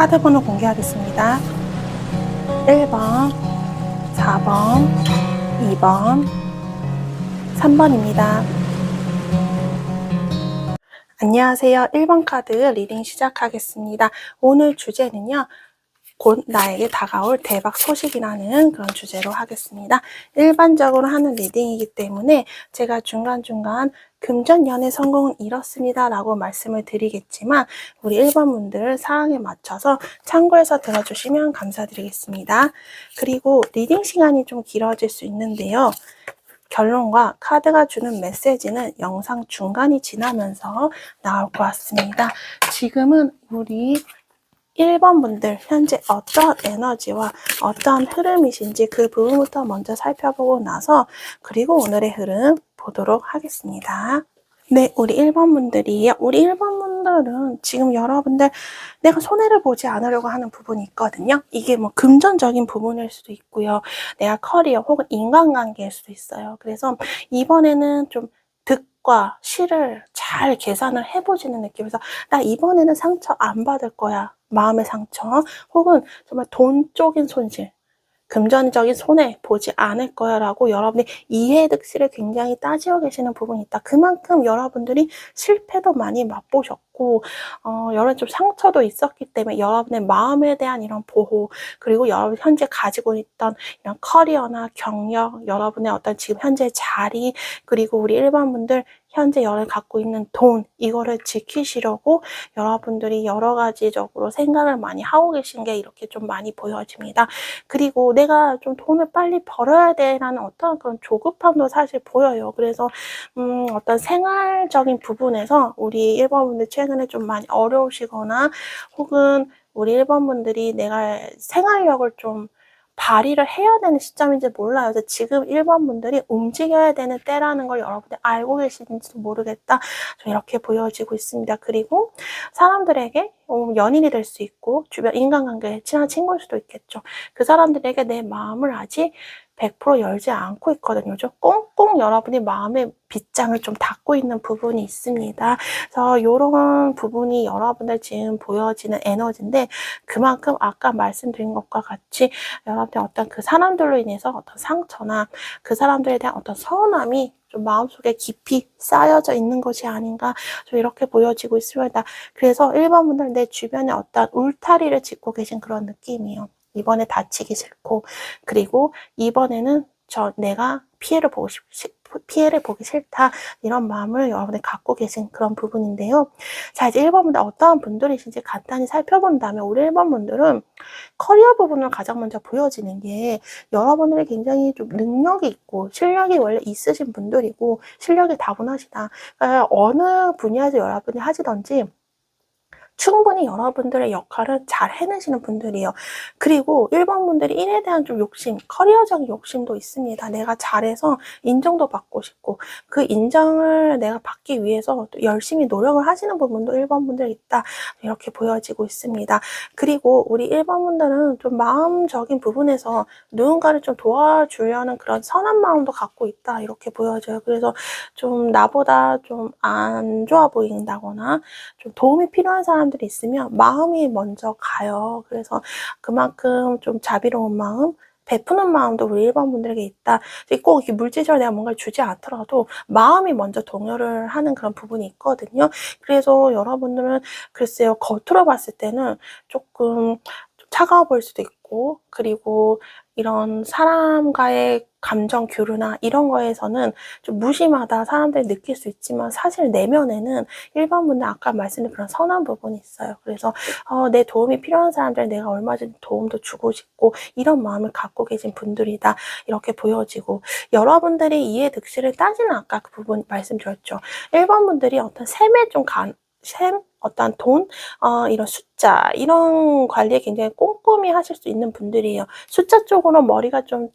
카드 번호 공개하겠습니다. 1번, 4번, 2번, 3번입니다. 안녕하세요. 1번 카드 리딩 시작하겠습니다. 오늘 주제는요. 곧 나에게 다가올 대박 소식이라는 그런 주제로 하겠습니다. 일반적으로 하는 리딩이기 때문에 제가 중간중간 금전 연애 성공은 이렇습니다 라고 말씀을 드리겠지만 우리 1번 분들 사항에 맞춰서 참고해서 들어주시면 감사드리겠습니다. 그리고 리딩 시간이 좀 길어질 수 있는데요. 결론과 카드가 주는 메시지는 영상 중간이 지나면서 나올 것 같습니다. 지금은 우리 1번 분들 현재 어떤 에너지와 어떤 흐름이신지 그 부분부터 먼저 살펴보고 나서 그리고 오늘의 흐름 보도록 하겠습니다. 네, 우리 1번 분들이요. 우리 1번 분들은 지금 여러분들 내가 손해를 보지 않으려고 하는 부분이 있거든요. 이게 뭐 금전적인 부분일 수도 있고요. 내가 커리어 혹은 인간관계일 수도 있어요. 그래서 이번에는 좀 득과 실을 잘 계산을 해보시는 느낌에서 나 이번에는 상처 안 받을 거야. 마음의 상처 혹은 정말 돈적인 손실, 금전적인 손해 보지 않을 거야 라고 여러분이 이해득실을 굉장히 따지고 계시는 부분이 있다. 그만큼 여러분들이 실패도 많이 맛보셨고 여러 좀 상처도 있었기 때문에 여러분의 마음에 대한 이런 보호 그리고 여러분 현재 가지고 있던 이런 커리어나 경력 여러분의 어떤 지금 현재 자리 그리고 우리 일반분들 현재 여러분이 갖고 있는 돈 이거를 지키시려고 여러분들이 여러 가지적으로 생각을 많이 하고 계신 게 이렇게 좀 많이 보여집니다. 그리고 내가 좀 돈을 빨리 벌어야 돼라는 어떤 그런 조급함도 사실 보여요. 그래서 어떤 생활적인 부분에서 우리 1번 분들 최근에 좀 많이 어려우시거나 혹은 우리 1번 분들이 내가 생활력을 좀 발휘를 해야 되는 시점인지 몰라요. 그래서 지금 1번 분들이 움직여야 되는 때라는 걸 여러분들 알고 계시는지도 모르겠다. 좀 이렇게 보여지고 있습니다. 그리고 사람들에게 연인이 될 수 있고 주변 인간관계에 친한 친구일 수도 있겠죠. 그 사람들에게 내 마음을 아직 100% 열지 않고 있거든요. 좀 꽁꽁 여러분이 마음의 빗장을 좀 닫고 있는 부분이 있습니다. 그래서 이런 부분이 여러분들 지금 보여지는 에너지인데 그만큼 아까 말씀드린 것과 같이 여러분들 어떤 그 사람들로 인해서 어떤 상처나 그 사람들에 대한 어떤 서운함이 좀 마음속에 깊이 쌓여져 있는 것이 아닌가 좀 이렇게 보여지고 있습니다. 그래서 1번 분들 내 주변에 어떤 울타리를 짓고 계신 그런 느낌이에요. 이번에 다치기 싫고 그리고 이번에는 내가 피해를 보기 싫다 이런 마음을 여러분이 갖고 계신 그런 부분인데요. 자 이제 1번 분들 어떠한 분들이신지 간단히 살펴본다면 우리 1번 분들은 커리어 부분을 가장 먼저 보여지는 게 여러분들이 굉장히 좀 능력이 있고 실력이 원래 있으신 분들이고 실력이 다분하시다. 그러니까 어느 분야에서 여러분이 하시던지 충분히 여러분들의 역할을 잘 해내시는 분들이에요. 그리고 1번 분들이 일에 대한 좀 욕심, 커리어적인 욕심도 있습니다. 내가 잘해서 인정도 받고 싶고 그 인정을 내가 받기 위해서 또 열심히 노력을 하시는 부분도 1번 분들 있다. 이렇게 보여지고 있습니다. 그리고 우리 1번 분들은 좀 마음적인 부분에서 누군가를 좀 도와주려는 그런 선한 마음도 갖고 있다. 이렇게 보여져요. 그래서 좀 나보다 좀 안 좋아 보인다거나 좀 도움이 필요한 사람들이 있으면 마음이 먼저 가요. 그래서 그만큼 좀 자비로운 마음, 베푸는 마음도 우리 1번 분들에게 있다. 꼭 이렇게 물질적으로 내가 뭔가를 주지 않더라도 마음이 먼저 동요를 하는 그런 부분이 있거든요. 그래서 여러분들은 글쎄요, 겉으로 봤을 때는 조금 차가워 보일 수도 있고 그리고 이런 사람과의 감정 교류나 이런 거에서는 좀 무심하다 사람들이 느낄 수 있지만 사실 내면에는 1번 분들 아까 말씀드린 그런 선한 부분이 있어요. 그래서 내 도움이 필요한 사람들 내가 얼마든지 도움도 주고 싶고 이런 마음을 갖고 계신 분들이다 이렇게 보여지고 여러분들이 이해득실을 따지는 아까 그 부분 말씀드렸죠. 1번 분들이 어떤 셈에 좀 어떤 돈, 이런 숫자, 이런 관리에 굉장히 꼼꼼히 하실 수 있는 분들이에요. 숫자 쪽으로 머리가 좀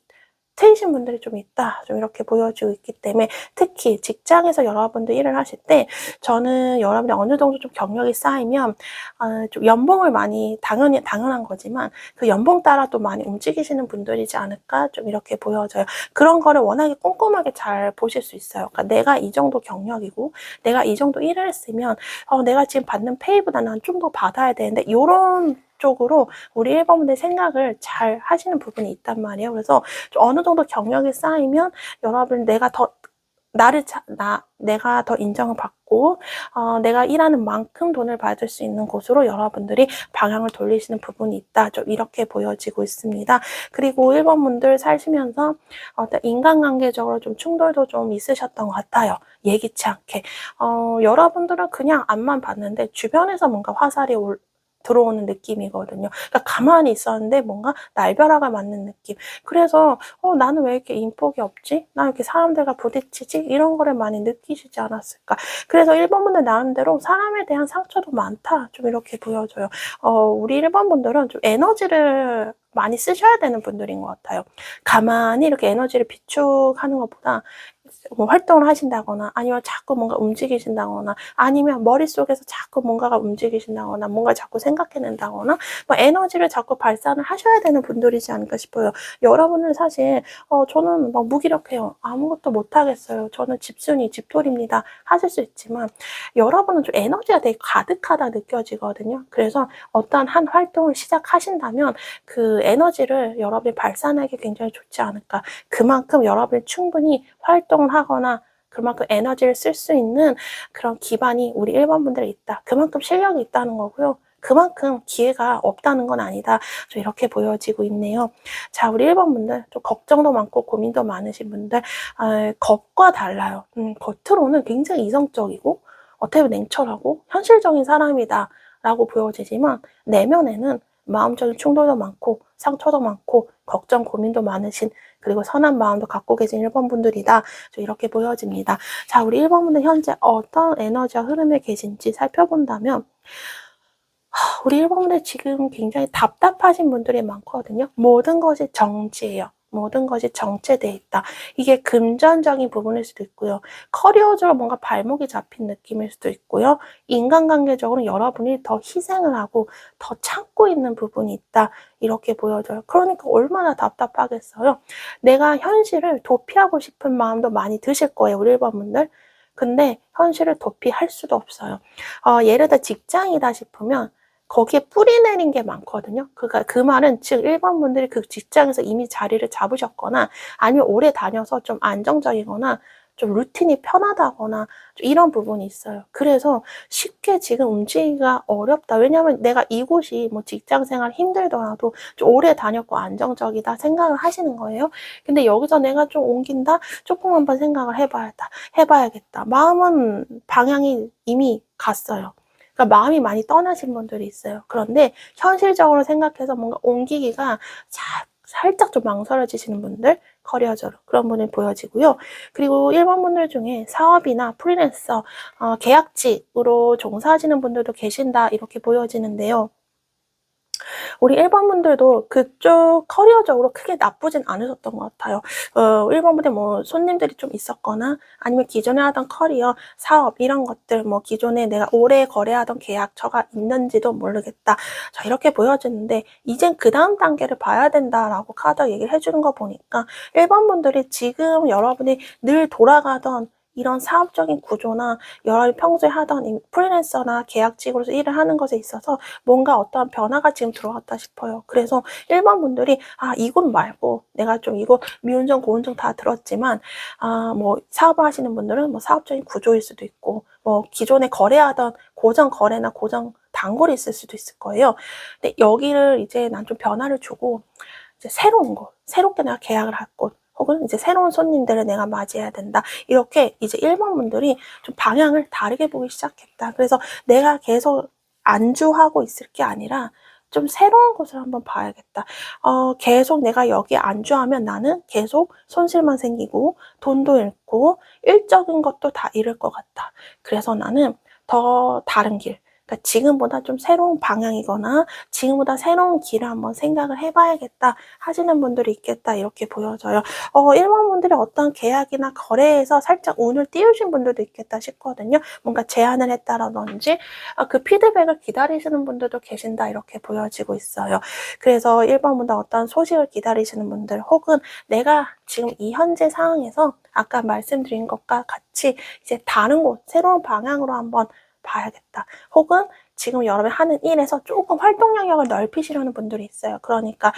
트이신 분들이 좀 있다. 좀 이렇게 보여지고 있기 때문에 특히 직장에서 여러분들 일을 하실 때 저는 여러분이 어느 정도 좀 경력이 쌓이면 좀 연봉을 많이 당연한 거지만 그 연봉 따라 또 많이 움직이시는 분들이지 않을까 좀 이렇게 보여져요. 그런 거를 워낙에 꼼꼼하게 잘 보실 수 있어요. 그러니까 내가 이 정도 경력이고 내가 이 정도 일을 했으면 내가 지금 받는 페이보다 난 좀 더 받아야 되는데 이런 쪽으로 우리 1번분들 생각을 잘 하시는 부분이 있단 말이에요. 그래서 어느 정도 경력이 쌓이면 여러분 내가 더 내가 더 인정을 받고 내가 일하는 만큼 돈을 받을 수 있는 곳으로 여러분들이 방향을 돌리시는 부분이 있다. 좀 이렇게 보여지고 있습니다. 그리고 1번분들 사시면서 어떤 인간관계적으로 좀 충돌도 좀 있으셨던 것 같아요. 예기치 않게. 여러분들은 그냥 앞만 봤는데 주변에서 뭔가 화살이 들어오는 느낌이거든요. 그러니까 가만히 있었는데 뭔가 날벼락을 맞는 느낌. 그래서 나는 왜 이렇게 인복이 없지? 나 이렇게 사람들과 부딪히지? 이런 거를 많이 느끼시지 않았을까? 그래서 1번분들 나름대로 사람에 대한 상처도 많다. 좀 이렇게 보여져요. 우리 1번분들은 좀 에너지를 많이 쓰셔야 되는 분들인 것 같아요. 가만히 이렇게 에너지를 비축하는 것보다 뭐 활동을 하신다거나 아니면 자꾸 뭔가 움직이신다거나 아니면 머릿속에서 자꾸 뭔가가 움직이신다거나 뭔가 자꾸 생각해낸다거나 뭐 에너지를 자꾸 발산을 하셔야 되는 분들이지 않을까 싶어요. 여러분은 사실 저는 막 무기력해요. 아무것도 못하겠어요. 저는 집순이, 집돌입니다. 하실 수 있지만 여러분은 좀 에너지가 되게 가득하다 느껴지거든요. 그래서 어떠한 한 활동을 시작하신다면 그 에너지를 여러분이 발산하기 굉장히 좋지 않을까. 그만큼 여러분이 충분히 활동을 하거나 그만큼 에너지를 쓸 수 있는 그런 기반이 우리 1번분들에 있다. 그만큼 실력이 있다는 거고요. 그만큼 기회가 없다는 건 아니다. 좀 이렇게 보여지고 있네요. 자, 우리 1번분들 좀 걱정도 많고 고민도 많으신 분들 겉과 달라요. 겉으로는 굉장히 이성적이고 어떻게 보면 냉철하고 현실적인 사람이다 라고 보여지지만 내면에는 마음적인 충돌도 많고 상처도 많고 걱정 고민도 많으신 그리고 선한 마음도 갖고 계신 1번분들이다. 이렇게 보여집니다. 자, 우리 1번분들 현재 어떤 에너지와 흐름에 계신지 살펴본다면 우리 1번분들 지금 굉장히 답답하신 분들이 많거든요. 모든 것이 정지예요. 모든 것이 정체되어 있다. 이게 금전적인 부분일 수도 있고요. 커리어적으로 뭔가 발목이 잡힌 느낌일 수도 있고요. 인간관계적으로 여러분이 더 희생을 하고 더 참고 있는 부분이 있다. 이렇게 보여져요. 그러니까 얼마나 답답하겠어요. 내가 현실을 도피하고 싶은 마음도 많이 드실 거예요. 우리 1번분들. 근데 현실을 도피할 수도 없어요. 예를 들어 직장이다 싶으면 거기에 뿌리 내린 게 많거든요. 그러니까 그 말은 즉 1번분들이 그 직장에서 이미 자리를 잡으셨거나 아니면 오래 다녀서 좀 안정적이거나 좀 루틴이 편하다거나 좀 이런 부분이 있어요. 그래서 쉽게 지금 움직이기가 어렵다. 왜냐하면 내가 이곳이 뭐 직장생활 힘들더라도 좀 오래 다녔고 안정적이다 생각을 하시는 거예요. 근데 여기서 내가 좀 옮긴다? 조금 한번 생각을 해봐야겠다. 마음은 방향이 이미 갔어요. 그러니까 마음이 많이 떠나신 분들이 있어요. 그런데 현실적으로 생각해서 뭔가 옮기기가 살짝 좀 망설여지시는 분들, 커리어적으로 그런 분이 보여지고요. 그리고 1번분들 중에 사업이나 프리랜서, 계약직으로 종사하시는 분들도 계신다 이렇게 보여지는데요. 우리 1번분들도 그쪽 커리어적으로 크게 나쁘진 않으셨던 것 같아요. 1번분들 뭐 손님들이 좀 있었거나 아니면 기존에 하던 커리어, 사업 이런 것들 뭐 기존에 내가 오래 거래하던 계약처가 있는지도 모르겠다. 자, 이렇게 보여지는데 이젠 그 다음 단계를 봐야 된다라고 카드가 얘기를 해주는 거 보니까 1번분들이 지금 여러분이 늘 돌아가던 이런 사업적인 구조나 여러분이 평소에 하던 프리랜서나 계약직으로서 일을 하는 것에 있어서 뭔가 어떠한 변화가 지금 들어왔다 싶어요. 그래서 1번분들이 이곳 말고 내가 좀 이거 미운정 고운정 다 들었지만 뭐 사업을 하시는 분들은 뭐 사업적인 구조일 수도 있고 뭐 기존에 거래하던 고정 거래나 고정 단골이 있을 수도 있을 거예요. 근데 여기를 이제 난 좀 변화를 주고 이제 새로운 곳, 새롭게 내가 계약을 할 곳, 혹은 이제 새로운 손님들을 내가 맞이해야 된다. 이렇게 이제 1번분들이 좀 방향을 다르게 보기 시작했다. 그래서 내가 계속 안주하고 있을 게 아니라 좀 새로운 곳을 한번 봐야겠다. 계속 내가 여기 안주하면 나는 계속 손실만 생기고 돈도 잃고 일적인 것도 다 잃을 것 같다. 그래서 나는 더 다른 길, 그러니까 지금보다 좀 새로운 방향이거나 지금보다 새로운 길을 한번 생각을 해봐야겠다 하시는 분들이 있겠다 이렇게 보여져요. 1번분들이 어떤 계약이나 거래에서 살짝 운을 띄우신 분들도 있겠다 싶거든요. 뭔가 제안을 했다라든지 그 피드백을 기다리시는 분들도 계신다 이렇게 보여지고 있어요. 그래서 1번분들 어떤 소식을 기다리시는 분들 혹은 내가 지금 이 현재 상황에서 아까 말씀드린 것과 같이 이제 다른 곳, 새로운 방향으로 한번 봐야겠다. 혹은 지금 여러분이 하는 일에서 조금 활동 영역을 넓히시려는 분들이 있어요. 그러니까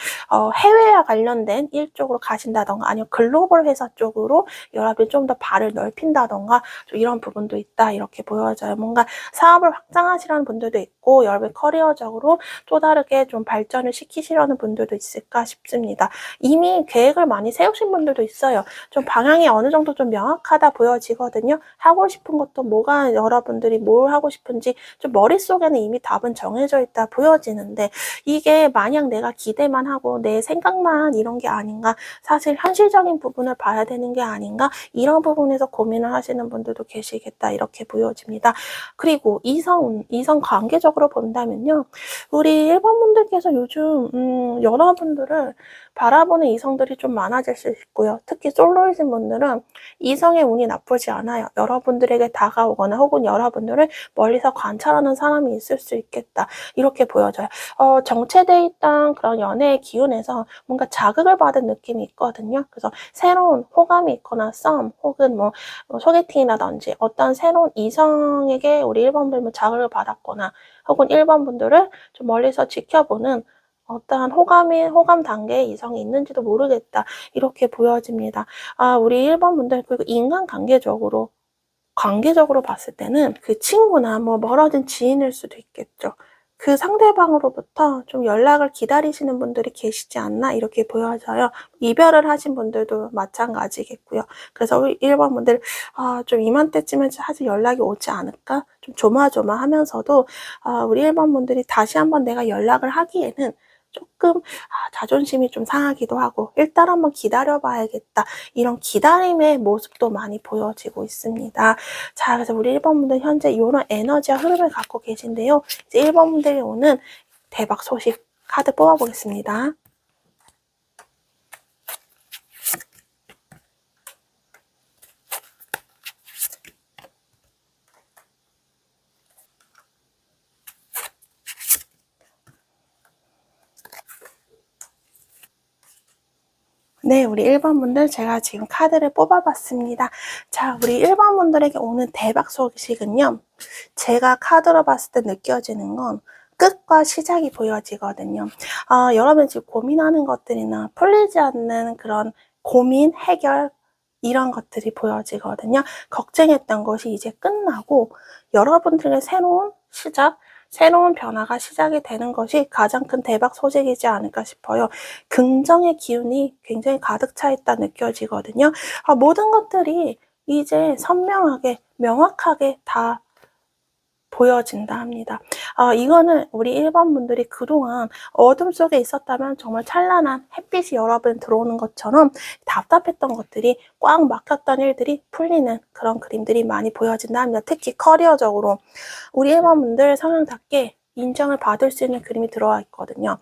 해외와 관련된 일 쪽으로 가신다던가 아니면 글로벌 회사 쪽으로 여러분이 좀 더 발을 넓힌다던가 좀 이런 부분도 있다 이렇게 보여져요. 뭔가 사업을 확장하시려는 분들도 있고 여러분 커리어적으로 또 다르게 좀 발전을 시키시려는 분들도 있을까 싶습니다. 이미 계획을 많이 세우신 분들도 있어요. 좀 방향이 어느 정도 좀 명확하다 보여지거든요. 하고 싶은 것도 뭐가 여러분들이 뭘 하고 싶은지 좀 머릿속에는 이미 답은 정해져 있다 보여지는데 이게 마냥 내가 기대만 하고 내 생각만 이런 게 아닌가 사실 현실적인 부분을 봐야 되는 게 아닌가 이런 부분에서 고민을 하시는 분들도 계시겠다 이렇게 보여집니다. 그리고 이성 관계적으로 본다면요. 우리 1번 분들께서 요즘 여러분들을 바라보는 이성들이 좀 많아질 수 있고요. 특히 솔로이신 분들은 이성의 운이 나쁘지 않아요. 여러분들에게 다가오거나 혹은 여러분들을 멀리서 관찰하는 사람이 있을 수 있겠다. 이렇게 보여져요. 정체돼 있던 그런 연애의 기운에서 뭔가 자극을 받은 느낌이 있거든요. 그래서 새로운 호감이 있거나 썸 혹은 뭐 소개팅이라든지 어떤 새로운 이성에게 우리 1번 분은 자극을 받았거나 혹은 1번 분들을 좀 멀리서 지켜보는 어떠한 호감 단계의 이성이 있는지도 모르겠다. 이렇게 보여집니다. 우리 1번 분들, 그리고 관계적으로 봤을 때는 그 친구나 뭐 멀어진 지인일 수도 있겠죠. 그 상대방으로부터 좀 연락을 기다리시는 분들이 계시지 않나 이렇게 보여져요. 이별을 하신 분들도 마찬가지겠고요. 그래서 우리 1번 분들 좀 이맘때쯤에 사실 연락이 오지 않을까? 좀 조마조마하면서도 우리 1번 분들이 다시 한번 내가 연락을 하기에는 조금 자존심이 좀 상하기도 하고 일단 한번 기다려봐야겠다. 이런 기다림의 모습도 많이 보여지고 있습니다. 자, 그래서 우리 1번 분들 현재 이런 에너지와 흐름을 갖고 계신데요. 이제 1번 분들이 오는 대박 소식 카드 뽑아보겠습니다. 네, 우리 1번 분들 제가 지금 카드를 뽑아봤습니다. 자, 우리 1번 분들에게 오는 대박 소식은요. 제가 카드로 봤을 때 느껴지는 건 끝과 시작이 보여지거든요. 여러분 지금 고민하는 것들이나 풀리지 않는 그런 고민, 해결 이런 것들이 보여지거든요. 걱정했던 것이 이제 끝나고 여러분들의 새로운 시작, 새로운 변화가 시작이 되는 것이 가장 큰 대박 소식이지 않을까 싶어요. 긍정의 기운이 굉장히 가득 차 있다 느껴지거든요. 모든 것들이 이제 선명하게, 명확하게 다 보여진다 합니다. 이거는 우리 1번 분들이 그동안 어둠 속에 있었다면 정말 찬란한 햇빛이 여러분 들어오는 것처럼 답답했던 것들이 꽉 막혔던 일들이 풀리는 그런 그림들이 많이 보여진다 합니다. 특히 커리어적으로 우리 1번 분들 성향답게 인정을 받을 수 있는 그림이 들어와 있거든요.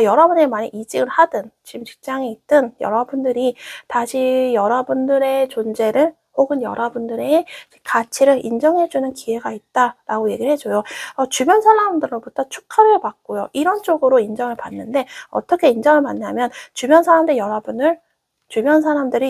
여러분이 만약 이직을 하든 지금 직장에 있든 여러분들이 다시 여러분들의 존재를 혹은 여러분들의 가치를 인정해주는 기회가 있다라고 얘기를 해줘요. 주변 사람들로부터 축하를 받고요. 이런 쪽으로 인정을 받는데 어떻게 인정을 받냐면 주변 사람들이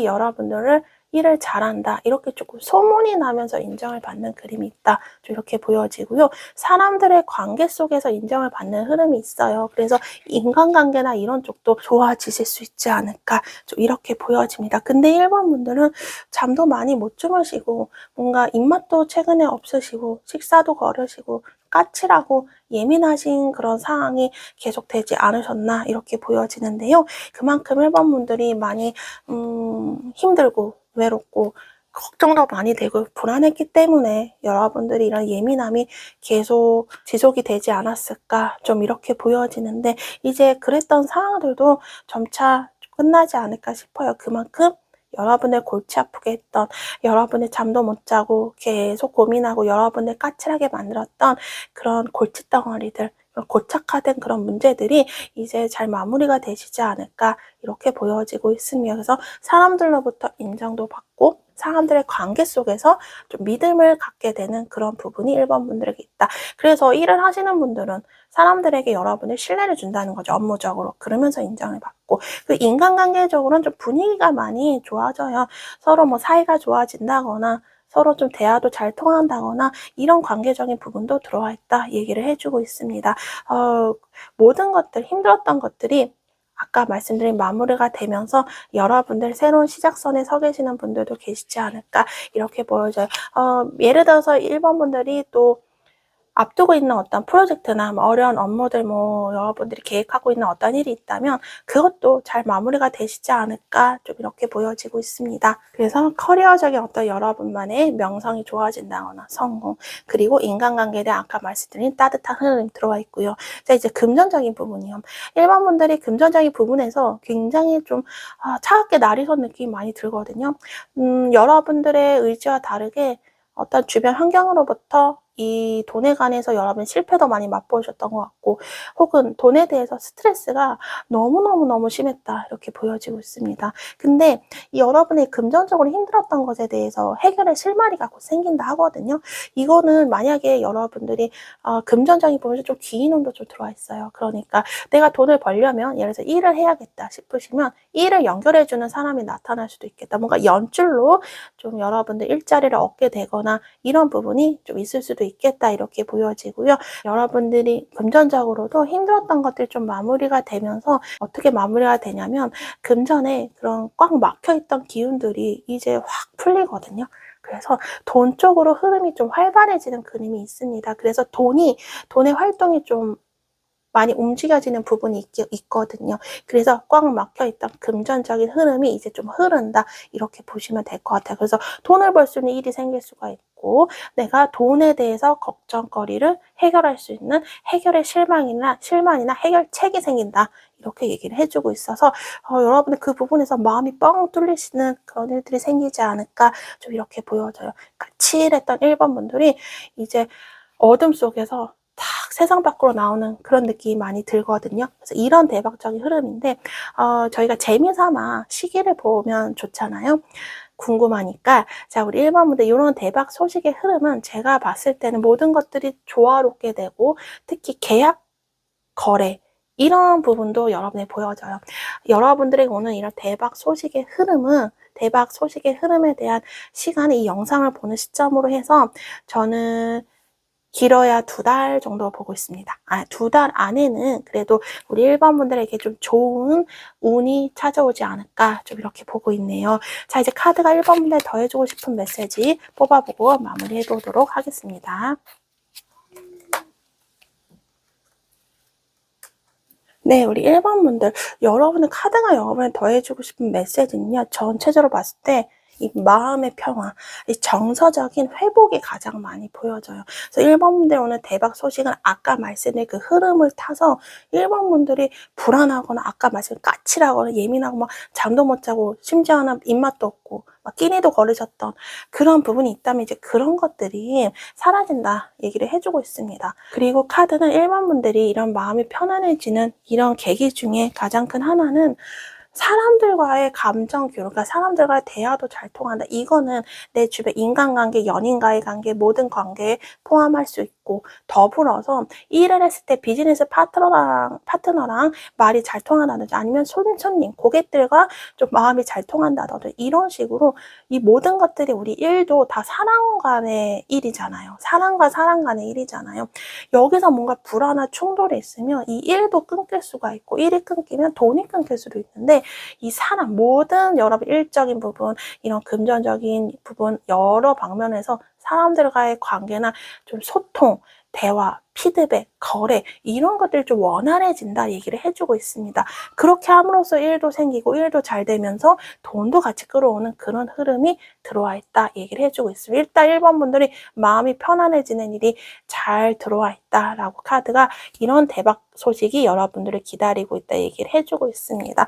여러분들을 일을 잘한다 이렇게 조금 소문이 나면서 인정을 받는 그림이 있다 좀 이렇게 보여지고요. 사람들의 관계 속에서 인정을 받는 흐름이 있어요. 그래서 인간관계나 이런 쪽도 좋아지실 수 있지 않을까 좀 이렇게 보여집니다. 근데 1번 분들은 잠도 많이 못 주무시고 뭔가 입맛도 최근에 없으시고 식사도 거르시고 까칠하고 예민하신 그런 상황이 계속되지 않으셨나 이렇게 보여지는데요. 그만큼 1번 분들이 많이 힘들고 외롭고 걱정도 많이 되고 불안했기 때문에 여러분들이 이런 예민함이 계속 지속이 되지 않았을까 좀 이렇게 보여지는데 이제 그랬던 상황들도 점차 끝나지 않을까 싶어요. 그만큼 여러분을 골치 아프게 했던 여러분의 잠도 못 자고 계속 고민하고 여러분을 까칠하게 만들었던 그런 골칫덩어리들 고착화된 그런 문제들이 이제 잘 마무리가 되시지 않을까 이렇게 보여지고 있습니다. 그래서 사람들로부터 인정도 받고 사람들의 관계 속에서 좀 믿음을 갖게 되는 그런 부분이 1번 분들에게 있다. 그래서 일을 하시는 분들은 사람들에게 여러분을 신뢰를 준다는 거죠. 업무적으로. 그러면서 인정을 받고 그 인간관계적으로는 좀 분위기가 많이 좋아져요. 서로 뭐 사이가 좋아진다거나 서로 좀 대화도 잘 통한다거나 이런 관계적인 부분도 들어와 있다 얘기를 해주고 있습니다. 모든 것들, 힘들었던 것들이 아까 말씀드린 마무리가 되면서 여러분들 새로운 시작선에 서 계시는 분들도 계시지 않을까 이렇게 보여져요. 예를 들어서 1번 분들이 또 앞두고 있는 어떤 프로젝트나 어려운 업무들 여러분들이 계획하고 있는 어떤 일이 있다면 그것도 잘 마무리가 되시지 않을까 좀 이렇게 보여지고 있습니다. 그래서 커리어적인 어떤 여러분만의 명성이 좋아진다거나 성공, 그리고 인간관계에 대한 아까 말씀드린 따뜻한 흐름이 들어와 있고요. 자, 이제 금전적인 부분이요. 일반 분들이 금전적인 부분에서 굉장히 좀 차갑게 날이 선 느낌이 많이 들거든요. 여러분들의 의지와 다르게 어떤 주변 환경으로부터 이 돈에 관해서 여러분 실패도 많이 맛보셨던 것 같고 혹은 돈에 대해서 스트레스가 너무너무 심했다 이렇게 보여지고 있습니다. 근데 이 여러분이 금전적으로 힘들었던 것에 대해서 해결의 실마리가 곧 생긴다 하거든요. 이거는 만약에 여러분들이 금전적인 부분에서 좀 기인운도 좀 들어와 있어요. 그러니까 내가 돈을 벌려면 예를 들어서 일을 해야겠다 싶으시면 일을 연결해주는 사람이 나타날 수도 있겠다. 뭔가 연줄로 좀 여러분들 일자리를 얻게 되거나 이런 부분이 좀 있을 수도 있겠다 이렇게 보여지고요. 여러분들이 금전적으로도 힘들었던 것들이 좀 마무리가 되면서 어떻게 마무리가 되냐면 금전에 그런 꽉 막혀있던 기운들이 이제 확 풀리거든요. 그래서 돈 쪽으로 흐름이 좀 활발해지는 그림이 있습니다. 그래서 돈의 활동이 좀 많이 움직여지는 부분이 있거든요. 그래서 꽉 막혀있던 금전적인 흐름이 이제 좀 흐른다 이렇게 보시면 될 것 같아요. 그래서 돈을 벌 수 있는 일이 생길 수가 있고 내가 돈에 대해서 걱정거리를 해결할 수 있는 해결의 실망이나 해결책이 생긴다 이렇게 얘기를 해주고 있어서 여러분들 그 부분에서 마음이 뻥 뚫리시는 그런 일들이 생기지 않을까 좀 이렇게 보여져요. 그러니까 치일했던 1번 분들이 이제 어둠 속에서 탁 세상 밖으로 나오는 그런 느낌이 많이 들거든요. 그래서 이런 대박적인 흐름인데 저희가 재미삼아 시기를 보면 좋잖아요. 궁금하니까 자 우리 1번 분들 이런 대박 소식의 흐름은 제가 봤을 때는 모든 것들이 조화롭게 되고 특히 계약, 거래 이런 부분도 여러분이 보여져요. 여러분들에게 오는 이런 대박 소식의 흐름에 대한 시간이 이 영상을 보는 시점으로 해서 저는 길어야 2달 정도 보고 있습니다. 2달 안에는 그래도 우리 1번 분들에게 좀 좋은 운이 찾아오지 않을까 좀 이렇게 보고 있네요. 자, 이제 카드가 1번 분들 더해주고 싶은 메시지 뽑아보고 마무리해 보도록 하겠습니다. 네, 우리 1번 분들 여러분의 카드가 여러분에 더해주고 싶은 메시지는요. 전체적으로 봤을 때 이 마음의 평화, 이 정서적인 회복이 가장 많이 보여져요. 그래서 1번 분들 오늘 대박 소식은 아까 말씀드린 그 흐름을 타서 1번 분들이 불안하거나 아까 말씀드린 까칠하거나 예민하고 막 잠도 못 자고 심지어는 입맛도 없고 막 끼니도 거르셨던 그런 부분이 있다면 이제 그런 것들이 사라진다 얘기를 해주고 있습니다. 그리고 카드는 1번 분들이 이런 마음이 편안해지는 이런 계기 중에 가장 큰 하나는 사람들과의 감정 교류, 그러니까 사람들과의 대화도 잘 통한다. 이거는 내 주변 인간관계, 연인과의 관계, 모든 관계에 포함할 수 있고 더불어서 일을 했을 때 비즈니스 파트너랑 말이 잘 통한다든지 아니면 손님, 고객들과 좀 마음이 잘 통한다든지 이런 식으로 이 모든 것들이 우리 일도 다 사람 간의 일이잖아요. 사람과 사람 간의 일이잖아요. 여기서 뭔가 불안한 충돌이 있으면 이 일도 끊길 수가 있고 일이 끊기면 돈이 끊길 수도 있는데 이 사람 모든 여러분 일적인 부분 이런 금전적인 부분 여러 방면에서 사람들과의 관계나 좀 소통, 대화, 피드백, 거래 이런 것들이 좀 원활해진다 얘기를 해주고 있습니다. 그렇게 함으로써 일도 생기고 일도 잘 되면서 돈도 같이 끌어오는 그런 흐름이 들어와 있다 얘기를 해주고 있습니다. 일단 1번 분들이 마음이 편안해지는 일이 잘 들어와 있다라고 카드가 이런 대박 소식이 여러분들을 기다리고 있다 얘기를 해주고 있습니다.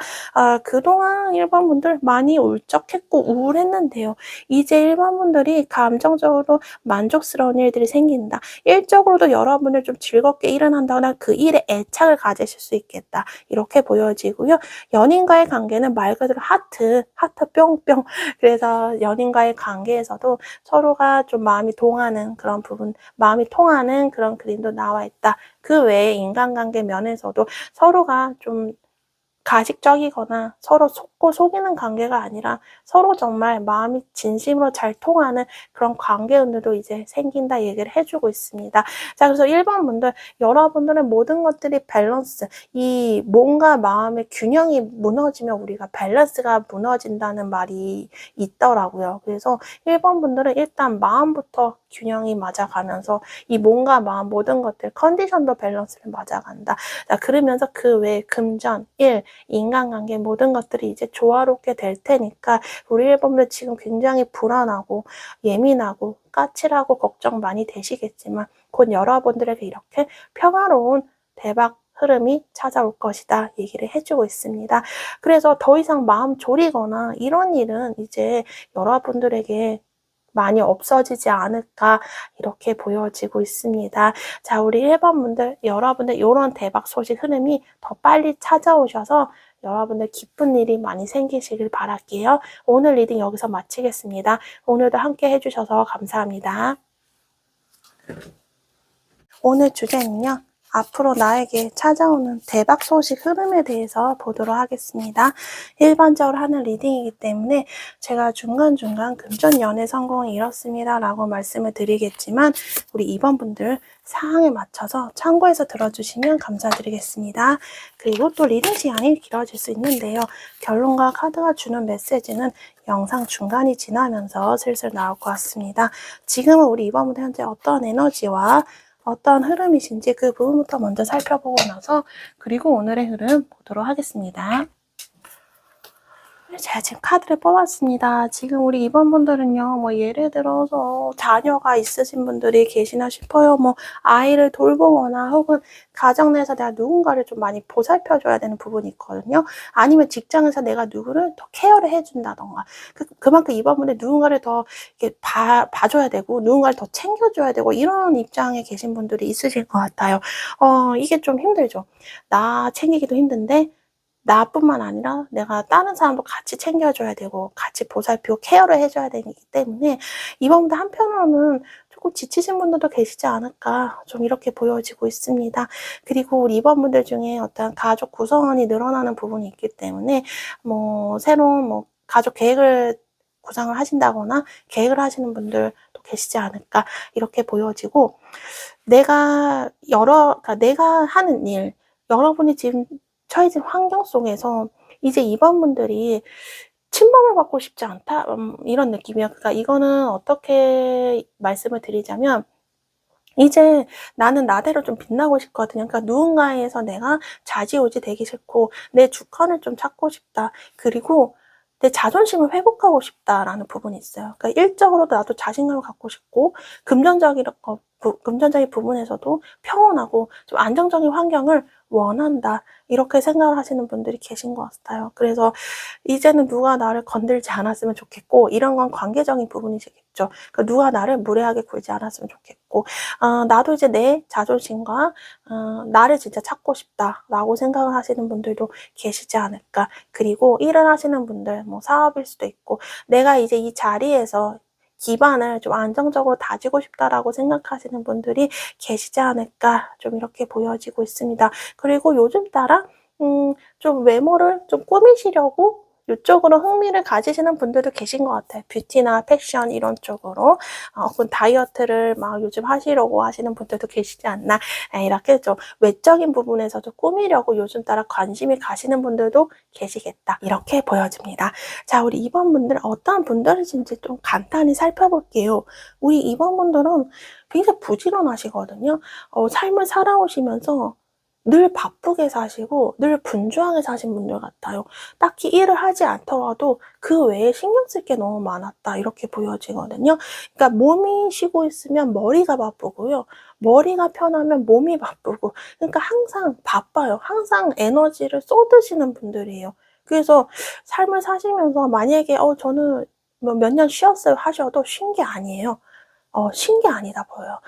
그동안 1번 분들 많이 울적했고 우울했는데요. 이제 1번 분들이 감정적으로 만족스러운 일들이 생긴다. 일적으로도 여러분을 좀 즐겁게 일을 한다거나 그 일에 애착을 가지실 수 있겠다. 이렇게 보여지고요. 연인과의 관계는 말 그대로 하트 뿅뿅. 그래서 연인과의 관계에서도 서로가 좀 마음이 동하는 그런 부분, 마음이 통하는 그런 그림도 나와 있다. 그 외에 인간관계 면에서도 서로가 좀 가식적이거나 서로 속고 속이는 관계가 아니라 서로 정말 마음이 진심으로 잘 통하는 그런 관계운들도 이제 생긴다 얘기를 해주고 있습니다. 자, 그래서 1번 분들, 여러분들은 모든 것들이 밸런스, 이 몸과 마음의 균형이 무너지면 우리가 밸런스가 무너진다는 말이 있더라고요. 그래서 1번 분들은 일단 마음부터 균형이 맞아가면서 이 몸과 마음 모든 것들 컨디션도 밸런스를 맞아간다. 자, 그러면서 그 외에 금전, 일, 인간관계 모든 것들이 이제 조화롭게 될 테니까 우리 1번들 지금 굉장히 불안하고 예민하고 까칠하고 걱정 많이 되시겠지만 곧 여러분들에게 이렇게 평화로운 대박 흐름이 찾아올 것이다 얘기를 해주고 있습니다. 그래서 더 이상 마음 졸이거나 이런 일은 이제 여러분들에게 많이 없어지지 않을까 이렇게 보여지고 있습니다. 자, 우리 1번 분들, 여러분들 이런 대박 소식 흐름이 더 빨리 찾아오셔서 여러분들 기쁜 일이 많이 생기시길 바랄게요. 오늘 리딩 여기서 마치겠습니다. 오늘도 함께 해주셔서 감사합니다. 오늘 주제는요. 앞으로 나에게 찾아오는 대박 소식 흐름에 대해서 보도록 하겠습니다. 일반적으로 하는 리딩이기 때문에 제가 중간중간 금전 연애 성공이 이렇습니다 라고 말씀을 드리겠지만 우리 2번 분들 상황에 맞춰서 참고해서 들어주시면 감사드리겠습니다. 그리고 또 리딩 시간이 길어질 수 있는데요. 결론과 카드가 주는 메시지는 영상 중간이 지나면서 슬슬 나올 것 같습니다. 지금은 우리 2번 분들 현재 어떤 에너지와 어떤 흐름이신지 그 부분부터 먼저 살펴보고 나서 그리고 오늘의 흐름 보도록 하겠습니다. 제가 지금 카드를 뽑았습니다. 지금 우리 2번 분들은요, 뭐 예를 들어서 자녀가 있으신 분들이 계시나 싶어요. 뭐 아이를 돌보거나 혹은 가정 내에서 내가 누군가를 좀 많이 보살펴줘야 되는 부분이 있거든요. 아니면 직장에서 내가 누구를 더 케어를 해준다던가. 그만큼 2번 분들 누군가를 더 이렇게 봐줘야 되고 누군가를 더 챙겨줘야 되고 이런 입장에 계신 분들이 있으실 것 같아요. 이게 좀 힘들죠. 나 챙기기도 힘든데 나뿐만 아니라 내가 다른 사람도 같이 챙겨줘야 되고 같이 보살피고 케어를 해줘야 되기 때문에 이번 분들 한편으로는 조금 지치신 분들도 계시지 않을까 좀 이렇게 보여지고 있습니다. 그리고 우리 이번 분들 중에 어떤 가족 구성원이 늘어나는 부분이 있기 때문에 뭐 새로운 뭐 가족 계획을 구상을 하신다거나 계획을 하시는 분들도 계시지 않을까 이렇게 보여지고 내가 내가 하는 일 여러분이 지금 처해진 환경 속에서 이제 2번 분들이 침범을 받고 싶지 않다? 이런 느낌이에요. 그러니까 이거는 어떻게 말씀을 드리자면 이제 나는 나대로 좀 빛나고 싶거든요. 그러니까 누군가에서 내가 좌지우지 되기 싫고 내 주권을 좀 찾고 싶다. 그리고 내 자존심을 회복하고 싶다라는 부분이 있어요. 그러니까 일적으로도 나도 자신감을 갖고 싶고 금전적인 부분에서도 평온하고 좀 안정적인 환경을 원한다. 이렇게 생각을 하시는 분들이 계신 것 같아요. 그래서 이제는 누가 나를 건들지 않았으면 좋겠고 이런 건 관계적인 부분이시겠죠. 그러니까 누가 나를 무례하게 굴지 않았으면 좋겠고 나도 이제 내 자존심과 나를 진짜 찾고 싶다라고 생각을 하시는 분들도 계시지 않을까. 그리고 일을 하시는 분들 뭐 사업일 수도 있고 내가 이제 이 자리에서 기반을 좀 안정적으로 다지고 싶다라고 생각하시는 분들이 계시지 않을까 좀 이렇게 보여지고 있습니다. 그리고 요즘 따라 좀 외모를 좀 꾸미시려고 이쪽으로 흥미를 가지시는 분들도 계신 것 같아요. 뷰티나 패션 이런 쪽으로 혹은 다이어트를 막 요즘 하시려고 하시는 분들도 계시지 않나 이렇게 좀 외적인 부분에서도 꾸미려고 요즘 따라 관심이 가시는 분들도 계시겠다 이렇게 보여집니다. 자, 우리 2번 분들은 어떠한 분들이신지 좀 간단히 살펴볼게요. 우리 2번 분들은 굉장히 부지런하시거든요. 삶을 살아오시면서 늘 바쁘게 사시고 늘 분주하게 사신 분들 같아요. 딱히 일을 하지 않더라도 그 외에 신경 쓸 게 너무 많았다 이렇게 보여지거든요. 그러니까 몸이 쉬고 있으면 머리가 바쁘고요. 머리가 편하면 몸이 바쁘고 그러니까 항상 바빠요. 항상 에너지를 쏟으시는 분들이에요. 그래서 삶을 사시면서 만약에 저는 몇 년 쉬었어요 하셔도 쉰 게 아니에요. 쉰 게 아니다 보여요.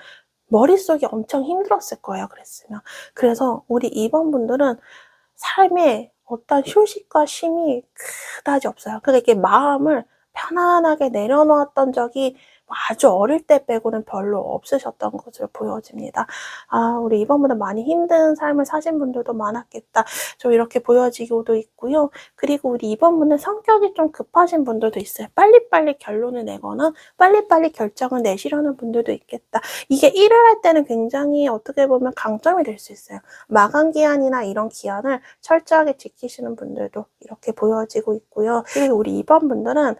머릿속이 엄청 힘들었을 거예요. 그랬으면. 그래서 우리 2번 분들은 삶에 어떤 휴식과 쉼이 그다지 없어요. 그러니까 이게 마음을 편안하게 내려놓았던 적이 아주 어릴 때 빼고는 별로 없으셨던 것으로 보여집니다. 아, 우리 이번보다 많이 힘든 삶을 사신 분들도 많았겠다. 좀 이렇게 보여지고도 있고요. 그리고 우리 이번분은 성격이 좀 급하신 분들도 있어요. 빨리빨리 결론을 내거나 빨리빨리 결정을 내시려는 분들도 있겠다. 이게 일을 할 때는 굉장히 어떻게 보면 강점이 될 수 있어요. 마감 기한이나 이런 기한을 철저하게 지키시는 분들도 이렇게 보여지고 있고요. 그리고 우리 이번 분들은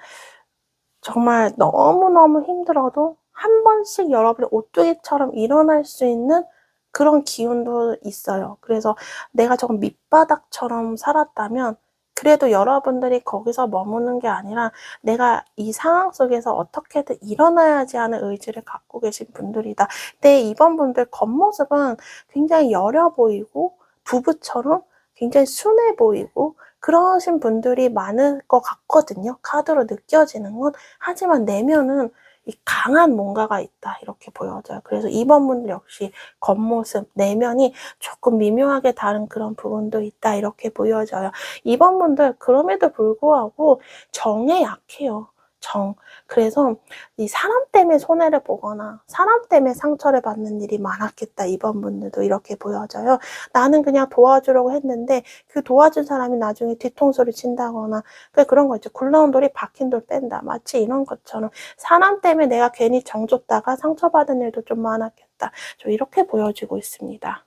정말 너무너무 힘들어도 한 번씩 여러분의 오뚜기처럼 일어날 수 있는 그런 기운도 있어요. 그래서 내가 조금 밑바닥처럼 살았다면 그래도 여러분들이 거기서 머무는 게 아니라 내가 이 상황 속에서 어떻게든 일어나야지 하는 의지를 갖고 계신 분들이다. 근데 이번 분들 겉모습은 굉장히 여려 보이고 부부처럼 굉장히 순해 보이고 그러신 분들이 많을 것 같거든요. 카드로 느껴지는 건. 하지만 내면은 이 강한 뭔가가 있다 이렇게 보여져요. 그래서 이번 분들 역시 겉모습, 내면이 조금 미묘하게 다른 그런 부분도 있다 이렇게 보여져요. 이번 분들 그럼에도 불구하고 정에 약해요. 정. 그래서 이 사람 때문에 손해를 보거나 사람 때문에 상처를 받는 일이 많았겠다. 이번 분들도 이렇게 보여져요. 나는 그냥 도와주려고 했는데 그 도와준 사람이 나중에 뒤통수를 친다거나 그런 거 있죠. 굴러온 돌이 박힌 돌 뺀다. 마치 이런 것처럼 사람 때문에 내가 괜히 정 줬다가 상처받은 일도 좀 많았겠다. 좀 이렇게 보여지고 있습니다.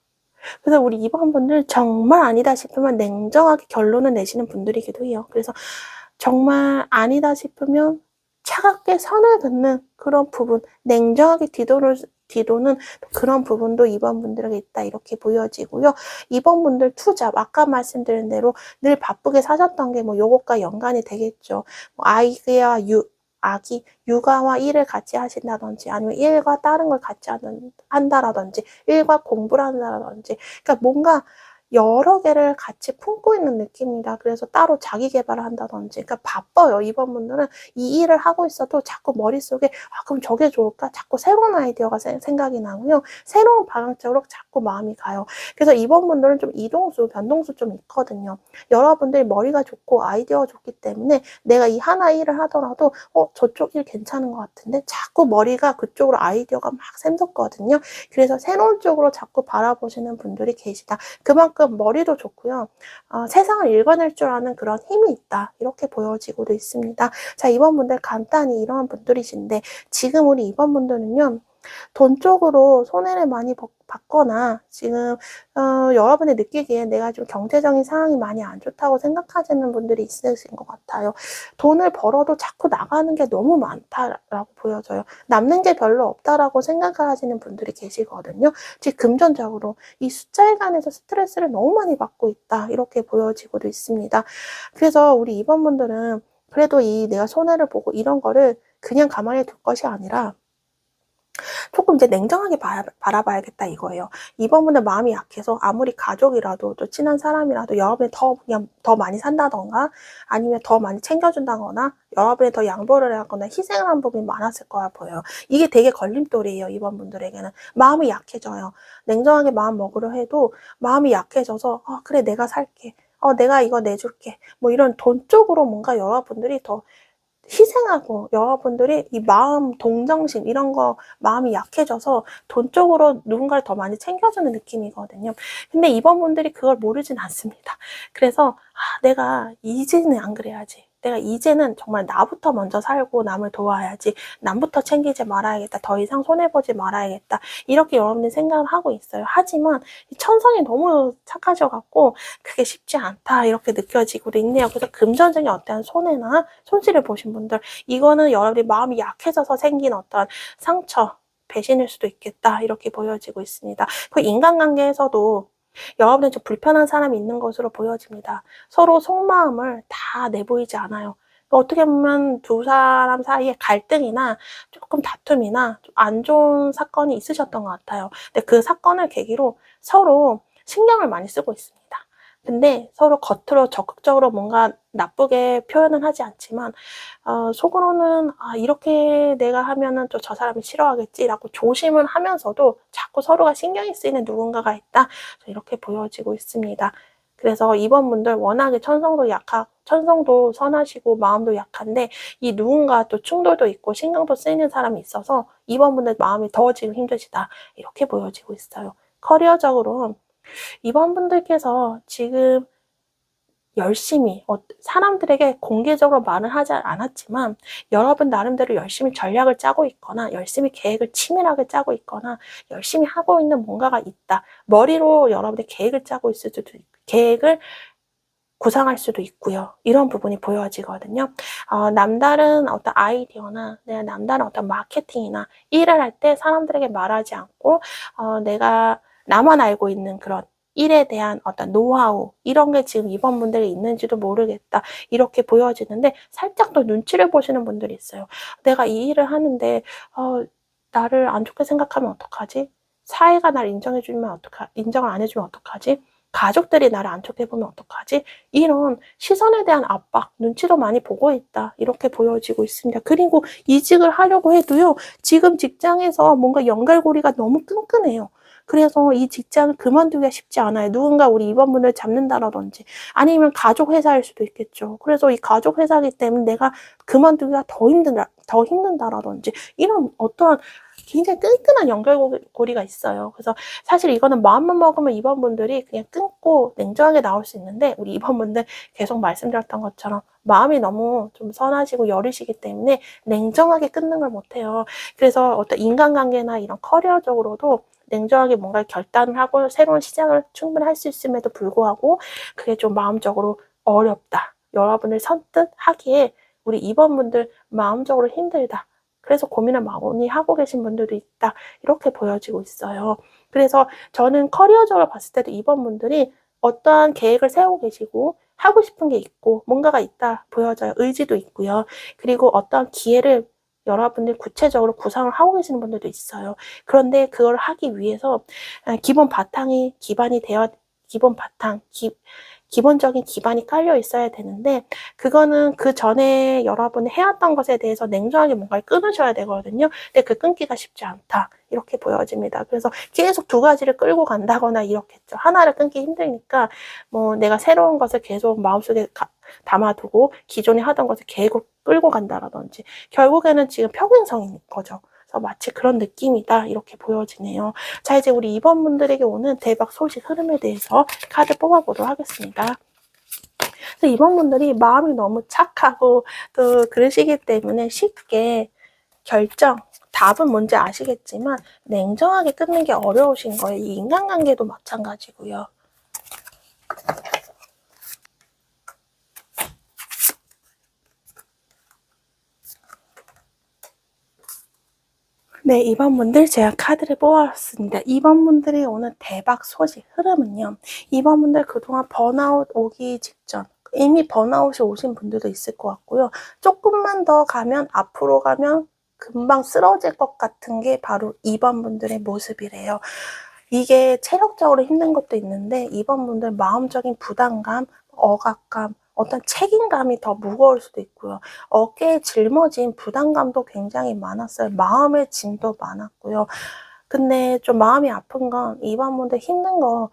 그래서 우리 이번 분들 정말 아니다 싶으면 냉정하게 결론을 내시는 분들이기도 해요. 그래서 정말 아니다 싶으면 차갑게 선을 긋는 그런 부분, 냉정하게 뒤도는 그런 부분도 이번 분들에게 있다 이렇게 보여지고요. 이번 분들 투잡, 아까 말씀드린 대로 늘 바쁘게 사셨던 게 뭐 요것과 연관이 되겠죠. 뭐 아기, 육아와 일을 같이 하신다든지 아니면 일과 다른 걸 같이 한다라든지 일과 공부를 한다라든지 그러니까 뭔가 여러 개를 같이 품고 있는 느낌이다. 그래서 따로 자기 개발을 한다든지 그러니까 바빠요. 이번 분들은 이 일을 하고 있어도 자꾸 머릿속에 그럼 저게 좋을까? 자꾸 새로운 아이디어가 생각이 나고요. 새로운 방향적으로 자꾸 마음이 가요. 그래서 이번 분들은 좀 이동수, 변동수 좀 있거든요. 여러분들이 머리가 좋고 아이디어가 좋기 때문에 내가 이 하나 일을 하더라도 저쪽 일 괜찮은 것 같은데 자꾸 머리가 그쪽으로 아이디어가 막 샘솟거든요. 그래서 새로운 쪽으로 자꾸 바라보시는 분들이 계시다. 그만큼 머리도 좋고요. 세상을 읽어낼 줄 아는 그런 힘이 있다. 이렇게 보여지고도 있습니다. 자, 이번 분들 간단히 이러한 분들이신데 지금 우리 이번 분들은요. 돈 쪽으로 손해를 많이 받거나 지금 여러분이 느끼기에 내가 좀 경제적인 상황이 많이 안 좋다고 생각하시는 분들이 있으신 것 같아요. 돈을 벌어도 자꾸 나가는 게 너무 많다라고 보여져요. 남는 게 별로 없다라고 생각하시는 분들이 계시거든요. 즉 금전적으로 이 숫자에 관해서 스트레스를 너무 많이 받고 있다 이렇게 보여지고도 있습니다. 그래서 우리 이번 분들은 그래도 이 내가 손해를 보고 이런 거를 그냥 가만히 둘 것이 아니라 조금 이제 냉정하게 바라봐야겠다 이거예요. 이번 분들 마음이 약해서 아무리 가족이라도 또 친한 사람이라도 여러분이 그냥 더 많이 산다던가 아니면 더 많이 챙겨준다거나 여러분이 더 양보를 하거나 희생을 한 부분이 많았을 거야 보여요. 이게 되게 걸림돌이에요. 이번 분들에게는. 마음이 약해져요. 냉정하게 마음 먹으려 해도 마음이 약해져서 그래 내가 살게. 내가 이거 내줄게. 뭐 이런 돈 쪽으로 뭔가 여러분들이 더 희생하고 여러분들이 이 마음, 동정심 이런 거 마음이 약해져서 돈 쪽으로 누군가를 더 많이 챙겨주는 느낌이거든요. 근데 이번 분들이 그걸 모르진 않습니다. 그래서 내가 이제는 안 그래야지. 내가 이제는 정말 나부터 먼저 살고 남을 도와야지. 남부터 챙기지 말아야겠다. 더 이상 손해보지 말아야겠다. 이렇게 여러분들이 생각을 하고 있어요. 하지만 천성이 너무 착하셔갖고 그게 쉽지 않다. 이렇게 느껴지고 있네요. 그래서 금전적인 어떠한 손해나 손실을 보신 분들 이거는 여러분이 마음이 약해져서 생긴 어떤 상처, 배신일 수도 있겠다. 이렇게 보여지고 있습니다. 그 인간관계에서도 여러분이 좀 불편한 사람이 있는 것으로 보여집니다. 서로 속마음을 다 내보이지 않아요. 어떻게 보면 두 사람 사이에 갈등이나 조금 다툼이나 좀 안 좋은 사건이 있으셨던 것 같아요. 근데 그 사건을 계기로 서로 신경을 많이 쓰고 있습니다. 근데 서로 겉으로 적극적으로 뭔가 나쁘게 표현은 하지 않지만 속으로는 이렇게 내가 하면은 또 저 사람이 싫어하겠지라고 조심을 하면서도 자꾸 서로가 신경이 쓰이는 누군가가 있다. 이렇게 보여지고 있습니다. 그래서 2번 분들 워낙에 천성도 선하시고 마음도 약한데 이 누군가 또 충돌도 있고 신경도 쓰이는 사람이 있어서 2번 분들 마음이 더 지금 힘드시다. 이렇게 보여지고 있어요. 커리어적으로 2번 분들께서 지금 열심히 사람들에게 공개적으로 말은 하지 않았지만 여러분 나름대로 열심히 전략을 짜고 있거나 열심히 계획을 치밀하게 짜고 있거나 열심히 하고 있는 뭔가가 있다. 머리로 여러분의 계획을 짜고 있을 수도 있고 계획을 구상할 수도 있고요. 이런 부분이 보여지거든요. 남다른 어떤 아이디어나 남다른 어떤 마케팅이나 일을 할 때 사람들에게 말하지 않고 내가 나만 알고 있는 그런 일에 대한 어떤 노하우 이런 게 지금 2번 분들이 있는지도 모르겠다. 이렇게 보여지는데 살짝 더 눈치를 보시는 분들이 있어요. 내가 이 일을 하는데 나를 안 좋게 생각하면 어떡하지? 사회가 날 인정을 안 해주면 어떡하지? 가족들이 나를 안 좋게 보면 어떡하지? 이런 시선에 대한 압박, 눈치도 많이 보고 있다. 이렇게 보여지고 있습니다. 그리고 이직을 하려고 해도요. 지금 직장에서 뭔가 연결고리가 너무 끈끈해요. 그래서 이 직장을 그만두기가 쉽지 않아요. 누군가 우리 2번 분을 잡는다라든지 아니면 가족 회사일 수도 있겠죠. 그래서 이 가족 회사이기 때문에 내가 그만두기가 더 힘든다라든지 이런 어떠한 굉장히 끈끈한 연결고리가 있어요. 그래서 사실 이거는 마음만 먹으면 2번 분들이 그냥 끊고 냉정하게 나올 수 있는데 우리 2번 분들 계속 말씀드렸던 것처럼 마음이 너무 좀 선하시고 여리시기 때문에 냉정하게 끊는 걸 못해요. 그래서 어떤 인간관계나 이런 커리어적으로도 냉정하게 뭔가 결단을 하고 새로운 시작을 충분히 할 수 있음에도 불구하고 그게 좀 마음적으로 어렵다. 여러분을 선뜻 하기에 우리 2번 분들 마음적으로 힘들다. 그래서 고민을 많이 하고 계신 분들도 있다. 이렇게 보여지고 있어요. 그래서 저는 커리어적으로 봤을 때도 2번 분들이 어떠한 계획을 세우고 계시고 하고 싶은 게 있고 뭔가가 있다 보여져요. 의지도 있고요. 그리고 어떠한 기회를 여러분들 구체적으로 구상을 하고 계시는 분들도 있어요. 그런데 그걸 하기 위해서 기본적인 기반이 깔려 있어야 되는데 그거는 그 전에 여러분이 해왔던 것에 대해서 냉정하게 뭔가를 끊으셔야 되거든요. 근데 그 끊기가 쉽지 않다. 이렇게 보여집니다. 그래서 계속 두 가지를 끌고 간다거나 이렇겠죠. 하나를 끊기 힘드니까 뭐 내가 새로운 것을 계속 마음속에 담아두고 기존에 하던 것을 계속 끌고 간다라든지 결국에는 지금 평행성인 거죠. 그래서 마치 그런 느낌이다 이렇게 보여지네요. 자 이제 우리 2번 분들에게 오는 대박 소식 흐름에 대해서 카드 뽑아보도록 하겠습니다. 그래서 2번 분들이 마음이 너무 착하고 또 그러시기 때문에 쉽게 답은 뭔지 아시겠지만 냉정하게 끊는 게 어려우신 거예요. 이 인간관계도 마찬가지고요. 네, 2번 분들 제가 카드를 뽑아왔습니다. 2번 분들이 오는 대박 소식 흐름은요. 2번 분들 그동안 번아웃 오기 직전 이미 번아웃이 오신 분들도 있을 것 같고요. 조금만 더 가면 앞으로 가면 금방 쓰러질 것 같은 게 바로 2번 분들의 모습이래요. 이게 체력적으로 힘든 것도 있는데 2번 분들 마음적인 부담감, 억압감, 어떤 책임감이 더 무거울 수도 있고요. 어깨에 짊어진 부담감도 굉장히 많았어요. 마음의 짐도 많았고요. 근데 좀 마음이 아픈 건 2번 분들 힘든 거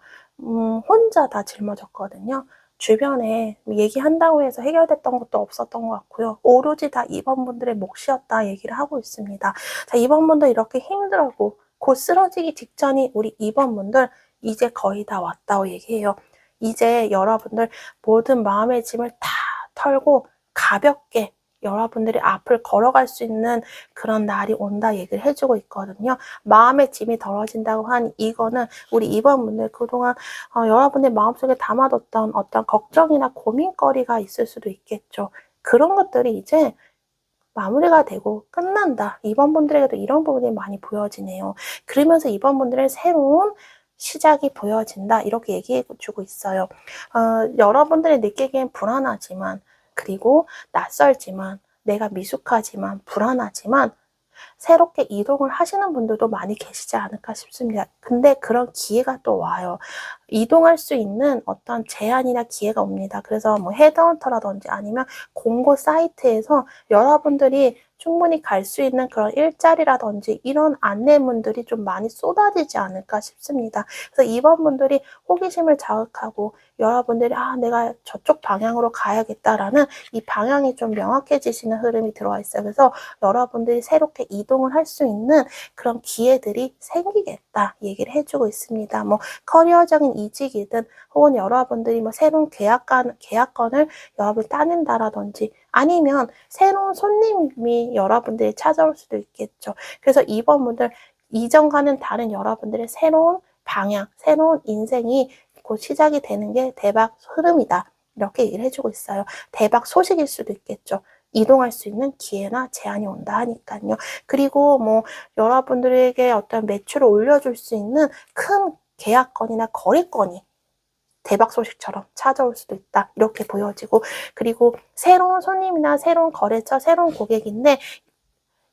혼자 다 짊어졌거든요. 주변에 얘기한다고 해서 해결됐던 것도 없었던 것 같고요. 오로지 다 2번 분들의 몫이었다 얘기를 하고 있습니다. 자, 2번 분들 이렇게 힘들고 곧 쓰러지기 직전이 우리 2번 분들 이제 거의 다 왔다고 얘기해요. 이제 여러분들 모든 마음의 짐을 다 털고 가볍게 여러분들이 앞을 걸어갈 수 있는 그런 날이 온다 얘기를 해주고 있거든요. 마음의 짐이 덜어진다고 한 이거는 우리 2번 분들 그동안 여러분의 마음속에 담아뒀던 어떤 걱정이나 고민거리가 있을 수도 있겠죠. 그런 것들이 이제 마무리가 되고 끝난다. 2번 분들에게도 이런 부분이 많이 보여지네요. 그러면서 2번 분들의 새로운 시작이 보여진다. 이렇게 얘기해주고 있어요. 여러분들이 느끼기엔 불안하지만 그리고 낯설지만 내가 미숙하지만 불안하지만 새롭게 이동을 하시는 분들도 많이 계시지 않을까 싶습니다. 근데 그런 기회가 또 와요. 이동할 수 있는 어떤 제안이나 기회가 옵니다. 그래서 뭐 헤드헌터라든지 아니면 공고 사이트에서 여러분들이 충분히 갈 수 있는 그런 일자리라든지 이런 안내문들이 좀 많이 쏟아지지 않을까 싶습니다. 그래서 이번 분들이 호기심을 자극하고 여러분들이 내가 저쪽 방향으로 가야겠다라는 이 방향이 좀 명확해지시는 흐름이 들어와 있어요. 그래서 여러분들이 새롭게 이동을 할 수 있는 그런 기회들이 생기겠다 얘기를 해주고 있습니다. 뭐 커리어적인 이직이든 혹은 여러분들이 뭐 새로운 계약건을 여러분 따낸다라든지 아니면 새로운 손님이 여러분들이 찾아올 수도 있겠죠. 그래서 이번 분들 이전과는 다른 여러분들의 새로운 방향, 새로운 인생이 곧 시작이 되는 게 대박 흐름이다. 이렇게 얘기를 해주고 있어요. 대박 소식일 수도 있겠죠. 이동할 수 있는 기회나 제한이 온다 하니까요. 그리고 뭐 여러분들에게 어떤 매출을 올려줄 수 있는 큰 계약건이나 거래건이 대박 소식처럼 찾아올 수도 있다. 이렇게 보여지고 그리고 새로운 손님이나 새로운 거래처, 새로운 고객인데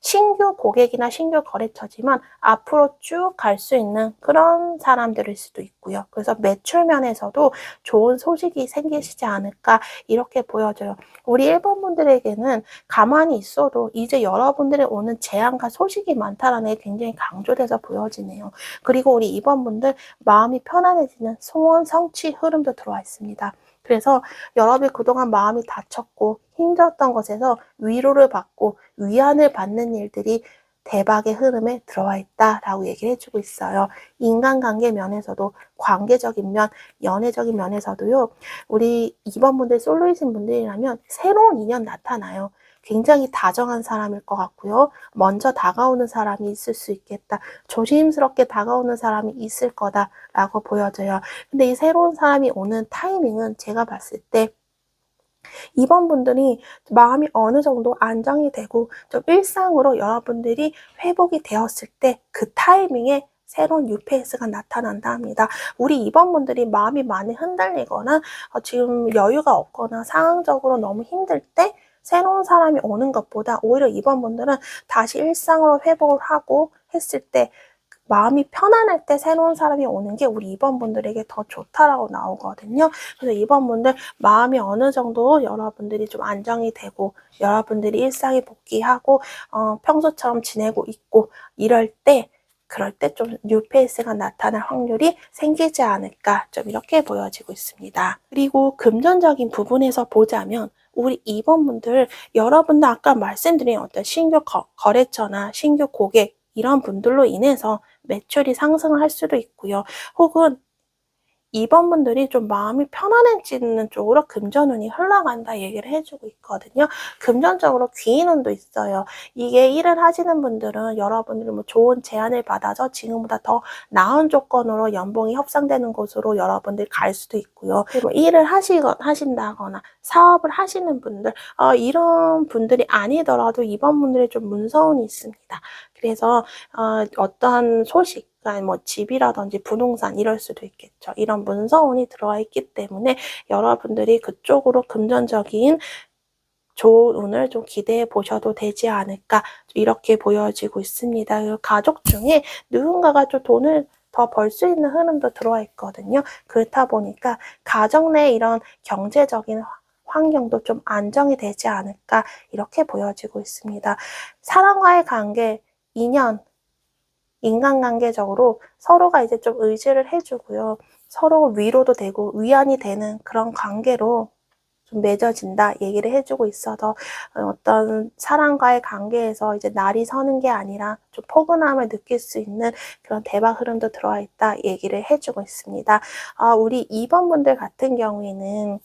신규 고객이나 신규 거래처지만 앞으로 쭉 갈 수 있는 그런 사람들일 수도 있고요. 그래서 매출 면에서도 좋은 소식이 생기시지 않을까 이렇게 보여져요. 우리 1번 분들에게는 가만히 있어도 이제 여러분들이 오는 제안과 소식이 많다라는 게 굉장히 강조돼서 보여지네요. 그리고 우리 2번 분들 마음이 편안해지는 소원 성취 흐름도 들어와 있습니다. 그래서 여러분이 그동안 마음이 다쳤고 힘들었던 것에서 위로를 받고 위안을 받는 일들이 대박의 흐름에 들어와 있다라고 얘기를 해주고 있어요. 인간관계 면에서도 관계적인 면, 연애적인 면에서도요. 우리 2번 분들 솔로이신 분들이라면 새로운 인연 나타나요. 굉장히 다정한 사람일 것 같고요. 먼저 다가오는 사람이 있을 수 있겠다. 조심스럽게 다가오는 사람이 있을 거다라고 보여져요. 근데 이 새로운 사람이 오는 타이밍은 제가 봤을 때 2번 분들이 마음이 어느 정도 안정이 되고 좀 일상으로 여러분들이 회복이 되었을 때 그 타이밍에 새로운 뉴페이스가 나타난다 합니다. 우리 2번 분들이 마음이 많이 흔들리거나 지금 여유가 없거나 상황적으로 너무 힘들 때 새로운 사람이 오는 것보다 오히려 2번 분들은 다시 일상으로 회복을 하고 했을 때 마음이 편안할 때 새로운 사람이 오는 게 우리 2번 분들에게 더 좋다라고 나오거든요. 그래서 2번 분들 마음이 어느 정도 여러분들이 좀 안정이 되고 여러분들이 일상에 복귀하고 평소처럼 지내고 있고 그럴 때 좀 뉴페이스가 나타날 확률이 생기지 않을까 좀 이렇게 보여지고 있습니다. 그리고 금전적인 부분에서 보자면 우리 2번 분들 여러분들 아까 말씀드린 어떤 신규 거래처나 신규 고객 이런 분들로 인해서 매출이 상승을 할 수도 있고요. 혹은 2번 분들이 좀 마음이 편안해지는 쪽으로 금전운이 흘러간다 얘기를 해주고 있거든요. 금전적으로 귀인운도 있어요. 이게 일을 하시는 분들은 여러분들이 뭐 좋은 제안을 받아서 지금보다 더 나은 조건으로 연봉이 협상되는 곳으로 여러분들이 갈 수도 있고요. 뭐 일을 하신다거나 사업을 하시는 분들 이런 분들이 아니더라도 2번 분들이 좀 문서운이 있습니다. 그래서 어떠한 소식 뭐 집이라든지 부동산 이럴 수도 있겠죠. 이런 문서운이 들어와 있기 때문에 여러분들이 그쪽으로 금전적인 좋은 운을 좀 기대해 보셔도 되지 않을까 이렇게 보여지고 있습니다. 그리고 가족 중에 누군가가 좀 돈을 더 벌 수 있는 흐름도 들어와 있거든요. 그렇다 보니까 가정 내 이런 경제적인 환경도 좀 안정이 되지 않을까 이렇게 보여지고 있습니다. 사람과의 관계, 인연, 인간관계적으로 서로가 이제 좀 의지를 해주고요. 서로 위로도 되고 위안이 되는 그런 관계로 좀 맺어진다 얘기를 해주고 있어서 어떤 사람과의 관계에서 이제 날이 서는 게 아니라 좀 포근함을 느낄 수 있는 그런 대박 흐름도 들어와 있다 얘기를 해주고 있습니다. 우리 2번 분들 같은 경우에는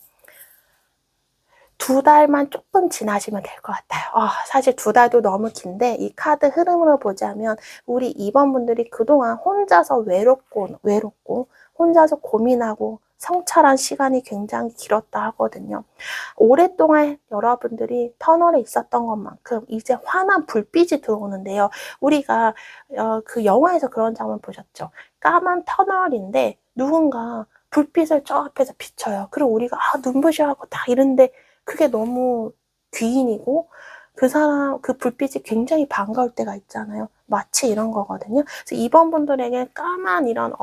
2달만 조금 지나시면 될 것 같아요. 사실 2달도 너무 긴데 이 카드 흐름으로 보자면 우리 2번 분들이 그동안 혼자서 외롭고 혼자서 고민하고 성찰한 시간이 굉장히 길었다 하거든요. 오랫동안 여러분들이 터널에 있었던 것만큼 이제 환한 불빛이 들어오는데요. 우리가 그 영화에서 그런 장면 보셨죠? 까만 터널인데 누군가 불빛을 저 앞에서 비춰요. 그리고 우리가 눈부셔하고 다 이런데 그게 너무 귀인이고 그 불빛이 굉장히 반가울 때가 있잖아요. 마치 이런 거거든요. 그래서 2번 분들에게 까만 이런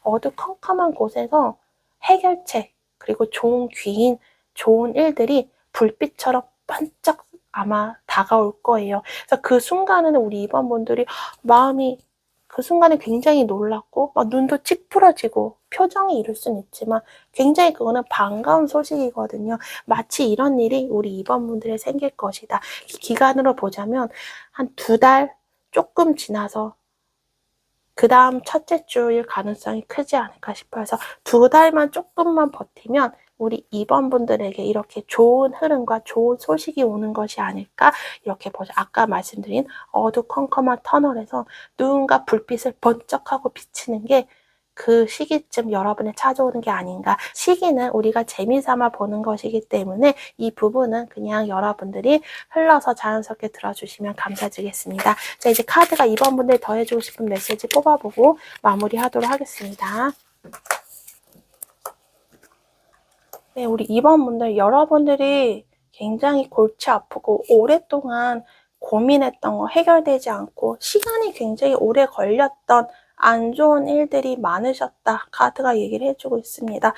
어두컴컴한 곳에서 해결책, 그리고 좋은 귀인, 좋은 일들이 불빛처럼 반짝 아마 다가올 거예요. 그래서 그 순간에는 우리 2번분들이 마음이 그 순간에 굉장히 놀랐고 막 눈도 찌푸려지고 표정이 이럴 수는 있지만 굉장히 그거는 반가운 소식이거든요. 마치 이런 일이 우리 2번분들에 생길 것이다. 기간으로 보자면 한 2달 조금 지나서 그 다음 첫째 주일 가능성이 크지 않을까 싶어요. 그래서 2달만 조금만 버티면 우리 2번분들에게 이렇게 좋은 흐름과 좋은 소식이 오는 것이 아닐까 이렇게 보죠. 아까 말씀드린 어두컴컴한 터널에서 누군가 불빛을 번쩍하고 비치는 게 그 시기쯤 여러분에 찾아오는 게 아닌가. 시기는 우리가 재미삼아 보는 것이기 때문에 이 부분은 그냥 여러분들이 흘러서 자연스럽게 들어주시면 감사드리겠습니다. 자, 이제 카드가 2번분들 더해주고 싶은 메시지 뽑아보고 마무리하도록 하겠습니다. 네, 우리 2번분들 여러분들이 굉장히 골치 아프고 오랫동안 고민했던 거 해결되지 않고 시간이 굉장히 오래 걸렸던 안 좋은 일들이 많으셨다. 카드가 얘기를 해주고 있습니다.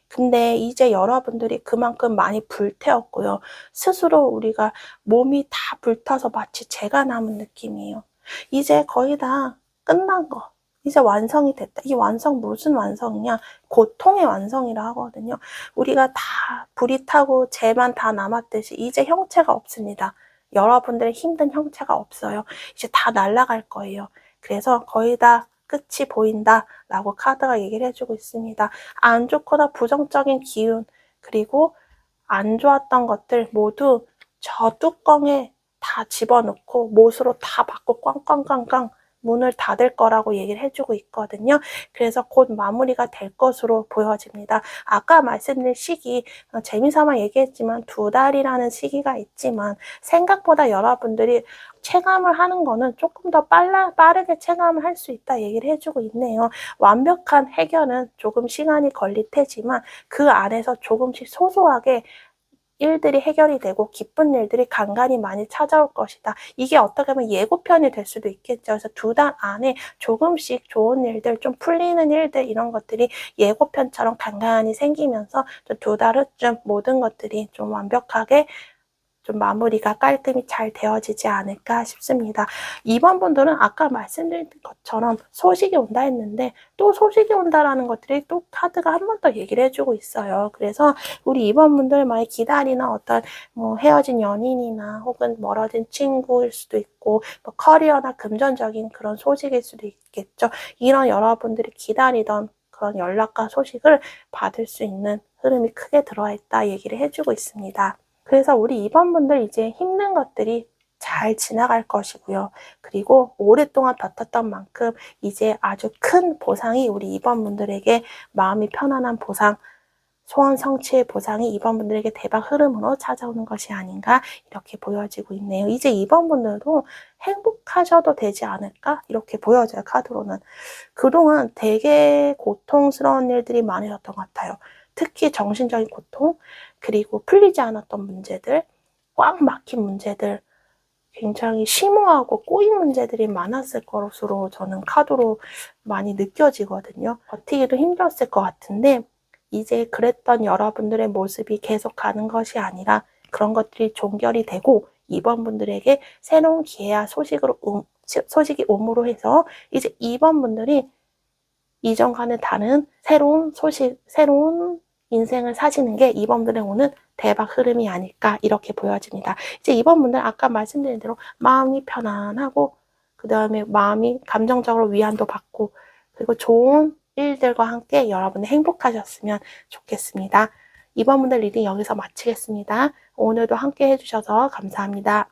근데 이제 여러분들이 그만큼 많이 불태웠고요. 스스로 우리가 몸이 다 불타서 마치 재가 남은 느낌이에요. 이제 거의 다 끝난 거. 이제 완성이 됐다. 이 완성 무슨 완성이냐? 고통의 완성이라 하거든요. 우리가 다 불이 타고 재만 다 남았듯이 이제 형체가 없습니다. 여러분들의 힘든 형체가 없어요. 이제 다 날아갈 거예요. 그래서 거의 다 끝이 보인다 라고 카드가 얘기를 해주고 있습니다. 안 좋거나 부정적인 기운 그리고 안 좋았던 것들 모두 저 뚜껑에 다 집어넣고 못으로 다 받고 꽝꽝꽝꽝 문을 닫을 거라고 얘기를 해주고 있거든요. 그래서 곧 마무리가 될 것으로 보여집니다. 아까 말씀드린 시기 재미삼아 얘기했지만 2달이라는 시기가 있지만 생각보다 여러분들이 체감을 하는 거는 조금 더 빠르게 체감을 할 수 있다 얘기를 해주고 있네요. 완벽한 해결은 조금 시간이 걸릴 테지만 그 안에서 조금씩 소소하게 일들이 해결이 되고 기쁜 일들이 간간히 많이 찾아올 것이다. 이게 어떻게 보면 예고편이 될 수도 있겠죠. 그래서 2달 안에 조금씩 좋은 일들, 좀 풀리는 일들 이런 것들이 예고편처럼 간간히 생기면서 2달 후쯤 모든 것들이 좀 완벽하게 좀 마무리가 깔끔히 잘 되어지지 않을까 싶습니다. 2번분들은 아까 말씀드린 것처럼 소식이 온다 했는데 또 소식이 온다라는 것들이 또 카드가 한 번 더 얘기를 해주고 있어요. 그래서 우리 2번분들 많이 기다리는 어떤 뭐 헤어진 연인이나 혹은 멀어진 친구일 수도 있고 뭐 커리어나 금전적인 그런 소식일 수도 있겠죠. 이런 여러분들이 기다리던 그런 연락과 소식을 받을 수 있는 흐름이 크게 들어와 있다 얘기를 해주고 있습니다. 그래서 우리 2번분들 이제 힘든 것들이 잘 지나갈 것이고요. 그리고 오랫동안 버텼던 만큼 이제 아주 큰 보상이 우리 2번분들에게 마음이 편안한 보상, 소원 성취의 보상이 2번분들에게 대박 흐름으로 찾아오는 것이 아닌가 이렇게 보여지고 있네요. 이제 2번분들도 행복하셔도 되지 않을까 이렇게 보여져요. 카드로는. 그동안 되게 고통스러운 일들이 많으셨던 것 같아요. 특히 정신적인 고통, 그리고 풀리지 않았던 문제들, 꽉 막힌 문제들, 굉장히 심오하고 꼬인 문제들이 많았을 것으로 저는 카드로 많이 느껴지거든요. 버티기도 힘들었을 것 같은데 이제 그랬던 여러분들의 모습이 계속 가는 것이 아니라 그런 것들이 종결이 되고 2번분들에게 새로운 기회와 소식이 옴으로 해서 이제 2번분들이 이전과는 다른 새로운 소식, 새로운 인생을 사시는 게 2번분들의 오는 대박 흐름이 아닐까 이렇게 보여집니다. 이제 2번분들 아까 말씀드린 대로 마음이 편안하고 그 다음에 마음이 감정적으로 위안도 받고 그리고 좋은 일들과 함께 여러분이 행복하셨으면 좋겠습니다. 2번분들 리딩 여기서 마치겠습니다. 오늘도 함께 해주셔서 감사합니다.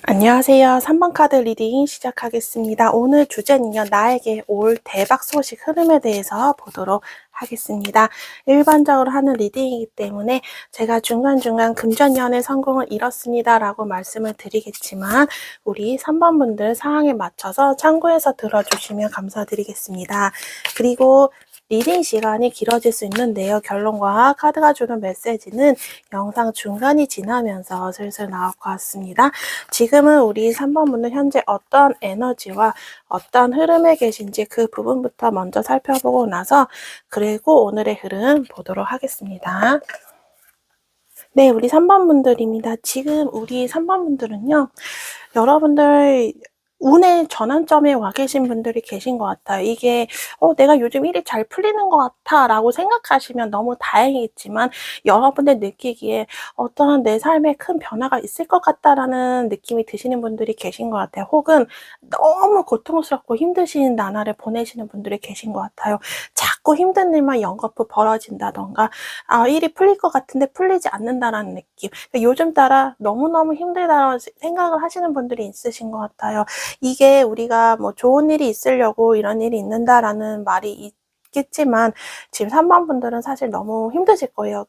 안녕하세요. 3번 카드 리딩 시작하겠습니다. 오늘 주제는요. 나에게 올 대박 소식 흐름에 대해서 보도록 하겠습니다. 일반적으로 하는 리딩이기 때문에 제가 중간중간 금전연애 성공을 이뤘습니다 라고 말씀을 드리겠지만 우리 3번 분들 상황에 맞춰서 참고해서 들어주시면 감사드리겠습니다. 그리고 리딩 시간이 길어질 수 있는데요. 결론과 카드가 주는 메시지는 영상 중간이 지나면서 슬슬 나올 것 같습니다. 지금은 우리 3번 분은 현재 어떤 에너지와 어떤 흐름에 계신지 그 부분부터 먼저 살펴보고 나서 그리고 오늘의 흐름 보도록 하겠습니다. 네, 우리 3번 분들입니다. 지금 우리 3번 분들은요, 여러분들 운의 전환점에 와 계신 분들이 계신 것 같아요. 이게 내가 요즘 일이 잘 풀리는 것 같아 라고 생각하시면 너무 다행이겠지만, 여러분들 느끼기에 어떠한 내 삶에 큰 변화가 있을 것 같다라는 느낌이 드시는 분들이 계신 것 같아요. 혹은 너무 고통스럽고 힘드신 나날을 보내시는 분들이 계신 것 같아요. 자꾸 힘든 일만 연거푸 벌어진다던가, 일이 풀릴 것 같은데 풀리지 않는다라는 느낌. 그러니까 요즘 따라 너무너무 힘들다고 생각을 하시는 분들이 있으신 것 같아요. 이게 우리가 뭐 좋은 일이 있으려고 이런 일이 있는다라는 말이 있겠지만, 지금 3번 분들은 사실 너무 힘드실 거예요.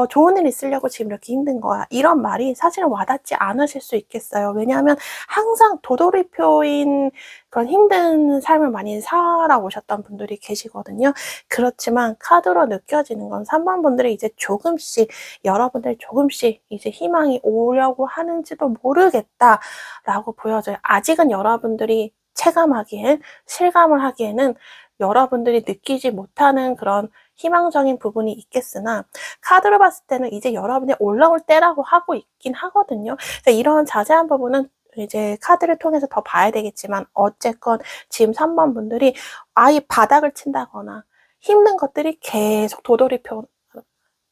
좋은 일 있으려고 지금 이렇게 힘든 거야. 이런 말이 사실은 와닿지 않으실 수 있겠어요. 왜냐하면 항상 도돌이표인 그런 힘든 삶을 많이 살아오셨던 분들이 계시거든요. 그렇지만 카드로 느껴지는 건 3번 분들이 이제 조금씩, 여러분들 조금씩 이제 희망이 오려고 하는지도 모르겠다라고 보여져요. 아직은 여러분들이 체감하기엔, 실감을 하기에는 여러분들이 느끼지 못하는 그런 희망적인 부분이 있겠으나, 카드로 봤을 때는 이제 여러분이 올라올 때라고 하고 있긴 하거든요. 이런 자세한 부분은 이제 카드를 통해서 더 봐야 되겠지만, 어쨌건 지금 3번 분들이 아예 바닥을 친다거나 힘든 것들이 계속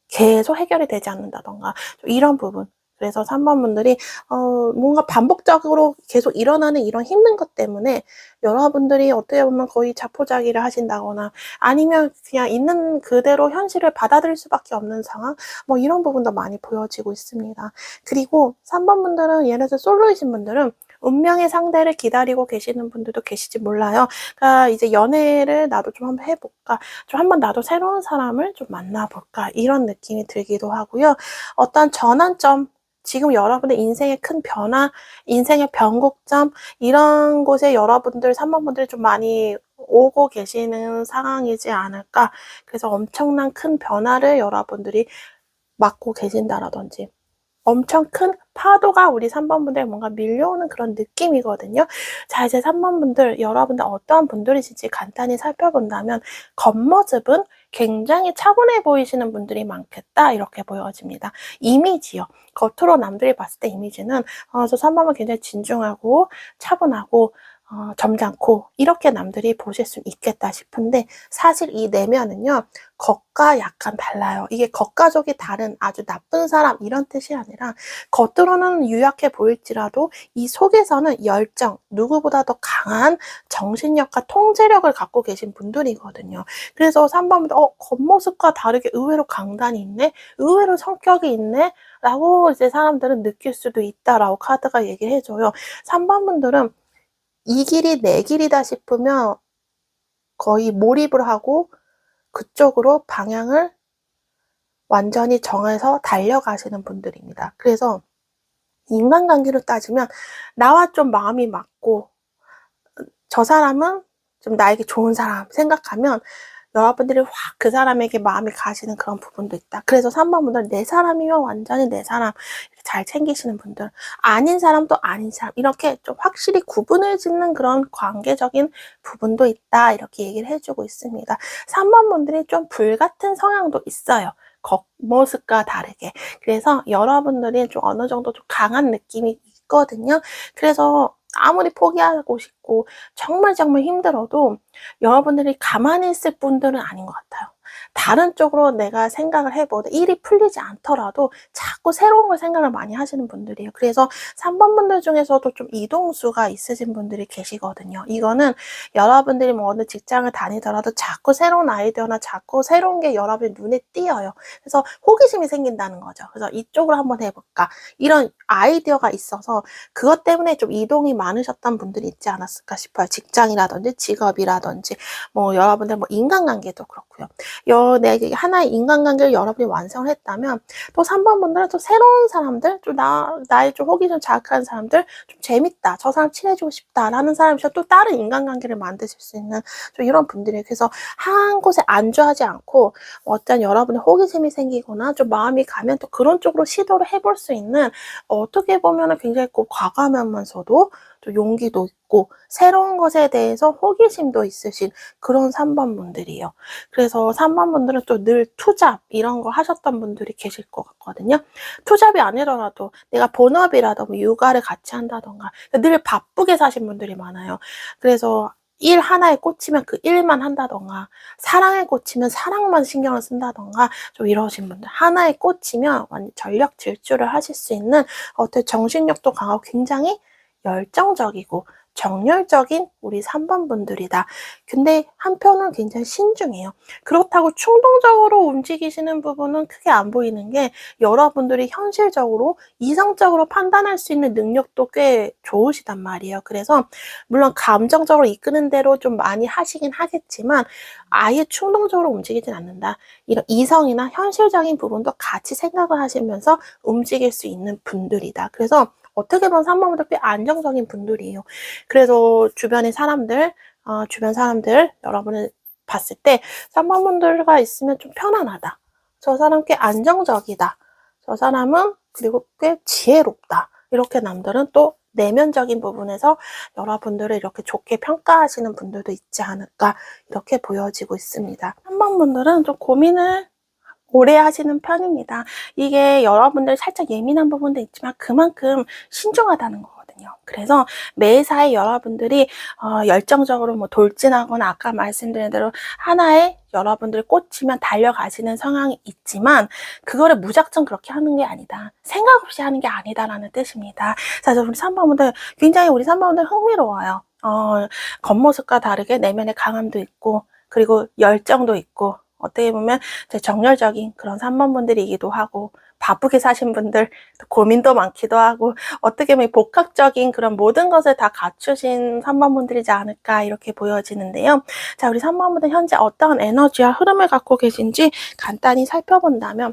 계속 해결이 되지 않는다던가, 이런 부분. 그래서 3번 분들이 뭔가 반복적으로 계속 일어나는 이런 힘든 것 때문에 여러분들이 어떻게 보면 거의 자포자기를 하신다거나, 아니면 그냥 있는 그대로 현실을 받아들일 수밖에 없는 상황, 뭐 이런 부분도 많이 보여지고 있습니다. 그리고 3번 분들은, 예를 들어 솔로이신 분들은 운명의 상대를 기다리고 계시는 분들도 계시지 몰라요. 그러니까 이제 연애를 나도 좀 한번 해볼까, 좀 한번 나도 새로운 사람을 좀 만나볼까, 이런 느낌이 들기도 하고요. 어떤 전환점, 지금 여러분의 인생의 큰 변화, 인생의 변곡점, 이런 곳에 여러분들 3번 분들이 좀 많이 오고 계시는 상황이지 않을까. 그래서 엄청난 큰 변화를 여러분들이 맞고 계신다라든지, 엄청 큰 파도가 우리 3번 분들에 뭔가 밀려오는 그런 느낌이거든요. 자, 이제 3번 분들, 여러분들 어떠한 분들이신지 간단히 살펴본다면, 겉모습은 굉장히 차분해 보이시는 분들이 많겠다, 이렇게 보여집니다. 이미지요. 겉으로 남들이 봤을 때 이미지는 저 3번은 굉장히 진중하고 차분하고 점잖고, 이렇게 남들이 보실 수 있겠다 싶은데, 사실 이 내면은요, 겉과 약간 달라요. 이게 겉가족이 다른 아주 나쁜 사람, 이런 뜻이 아니라, 겉으로는 유약해 보일지라도 이 속에서는 열정, 누구보다 더 강한 정신력과 통제력을 갖고 계신 분들이거든요. 그래서 3번부터 겉모습과 다르게 의외로 강단이 있네, 의외로 성격이 있네 라고 이제 사람들은 느낄 수도 있다라고 카드가 얘기를 해줘요. 3번 분들은 이 길이 내 길이다 싶으면 거의 몰입을 하고 그쪽으로 방향을 완전히 정해서 달려가시는 분들입니다. 그래서 인간관계로 따지면 나와 좀 마음이 맞고 저 사람은 좀 나에게 좋은 사람 생각하면 여러분들이 확 그 사람에게 마음이 가시는 그런 부분도 있다. 그래서 3번 분들, 내 사람이면 완전히 내 사람 이렇게 잘 챙기시는 분들, 아닌 사람도 아닌 사람, 이렇게 좀 확실히 구분을 짓는 그런 관계적인 부분도 있다, 이렇게 얘기를 해주고 있습니다. 3번 분들이 좀 불같은 성향도 있어요. 겉모습과 다르게. 그래서 여러분들이 좀 어느 정도 좀 강한 느낌이 있거든요. 그래서 아무리 포기하고 싶고 정말 힘들어도 여러분들이 가만히 있을 분들은 아닌 것 같아요. 다른 쪽으로 내가 생각을 해보고 일이 풀리지 않더라도 자꾸 새로운 걸 생각을 많이 하시는 분들이에요. 그래서 3번 분들 중에서도 좀 이동수가 있으신 분들이 계시거든요. 이거는 여러분들이 뭐 어느 직장을 다니더라도 자꾸 새로운 아이디어나 자꾸 새로운 게 여러분의 눈에 띄어요. 그래서 호기심이 생긴다는 거죠. 그래서 이쪽으로 한번 해볼까, 이런 아이디어가 있어서 그것 때문에 좀 이동이 많으셨던 분들이 있지 않았을까 싶어요. 직장이라든지 직업이라든지, 뭐 여러분들 뭐 인간관계도 그렇고요. 내게 하나의 인간관계를 여러분이 완성을 했다면, 또 3번 분들은 또 새로운 사람들, 좀 나의 좀 호기심 자극하는 사람들, 좀 재밌다, 저 사람 친해지고 싶다라는 사람이셔 또 다른 인간관계를 만드실 수 있는 좀 이런 분들이에요. 그래서 한 곳에 안주하지 않고 어떤 여러분의 호기심이 생기거나 좀 마음이 가면 또 그런 쪽으로 시도를 해볼 수 있는, 어떻게 보면 굉장히 과감하면서도 또 용기도 있고 새로운 것에 대해서 호기심도 있으신 그런 3번 분들이에요. 그래서 3번 분들은 또 늘 투잡 이런 거 하셨던 분들이 계실 것 같거든요. 투잡이 아니더라도 내가 본업이라도 뭐 육아를 같이 한다던가 늘 바쁘게 사신 분들이 많아요. 그래서 일 하나에 꽂히면 그 일만 한다던가 사랑에 꽂히면 사랑만 신경을 쓴다던가 좀 이러신 분들, 하나에 꽂히면 완전 전력 질주를 하실 수 있는 어떤 정신력도 강하고 굉장히 열정적이고 정열적인 우리 3번 분들이다. 근데 한편은 굉장히 신중해요. 그렇다고 충동적으로 움직이시는 부분은 크게 안 보이는 게 여러분들이 현실적으로 이성적으로 판단할 수 있는 능력도 꽤 좋으시단 말이에요. 그래서 물론 감정적으로 이끄는 대로 좀 많이 하시긴 하겠지만 아예 충동적으로 움직이진 않는다. 이런 이성이나 현실적인 부분도 같이 생각을 하시면서 움직일 수 있는 분들이다. 그래서 어떻게 보면 3번분들 꽤 안정적인 분들이에요. 그래서 주변의 사람들, 주변 사람들 여러분을 봤을 때 3번분들과 있으면 좀 편안하다. 저 사람 꽤 안정적이다. 저 사람은 그리고 꽤 지혜롭다. 이렇게 남들은 또 내면적인 부분에서 여러분들을 이렇게 좋게 평가하시는 분들도 있지 않을까 이렇게 보여지고 있습니다. 3번 분들은 좀 고민을 오래 하시는 편입니다. 이게 여러분들 살짝 예민한 부분도 있지만 그만큼 신중하다는 거거든요. 그래서 매사에 여러분들이 열정적으로 뭐 돌진하거나 아까 말씀드린 대로 하나에 여러분들 꽂히면 달려가시는 성향이 있지만 그거를 무작정 그렇게 하는 게 아니다. 생각 없이 하는 게 아니다라는 뜻입니다. 그래서 우리 3번분들 굉장히 우리 3번분들 흥미로워요. 겉모습과 다르게 내면의 강함도 있고 그리고 열정도 있고 어떻게 보면 정열적인 그런 3번분들이기도 하고 바쁘게 사신 분들 고민도 많기도 하고 어떻게 보면 복합적인 그런 모든 것을 다 갖추신 3번분들이지 않을까 이렇게 보여지는데요. 자, 우리 3번분들 현재 어떠한 에너지와 흐름을 갖고 계신지 간단히 살펴본다면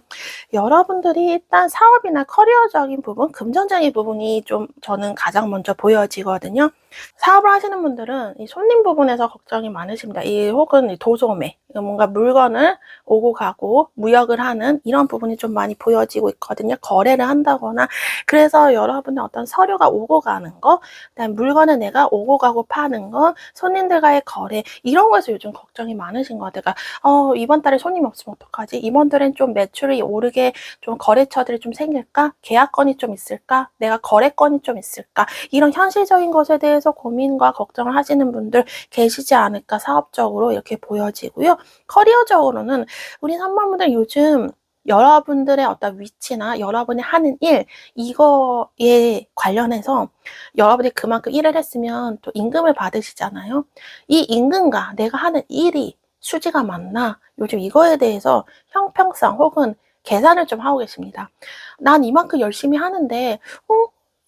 여러분들이 일단 사업이나 커리어적인 부분, 금전적인 부분이 좀 저는 가장 먼저 보여지거든요. 사업을 하시는 분들은 이 손님 부분에서 걱정이 많으십니다. 혹은 이 도소매, 뭔가 물건을 오고 가고 무역을 하는 이런 부분이 좀 많이 보여지고 있거든요. 거래를 한다거나 그래서 여러분의 어떤 서류가 오고 가는 거, 그다음 물건을 내가 오고 가고 파는 거, 손님들과의 거래 이런 거에서 요즘 걱정이 많으신 것 같아요. 그러니까 이번 달에 손님이 없으면 어떡하지? 이번 달엔 좀 매출이 오르게 좀 거래처들이 좀 생길까? 계약건이 좀 있을까? 내가 거래건이 좀 있을까? 이런 현실적인 것에 대해서 고민과 걱정을 하시는 분들 계시지 않을까 사업적으로 이렇게 보여지고요. 커리어적으로는 우리 3번분들 요즘 여러분들의 어떤 위치나 여러분이 하는 일 이거에 관련해서 여러분이 그만큼 일을 했으면 또 임금을 받으시잖아요. 이 임금과 내가 하는 일이 수지가 맞나? 요즘 이거에 대해서 형평성 혹은 계산을 좀 하고 계십니다. 난 이만큼 열심히 하는데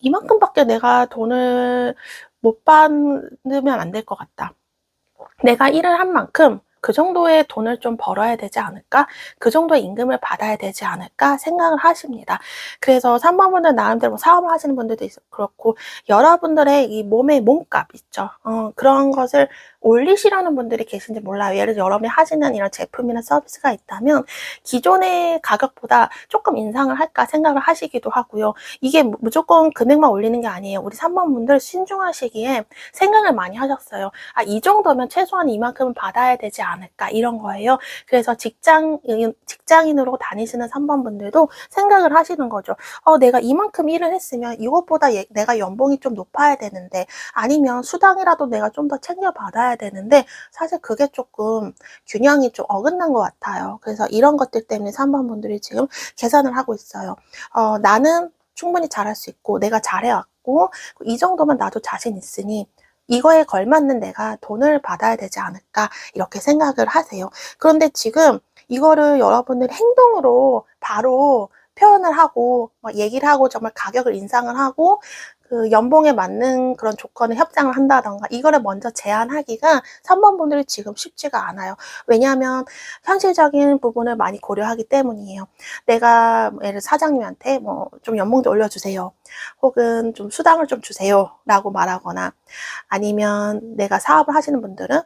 이만큼밖에 내가 돈을 못 받으면 안 될 것 같다. 내가 일을 한 만큼 그 정도의 돈을 좀 벌어야 되지 않을까? 그 정도의 임금을 받아야 되지 않을까? 생각을 하십니다. 그래서 3번분들 나름대로 뭐 사업을 하시는 분들도 그렇고 여러분들의 이 몸의 몸값 있죠. 그런 것을 올리시려는 분들이 계신지 몰라요. 예를 들어 여러분이 하시는 이런 제품이나 서비스가 있다면 기존의 가격보다 조금 인상을 할까 생각을 하시기도 하고요. 이게 무조건 금액만 올리는 게 아니에요. 우리 3번분들 신중하시기에 생각을 많이 하셨어요. 이 정도면 최소한 이만큼은 받아야 되지 않을까 이런 거예요. 그래서 직장인으로 다니시는 3번분들도 생각을 하시는 거죠. 내가 이만큼 일을 했으면 이것보다 내가 연봉이 좀 높아야 되는데 아니면 수당이라도 내가 좀 더 챙겨받아야 되는데 사실 그게 조금 균형이 좀 어긋난 것 같아요. 그래서 이런 것들 때문에 3번분들이 지금 계산을 하고 있어요. 나는 충분히 잘할 수 있고 내가 잘해왔고 이 정도면 나도 자신 있으니 이거에 걸맞는 내가 돈을 받아야 되지 않을까 이렇게 생각을 하세요. 그런데 지금 이거를 여러분들이 행동으로 바로 표현을 하고 얘기를 하고 정말 가격을 인상을 하고 그 연봉에 맞는 그런 조건을 협상을 한다던가 이거를 먼저 제안하기가 3번분들이 지금 쉽지가 않아요. 왜냐하면 현실적인 부분을 많이 고려하기 때문이에요. 내가 예를 사장님한테 뭐 좀 연봉 좀 올려주세요. 혹은 좀 수당을 좀 주세요 라고 말하거나 아니면 내가 사업을 하시는 분들은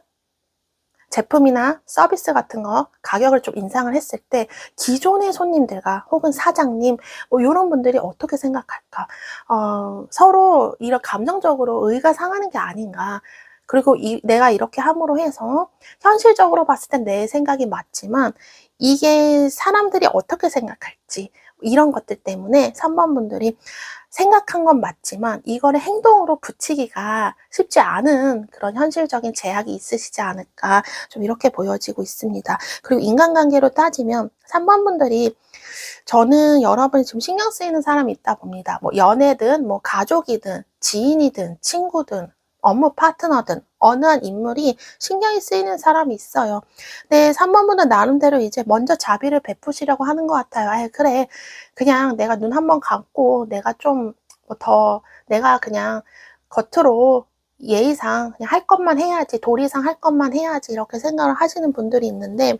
제품이나 서비스 같은 거 가격을 좀 인상을 했을 때 기존의 손님들과 혹은 사장님 뭐 이런 분들이 어떻게 생각할까? 서로 이런 감정적으로 의가 상하는 게 아닌가? 그리고 내가 이렇게 함으로 해서 현실적으로 봤을 땐 내 생각이 맞지만 이게 사람들이 어떻게 생각할지 이런 것들 때문에 3번 분들이 생각한 건 맞지만 이거를 행동으로 붙이기가 쉽지 않은 그런 현실적인 제약이 있으시지 않을까, 좀 이렇게 보여지고 있습니다. 그리고 인간관계로 따지면 3번 분들이, 저는 여러분이 좀 신경 쓰이는 사람이 있다 봅니다. 뭐 연애든 뭐 가족이든 지인이든 친구든 업무 파트너든 어느 한 인물이 신경이 쓰이는 사람이 있어요. 근데 3번 분은 나름대로 이제 먼저 자비를 베푸시려고 하는 것 같아요. 아, 그래, 그냥 내가 눈 한번 감고 내가 좀 뭐 더 내가 그냥 겉으로 예의상 그냥 할 것만 해야지, 도리상 할 것만 해야지, 이렇게 생각을 하시는 분들이 있는데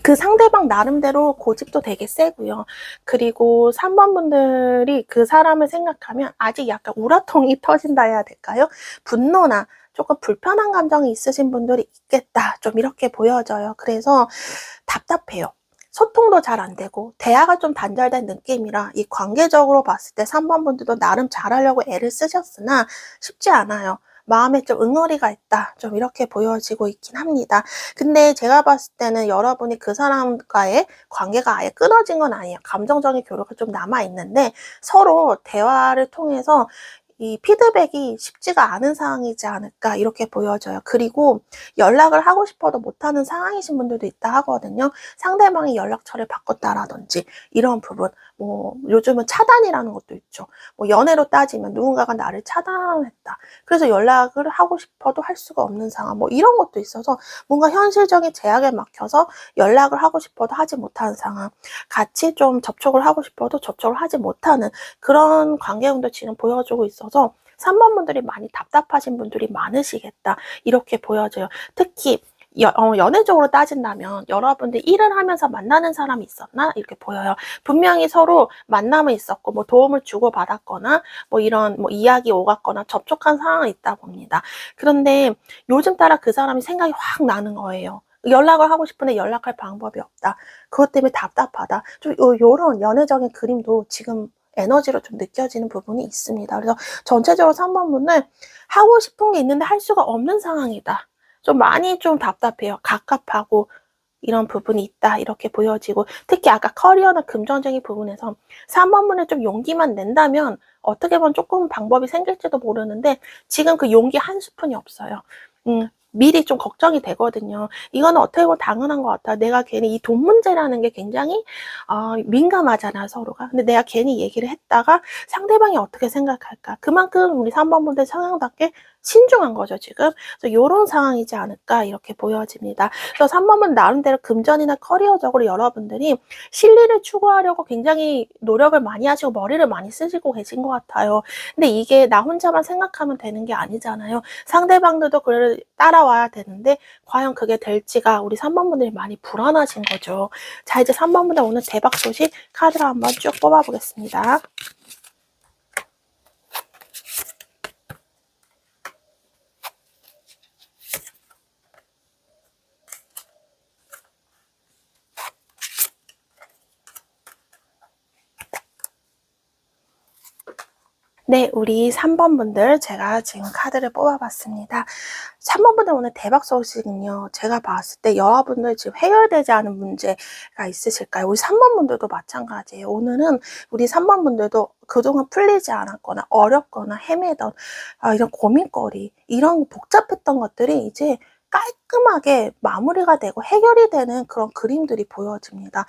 그 상대방 나름대로 고집도 되게 세고요. 그리고 3번 분들이 그 사람을 생각하면 아직 약간 우라통이 터진다 해야 될까요? 분노나 조금 불편한 감정이 있으신 분들이 있겠다, 좀 이렇게 보여져요. 그래서 답답해요. 소통도 잘 안 되고 대화가 좀 단절된 느낌이라 이 관계적으로 봤을 때 3번 분들도 나름 잘하려고 애를 쓰셨으나 쉽지 않아요. 마음에 좀 응어리가 있다, 좀 이렇게 보여지고 있긴 합니다. 근데 제가 봤을 때는 여러분이 그 사람과의 관계가 아예 끊어진 건 아니에요. 감정적인 교류가 좀 남아있는데 서로 대화를 통해서 이 피드백이 쉽지가 않은 상황이지 않을까, 이렇게 보여져요. 그리고 연락을 하고 싶어도 못하는 상황이신 분들도 있다 하거든요. 상대방이 연락처를 바꿨다라든지 이런 부분, 뭐 요즘은 차단이라는 것도 있죠. 뭐 연애로 따지면 누군가가 나를 차단했다, 그래서 연락을 하고 싶어도 할 수가 없는 상황, 뭐 이런 것도 있어서 뭔가 현실적인 제약에 막혀서 연락을 하고 싶어도 하지 못하는 상황, 같이 좀 접촉을 하고 싶어도 접촉을 하지 못하는 그런 관계형도 지금 보여주고 있어서 3번 분들이 많이 답답하신 분들이 많으시겠다, 이렇게 보여져요. 특히 연애적으로 따진다면 여러분들 일을 하면서 만나는 사람이 있었나, 이렇게 보여요. 분명히 서로 만남은 있었고 뭐 도움을 주고받았거나 뭐 이런 뭐 이야기 오갔거나 접촉한 상황이 있다 봅니다. 그런데 요즘 따라 그 사람이 생각이 확 나는 거예요. 연락을 하고 싶은데 연락할 방법이 없다, 그것 때문에 답답하다, 좀 요런 연애적인 그림도 지금 에너지로 좀 느껴지는 부분이 있습니다. 그래서 전체적으로 3번 분은 하고 싶은 게 있는데 할 수가 없는 상황이다, 좀 많이 좀 답답해요. 갑갑하고 이런 부분이 있다, 이렇게 보여지고, 특히 아까 커리어나 금전적인 부분에서 3번 분에 좀 용기만 낸다면 어떻게 보면 조금 방법이 생길지도 모르는데 지금 그 용기 한 스푼이 없어요. 미리 좀 걱정이 되거든요. 이거는 어떻게 보면 당연한 것 같아. 내가 괜히 이 돈 문제라는 게 굉장히 민감하잖아, 서로가. 근데 내가 괜히 얘기를 했다가 상대방이 어떻게 생각할까. 그만큼 우리 3번 분들 성향답게 신중한 거죠, 지금. 그래서 이런 상황이지 않을까, 이렇게 보여집니다. 그래서 3번은 나름대로 금전이나 커리어적으로 여러분들이 실리를 추구하려고 굉장히 노력을 많이 하시고 머리를 많이 쓰시고 계신 것 같아요. 근데 이게 나 혼자만 생각하면 되는 게 아니잖아요. 상대방들도 그를 따라와야 되는데 과연 그게 될지가 우리 3번 분들이 많이 불안하신 거죠. 자, 이제 3번 분들 오늘 대박 소식 카드를 한번 쭉 뽑아보겠습니다. 네, 우리 3번 분들 제가 지금 카드를 뽑아봤습니다. 3번 분들 오늘 대박 소식은요, 제가 봤을 때 여러분들 지금 해결되지 않은 문제가 있으실까요? 우리 3번 분들도 마찬가지예요. 오늘은 우리 3번 분들도 그동안 풀리지 않았거나 어렵거나 헤매던 이런 고민거리, 이런 복잡했던 것들이 이제 깔끔하게 마무리가 되고 해결이 되는 그런 그림들이 보여집니다.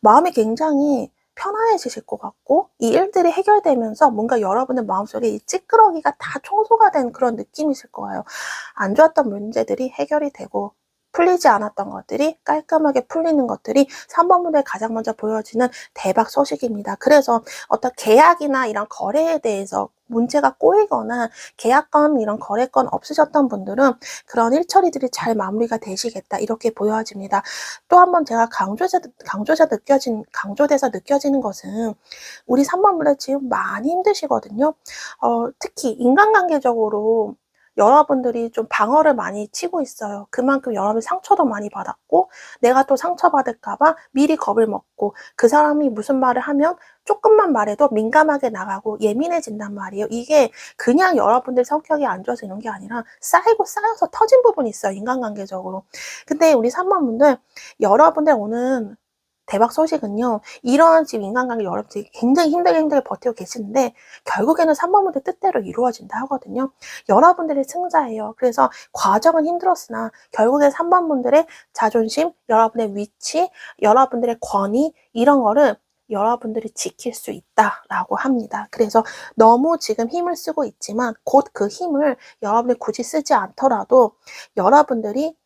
마음이 굉장히 편안해지실 것 같고, 이 일들이 해결되면서 뭔가 여러분의 마음속에 이 찌끄러기가 다 청소가 된 그런 느낌이실 거예요. 안 좋았던 문제들이 해결이 되고 풀리지 않았던 것들이 깔끔하게 풀리는 것들이 3번 분들 가장 먼저 보여지는 대박 소식입니다. 그래서 어떤 계약이나 이런 거래에 대해서 문제가 꼬이거나 계약건 이런 거래건 없으셨던 분들은 그런 일처리들이 잘 마무리가 되시겠다, 이렇게 보여집니다. 또 한 번 제가 강조돼서 느껴지는 것은 우리 3번 분들 지금 많이 힘드시거든요. 특히 인간관계적으로 여러분들이 좀 방어를 많이 치고 있어요. 그만큼 여러분이 상처도 많이 받았고 내가 또 상처받을까봐 미리 겁을 먹고 그 사람이 무슨 말을 하면 조금만 말해도 민감하게 나가고 예민해진단 말이에요. 이게 그냥 여러분들 성격이 안 좋아서 이런 게 아니라 쌓이고 쌓여서 터진 부분이 있어요. 인간관계적으로. 근데 우리 3번분들 여러분들 오는 대박 소식은요. 이런 지금 인간관계 여러분들이 굉장히 힘들게 버티고 계시는데 결국에는 3번분들 뜻대로 이루어진다 하거든요. 여러분들이 승자예요. 그래서 과정은 힘들었으나 결국에 3번분들의 자존심, 여러분의 위치, 여러분들의 권위 이런 거를 여러분들이 지킬 수 있다라고 합니다. 그래서 너무 지금 힘을 쓰고 있지만 곧 그 힘을 여러분이 굳이 쓰지 않더라도 여러분들이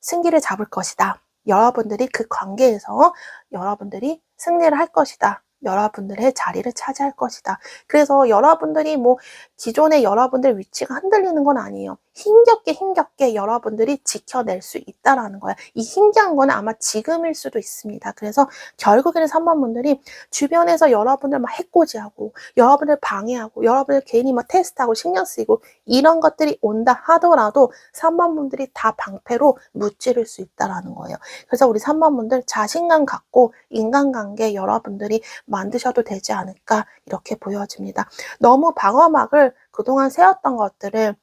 승기를 잡을 것이다. 여러분들이 그 관계에서 여러분들이 승리를 할 것이다. 여러분들의 자리를 차지할 것이다. 그래서 여러분들이 뭐 기존의 여러분들 위치가 흔들리는 건 아니에요. 힘겹게 여러분들이 지켜낼 수 있다라는 거야. 이 힘겨운 거는 아마 지금일 수도 있습니다. 그래서 결국에는 3번분들이 주변에서 여러분들 막 해코지하고 여러분들 방해하고 여러분들 괜히 막 테스트하고 신경 쓰이고 이런 것들이 온다 하더라도 3번분들이 다 방패로 무찌를 수 있다라는 거예요. 그래서 우리 3번분들 자신감 갖고 인간관계 여러분들이 만드셔도 되지 않을까 이렇게 보여집니다. 너무 방어막을 그동안 세웠던 것들을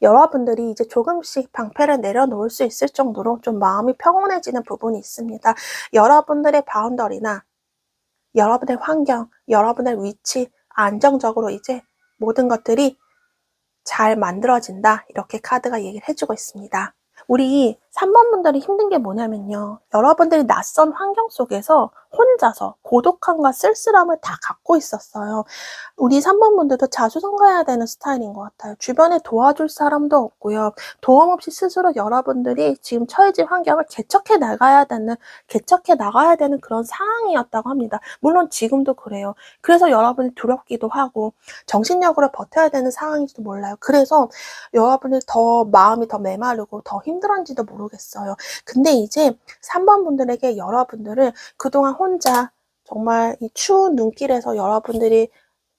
여러분들이 이제 조금씩 방패를 내려놓을 수 있을 정도로 좀 마음이 평온해지는 부분이 있습니다. 여러분들의 바운더리나 여러분의 환경, 여러분의 위치, 안정적으로 이제 모든 것들이 잘 만들어진다. 이렇게 카드가 얘기를 해주고 있습니다. 우리 3번분들이 힘든 게 뭐냐면요. 여러분들이 낯선 환경 속에서 혼자서 고독함과 쓸쓸함을 다 갖고 있었어요. 우리 3번분들도 자수성가해야 되는 스타일인 것 같아요. 주변에 도와줄 사람도 없고요. 도움 없이 스스로 여러분들이 지금 처해진 환경을 개척해 나가야 되는 그런 상황이었다고 합니다. 물론 지금도 그래요. 그래서 여러분이 두렵기도 하고 정신력으로 버텨야 되는 상황인지도 몰라요. 그래서 여러분이 더 마음이 더 메마르고 더 힘들었는지도 모르겠어요. 근데 이제 3번분들에게 여러분들을 그동안 혼자 정말 이 추운 눈길에서 여러분들이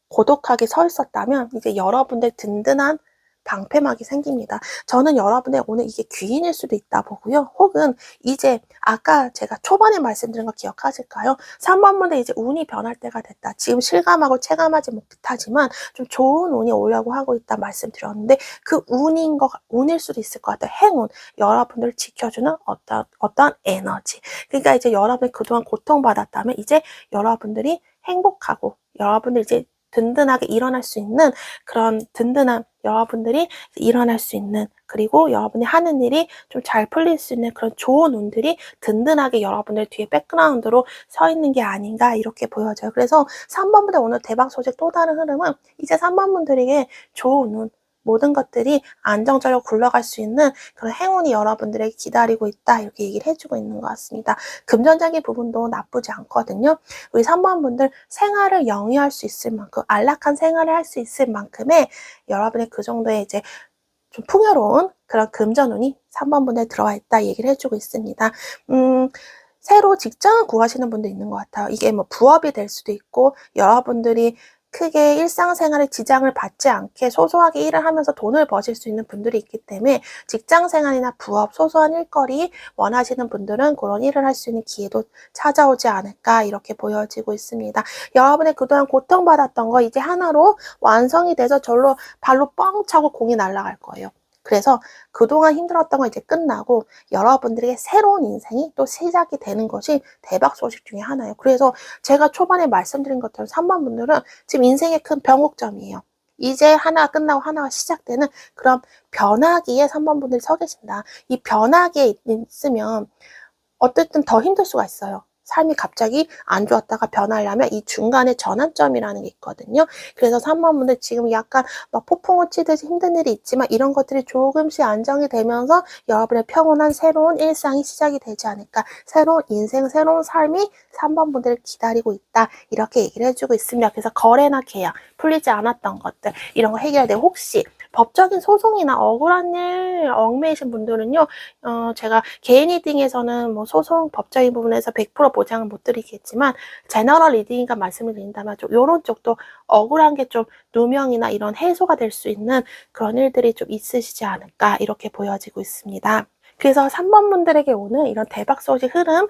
고독하게 서 있었다면 이제 여러분들 든든한 방패막이 생깁니다. 저는 여러분의 오늘 이게 귀인일 수도 있다 보고요. 혹은 이제 아까 제가 초반에 말씀드린 거 기억하실까요? 3번분들 이제 운이 변할 때가 됐다. 지금 실감하고 체감하지 못하지만 좀 좋은 운이 오려고 하고 있다 말씀드렸는데 그 운일 수도 있을 것 같아요. 행운. 여러분들을 지켜주는 어떤 에너지. 그러니까 이제 여러분이 그동안 고통받았다면 이제 여러분들이 행복하고 여러분들 이제 든든하게 일어날 수 있는 그런 든든한 여러분들이 일어날 수 있는 그리고 여러분이 하는 일이 좀 잘 풀릴 수 있는 그런 좋은 운들이 든든하게 여러분들 뒤에 백그라운드로 서 있는 게 아닌가 이렇게 보여져요. 그래서 3번분들 오늘 대박 소식 또 다른 흐름은 이제 3번분들에게 좋은 운 모든 것들이 안정적으로 굴러갈 수 있는 그런 행운이 여러분들에게 기다리고 있다 이렇게 얘기를 해주고 있는 것 같습니다. 금전적인 부분도 나쁘지 않거든요. 우리 3번분들 생활을 영위할 수 있을 만큼 안락한 생활을 할 수 있을 만큼의 여러분의 그 정도의 이제 좀 풍요로운 그런 금전운이 3번분에 들어와 있다 얘기를 해주고 있습니다. 새로 직장을 구하시는 분도 있는 것 같아요. 이게 뭐 부업이 될 수도 있고 여러분들이 크게 일상생활에 지장을 받지 않게 소소하게 일을 하면서 돈을 버실 수 있는 분들이 있기 때문에 직장생활이나 부업, 소소한 일거리 원하시는 분들은 그런 일을 할 수 있는 기회도 찾아오지 않을까 이렇게 보여지고 있습니다. 여러분의 그동안 고통받았던 거 이제 하나로 완성이 돼서 절로 발로 뻥 차고 공이 날아갈 거예요. 그래서 그동안 힘들었던 거 이제 끝나고 여러분들에게 새로운 인생이 또 시작이 되는 것이 대박 소식 중에 하나예요. 그래서 제가 초반에 말씀드린 것처럼 3번분들은 지금 인생의 큰 변곡점이에요. 이제 하나 끝나고 하나가 시작되는 그런 변화기에 3번분들이 서 계신다. 이 변화기에 있으면 어쨌든 더 힘들 수가 있어요. 삶이 갑자기 안 좋았다가 변하려면 이 중간에 전환점이라는 게 있거든요. 그래서 3번분들 지금 약간 막 폭풍을 치듯이 힘든 일이 있지만 이런 것들이 조금씩 안정이 되면서 여러분의 평온한 새로운 일상이 시작이 되지 않을까. 새로운 인생, 새로운 삶이 3번분들을 기다리고 있다. 이렇게 얘기를 해주고 있습니다. 그래서 거래나 계약, 풀리지 않았던 것들 이런 거 해결되고 혹시 법적인 소송이나 억울한 일 얽매이신 분들은요, 제가 개인 리딩에서는 뭐 소송 법적인 부분에서 100% 보장을 못 드리겠지만, 제너럴 리딩이니까 말씀을 드린다면 좀 요런 쪽도 억울한 게 좀 누명이나 이런 해소가 될 수 있는 그런 일들이 좀 있으시지 않을까, 이렇게 보여지고 있습니다. 그래서 3번 분들에게 오는 이런 대박 소식 흐름,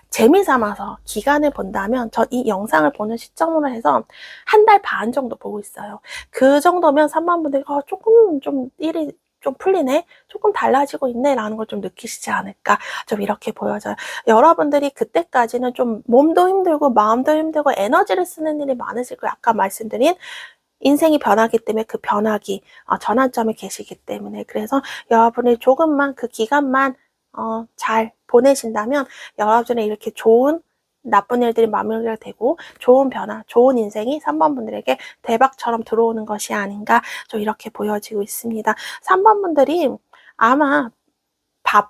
재미삼아서 기간을 본다면 저 이 영상을 보는 시점으로 해서 한 달 반 정도 보고 있어요. 그 정도면 3번 분들이 조금 좀 일이 좀 풀리네? 조금 달라지고 있네? 라는 걸 좀 느끼시지 않을까? 좀 이렇게 보여져요. 여러분들이 그때까지는 좀 몸도 힘들고 마음도 힘들고 에너지를 쓰는 일이 많으실 거예요. 아까 말씀드린 인생이 변하기 때문에 그 변화기, 전환점에 계시기 때문에. 그래서 여러분이 조금만 그 기간만 잘 보내신다면 여러분의 이렇게 좋은 나쁜 일들이 마무리가 되고 좋은 변화, 좋은 인생이 3번 분들에게 대박처럼 들어오는 것이 아닌가 좀 이렇게 보여지고 있습니다. 3번 분들이 아마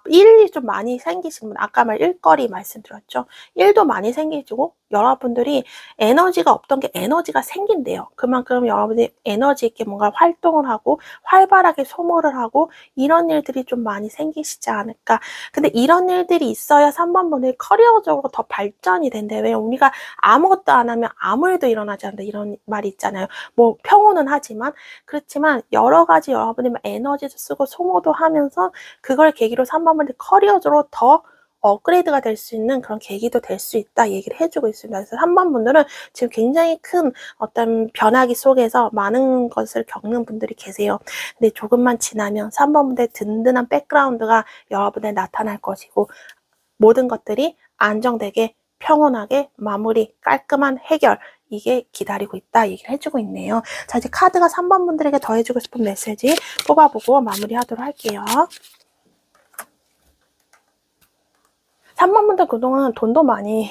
일이 좀 많이 생기시는 분, 아까 일거리 말씀드렸죠. 일도 많이 생기시고 여러분들이 에너지가 없던 게 에너지가 생긴대요. 그만큼 여러분이 에너지 있게 뭔가 활동을 하고 활발하게 소모를 하고 이런 일들이 좀 많이 생기시지 않을까. 근데 이런 일들이 있어야 3번 분들이 커리어적으로 더 발전이 된대요. 왜냐면 우리가 아무것도 안 하면 아무 일도 일어나지 않는다 이런 말이 있잖아요. 뭐 평온은 하지만 그렇지만 여러 가지 여러분이 에너지도 쓰고 소모도 하면서 그걸 계기로 3번 분들 커리어적으로 더 업그레이드가 될 수 있는 그런 계기도 될 수 있다 얘기를 해주고 있습니다. 그래서 3번 분들은 지금 굉장히 큰 어떤 변화기 속에서 많은 것을 겪는 분들이 계세요. 근데 조금만 지나면 3번 분들의 든든한 백그라운드가 여러분에 나타날 것이고 모든 것들이 안정되게 평온하게 마무리 깔끔한 해결 이게 기다리고 있다 얘기를 해주고 있네요. 자, 이제 카드가 3번 분들에게 더해주고 싶은 메시지 뽑아보고 마무리하도록 할게요. 3번 분들 그동안 돈도 많이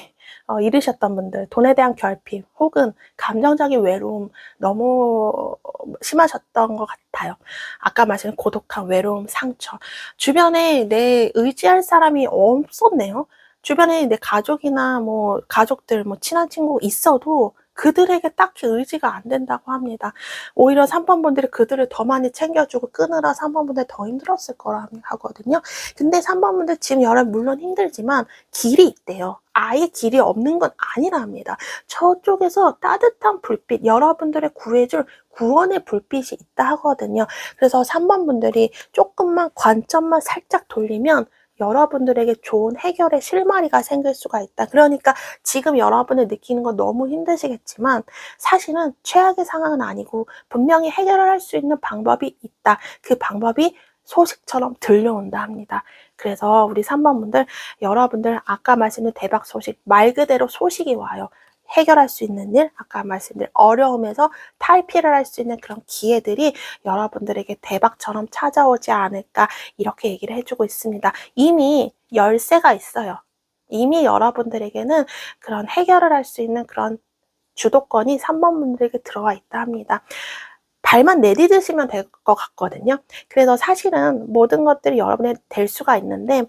잃으셨던 분들, 돈에 대한 결핍 혹은 감정적인 외로움 너무 심하셨던 것 같아요. 아까 말씀드린 고독한 외로움, 상처. 주변에 내 의지할 사람이 없었네요. 주변에 내 가족이나 뭐 가족들, 뭐 친한 친구 있어도 그들에게 딱히 의지가 안 된다고 합니다. 오히려 3번 분들이 그들을 더 많이 챙겨주고 끊으라 3번 분들 더 힘들었을 거라 하거든요. 근데 3번 분들 지금 여러분 물론 힘들지만 길이 있대요. 아예 길이 없는 건 아니랍니다. 저쪽에서 따뜻한 불빛, 여러분들의 구해줄 구원의 불빛이 있다 하거든요. 그래서 3번 분들이 조금만 관점만 살짝 돌리면 여러분들에게 좋은 해결의 실마리가 생길 수가 있다. 그러니까 지금 여러분이 느끼는 건 너무 힘드시겠지만 사실은 최악의 상황은 아니고 분명히 해결을 할 수 있는 방법이 있다. 그 방법이 소식처럼 들려온다 합니다. 그래서 우리 3번 분들, 여러분들 아까 말씀드린 대박 소식, 말 그대로 소식이 와요. 해결할 수 있는 일, 아까 말씀드린 어려움에서 탈피를 할 수 있는 그런 기회들이 여러분들에게 대박처럼 찾아오지 않을까 이렇게 얘기를 해주고 있습니다. 이미 열쇠가 있어요. 이미 여러분들에게는 그런 해결을 할 수 있는 그런 주도권이 3번 분들에게 들어와 있다 합니다. 발만 내디디시면 될 것 같거든요. 그래서 사실은 모든 것들이 여러분의 될 수가 있는데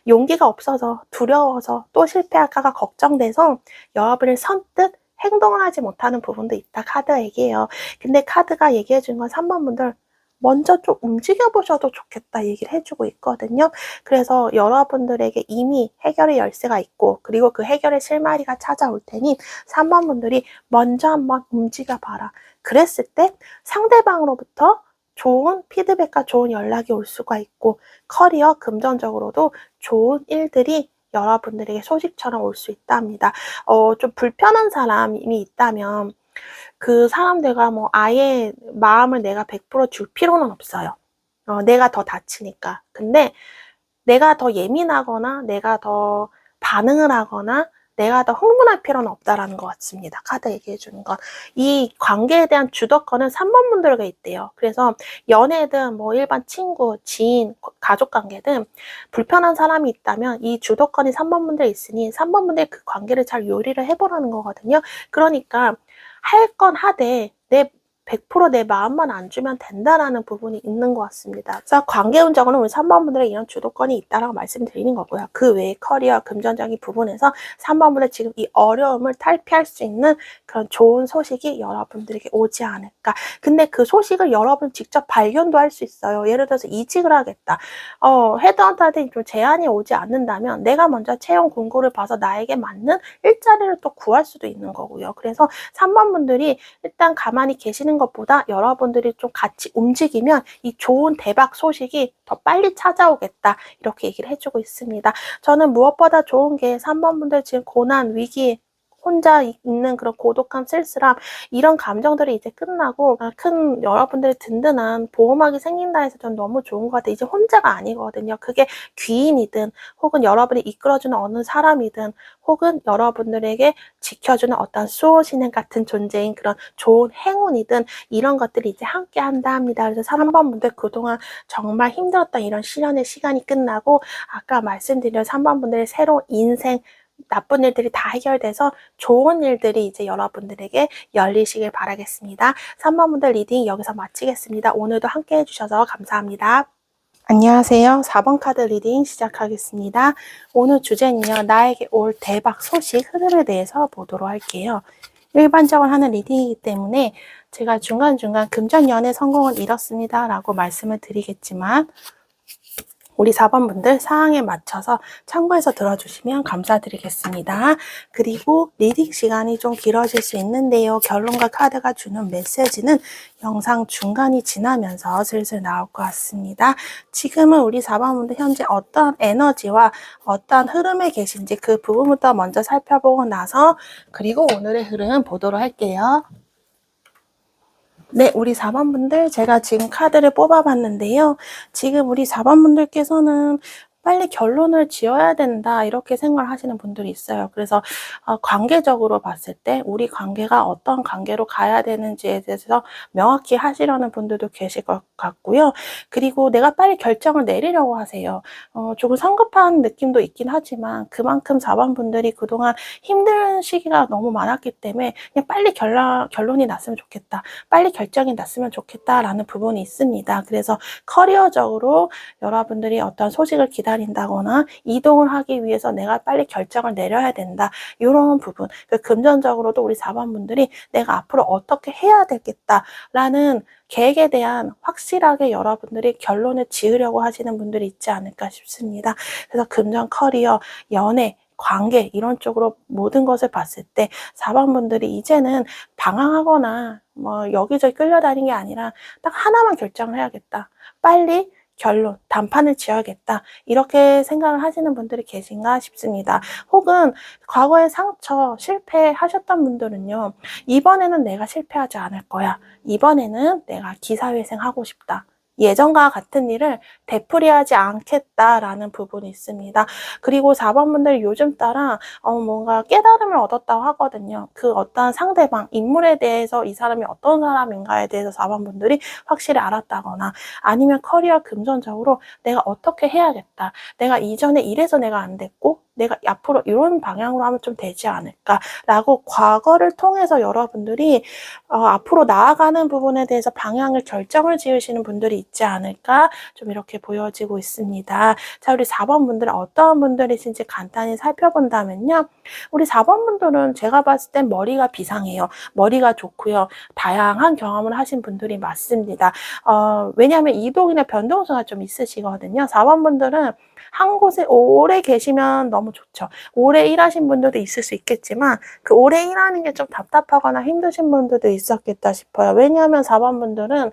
용기가 없어서 두려워서 또 실패할까가 걱정돼서 여러분을 선뜻 행동을 하지 못하는 부분도 있다 카드가 얘기해요. 근데 카드가 얘기해 주는 건 3번 분들 먼저 좀 움직여 보셔도 좋겠다 얘기를 해주고 있거든요. 그래서 여러분들에게 이미 해결의 열쇠가 있고 그리고 그 해결의 실마리가 찾아올 테니 3번 분들이 먼저 한번 움직여 봐라. 그랬을 때 상대방으로부터 좋은 피드백과 좋은 연락이 올 수가 있고 커리어 금전적으로도 좋은 일들이 여러분들에게 소식처럼 올 수 있다 합니다. 좀 불편한 사람이 있다면 그 사람들과 뭐 아예 마음을 내가 100%줄 필요는 없어요. 내가 더 다치니까. 근데 내가 더 예민하거나 내가 더 반응을 하거나 내가 더 흥분할 필요는 없다라는 것 같습니다. 카드 얘기해 주는 건. 이 관계에 대한 주도권은 3번 분들에게 있대요. 그래서 연애든 뭐 일반 친구, 지인, 가족 관계든 불편한 사람이 있다면 이 주도권이 3번 분들에 있으니 3번 분들이 그 관계를 잘 요리를 해보라는 거거든요. 그러니까 할 건 하되 내 100% 내 마음만 안 주면 된다라는 부분이 있는 것 같습니다. 그래서 관계 운적으로는 우리 3번분들의 이런 주도권이 있다라고 말씀드리는 거고요. 그 외에 커리어, 금전적인 부분에서 3번분들 지금 이 어려움을 탈피할 수 있는 그런 좋은 소식이 여러분들에게 오지 않을까. 근데 그 소식을 여러분 직접 발견도 할 수 있어요. 예를 들어서 이직을 하겠다. 헤드헌터한테 좀 제안이 오지 않는다면 내가 먼저 채용 공고를 봐서 나에게 맞는 일자리를 또 구할 수도 있는 거고요. 그래서 3번분들이 일단 가만히 계시는 것보다 여러분들이 좀 같이 움직이면 이 좋은 대박 소식이 더 빨리 찾아오겠다. 이렇게 얘기를 해주고 있습니다. 저는 무엇보다 좋은 게 3번분들 지금 고난, 위기, 혼자 있는 그런 고독함, 쓸쓸함 이런 감정들이 이제 끝나고 큰 여러분들의 든든한 보호막이 생긴다 해서 전 너무 좋은 것 같아요. 이제 혼자가 아니거든요. 그게 귀인이든 혹은 여러분이 이끌어주는 어느 사람이든 혹은 여러분들에게 지켜주는 어떤 수호신행 같은 존재인 그런 좋은 행운이든 이런 것들이 이제 함께 한다 합니다. 그래서 3번분들 그동안 정말 힘들었던 이런 시련의 시간이 끝나고 아까 말씀드린 3번분들의 새로운 인생 나쁜 일들이 다 해결돼서 좋은 일들이 이제 여러분들에게 열리시길 바라겠습니다. 3번분들 리딩 여기서 마치겠습니다. 오늘도 함께 해주셔서 감사합니다. 안녕하세요. 4번 카드 리딩 시작하겠습니다. 오늘 주제는요. 나에게 올 대박 소식 흐름에 대해서 보도록 할게요. 일반적으로 하는 리딩이기 때문에 제가 중간중간 금전 연애 성공을 이뤘습니다 라고 말씀을 드리겠지만 우리 4번분들 사항에 맞춰서 참고해서 들어주시면 감사드리겠습니다. 그리고 리딩 시간이 좀 길어질 수 있는데요. 결론과 카드가 주는 메시지는 영상 중간이 지나면서 슬슬 나올 것 같습니다. 지금은 우리 4번분들 현재 어떤 에너지와 어떤 흐름에 계신지 그 부분부터 먼저 살펴보고 나서 그리고 오늘의 흐름 보도록 할게요. 네, 우리 4번분들 제가 지금 카드를 뽑아봤는데요. 지금 우리 4번분들께서는 빨리 결론을 지어야 된다 이렇게 생각을 하시는 분들이 있어요. 그래서 관계적으로 봤을 때 우리 관계가 어떤 관계로 가야 되는지에 대해서 명확히 하시려는 분들도 계실 것 같고요. 그리고 내가 빨리 결정을 내리려고 하세요. 조금 성급한 느낌도 있긴 하지만 그만큼 4번분들이 그동안 힘든 시기가 너무 많았기 때문에 그냥 빨리 결론이 났으면 좋겠다. 빨리 결정이 났으면 좋겠다라는 부분이 있습니다. 그래서 커리어적으로 여러분들이 어떤 소식을 기다린다거나 이동을 하기 위해서 내가 빨리 결정을 내려야 된다. 이런 부분. 금전적으로도 우리 4번분들이 내가 앞으로 어떻게 해야 되겠다라는 계획에 대한 확실하게 여러분들이 결론을 지으려고 하시는 분들이 있지 않을까 싶습니다. 그래서 금전, 커리어, 연애, 관계 이런 쪽으로 모든 것을 봤을 때 4번분들이 이제는 방황하거나 뭐 여기저기 끌려다니는 게 아니라 딱 하나만 결정을 해야겠다. 빨리 결론, 단판을 지어야겠다. 이렇게 생각을 하시는 분들이 계신가 싶습니다. 혹은 과거에 상처, 실패하셨던 분들은요. 이번에는 내가 실패하지 않을 거야. 이번에는 내가 기사회생하고 싶다. 예전과 같은 일을 되풀이하지 않겠다라는 부분이 있습니다. 그리고 4번분들 요즘 따라 뭔가 깨달음을 얻었다고 하거든요. 그 어떤 상대방, 인물에 대해서 이 사람이 어떤 사람인가에 대해서 4번분들이 확실히 알았다거나 아니면 커리어 금전적으로 내가 어떻게 해야겠다. 내가 이전에 이래서 내가 안 됐고 내가 앞으로 이런 방향으로 하면 좀 되지 않을까라고 과거를 통해서 여러분들이 앞으로 나아가는 부분에 대해서 방향을 결정을 지으시는 분들이 있지 않을까 좀 이렇게 보여지고 있습니다. 자, 우리 4번분들은 어떤 분들이신지 간단히 살펴본다면요. 우리 4번분들은 제가 봤을 땐 머리가 비상해요. 머리가 좋고요. 다양한 경험을 하신 분들이 맞습니다. 왜냐하면 이동이나 변동수가 좀 있으시거든요. 4번분들은 한 곳에 오래 계시면 너무 좋죠. 오래 일하신 분들도 있을 수 있겠지만 그 오래 일하는 게 좀 답답하거나 힘드신 분들도 있었겠다 싶어요. 왜냐하면 4번분들은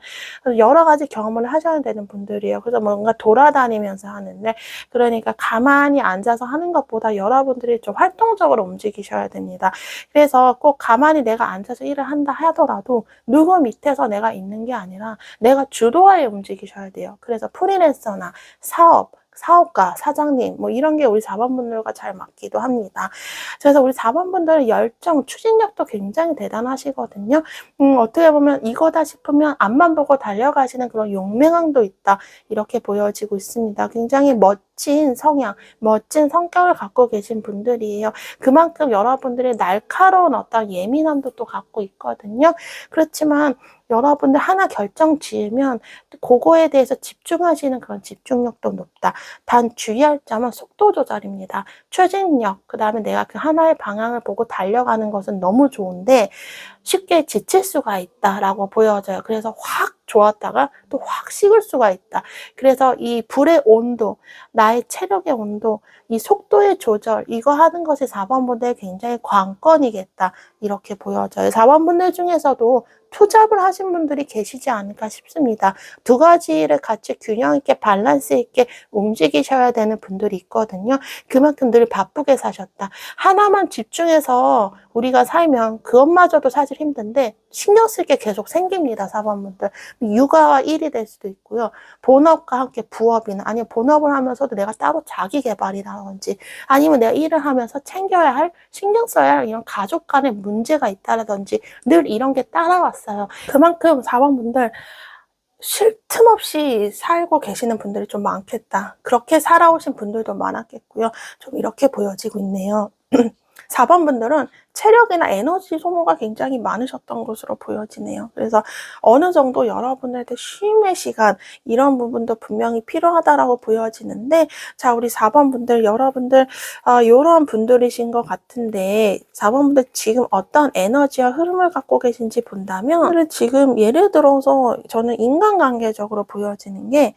여러 가지 경험을 하셔야 되는 분들이에요. 그래서 뭔가 돌아다니면서 하는데 그러니까 가만히 앉아서 하는 것보다 여러분들이 좀 활동적으로 움직이셔야 됩니다. 그래서 꼭 가만히 내가 앉아서 일을 한다 하더라도 누구 밑에서 내가 있는 게 아니라 내가 주도하에 움직이셔야 돼요. 그래서 프리랜서나 사업가, 사장님 뭐 이런 게 우리 4번분들과 잘 맞기도 합니다. 그래서 우리 4번분들은 열정, 추진력도 굉장히 대단하시거든요. 어떻게 보면 이거다 싶으면 앞만 보고 달려가시는 그런 용맹함도 있다. 이렇게 보여지고 있습니다. 굉장히 멋진 성향, 멋진 성격을 갖고 계신 분들이에요. 그만큼 여러분들이 날카로운 어떤 예민함도 또 갖고 있거든요. 그렇지만 여러분들 하나 결정 지으면 그거에 대해서 집중하시는 그런 집중력도 높다. 단 주의할 점은 속도 조절입니다. 추진력, 그 다음에 내가 그 하나의 방향을 보고 달려가는 것은 너무 좋은데 쉽게 지칠 수가 있다라고 보여져요. 그래서 확 좋았다가 또 확 식을 수가 있다. 그래서 이 불의 온도, 나의 체력의 온도, 이 속도의 조절, 이거 하는 것이 4번분들의 굉장히 관건이겠다. 이렇게 보여져요. 4번분들 중에서도 투잡을 하신 분들이 계시지 않을까 싶습니다. 두 가지를 같이 균형 있게 밸런스 있게 움직이셔야 되는 분들이 있거든요. 그만큼 늘 바쁘게 사셨다. 하나만 집중해서 우리가 살면 그것마저도 사실 힘든데 신경 쓸 게 계속 생깁니다. 4번분들. 육아와 일이 될 수도 있고요. 본업과 함께 부업이나 아니면 본업을 하면서도 내가 따로 자기 개발이라든지 아니면 내가 일을 하면서 챙겨야 할 신경 써야 할 이런 가족 간의 문제가 있다라든지 늘 이런 게 따라왔어요. 그만큼 4번분들 쉴 틈 없이 살고 계시는 분들이 좀 많겠다. 그렇게 살아오신 분들도 많았겠고요. 좀 이렇게 보여지고 있네요. 4번분들은 체력이나 에너지 소모가 굉장히 많으셨던 것으로 보여지네요. 그래서 어느 정도 여러분한테 쉼의 시간 이런 부분도 분명히 필요하다라고 보여지는데 자 우리 4번분들 여러분들 이런 분들이신 것 같은데 4번분들 지금 어떤 에너지와 흐름을 갖고 계신지 본다면 지금 예를 들어서 저는 인간관계적으로 보여지는 게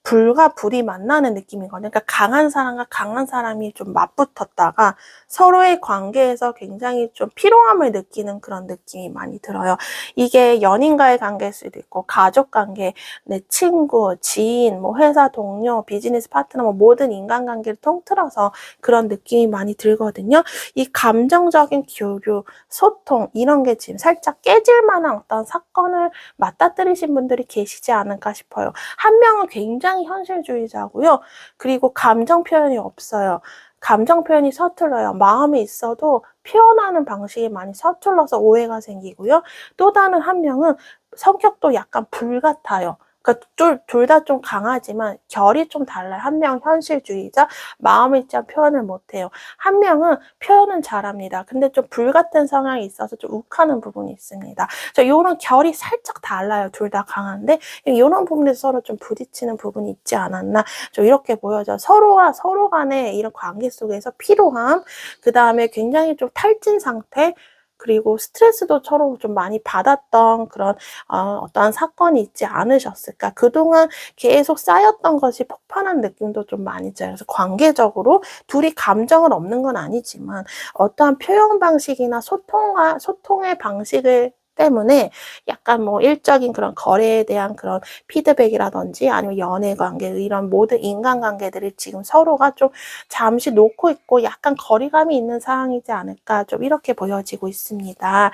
불과 불이 만나는 느낌이거든요. 그러니까 강한 사람과 강한 사람이 좀 맞붙었다가 서로의 관계에서 굉장히 좀 피로함을 느끼는 그런 느낌이 많이 들어요. 이게 연인과의 관계일 수도 있고 가족 관계, 내 친구, 지인, 뭐 회사 동료, 비즈니스 파트너 뭐 모든 인간관계를 통틀어서 그런 느낌이 많이 들거든요. 이 감정적인 교류, 소통 이런 게 지금 살짝 깨질 만한 어떤 사건을 맞닥뜨리신 분들이 계시지 않을까 싶어요. 한 명은 굉장히 현실주의자고요. 그리고 감정 표현이 없어요. 감정 표현이 서툴러요. 마음이 있어도 표현하는 방식이 많이 서툴러서 오해가 생기고요. 또 다른 한 명은 성격도 약간 불 같아요. 그러니까 둘 다 좀 강하지만 결이 좀 달라요. 한 명은 현실주의자, 마음을 진짜 표현을 못해요. 한 명은 표현은 잘합니다. 근데 좀 불같은 성향이 있어서 좀 욱하는 부분이 있습니다. 이런 결이 살짝 달라요. 둘 다 강한데 이런 부분에서 서로 좀 부딪히는 부분이 있지 않았나 좀 이렇게 보여져. 서로가 서로 간의 이런 관계 속에서 피로함, 그 다음에 굉장히 좀 탈진 상태, 그리고 스트레스도 서로 좀 많이 받았던 그런 어떠한 사건이 있지 않으셨을까. 그동안 계속 쌓였던 것이 폭발한 느낌도 좀 많이 들어요. 그래서 관계적으로 둘이 감정은 없는 건 아니지만 어떠한 표현 방식이나 소통의 방식을 때문에 약간 뭐 일적인 그런 거래에 대한 그런 피드백이라든지 아니면 연애 관계 이런 모든 인간관계들을 지금 서로가 좀 잠시 놓고 있고 약간 거리감이 있는 상황이지 않을까 좀 이렇게 보여지고 있습니다.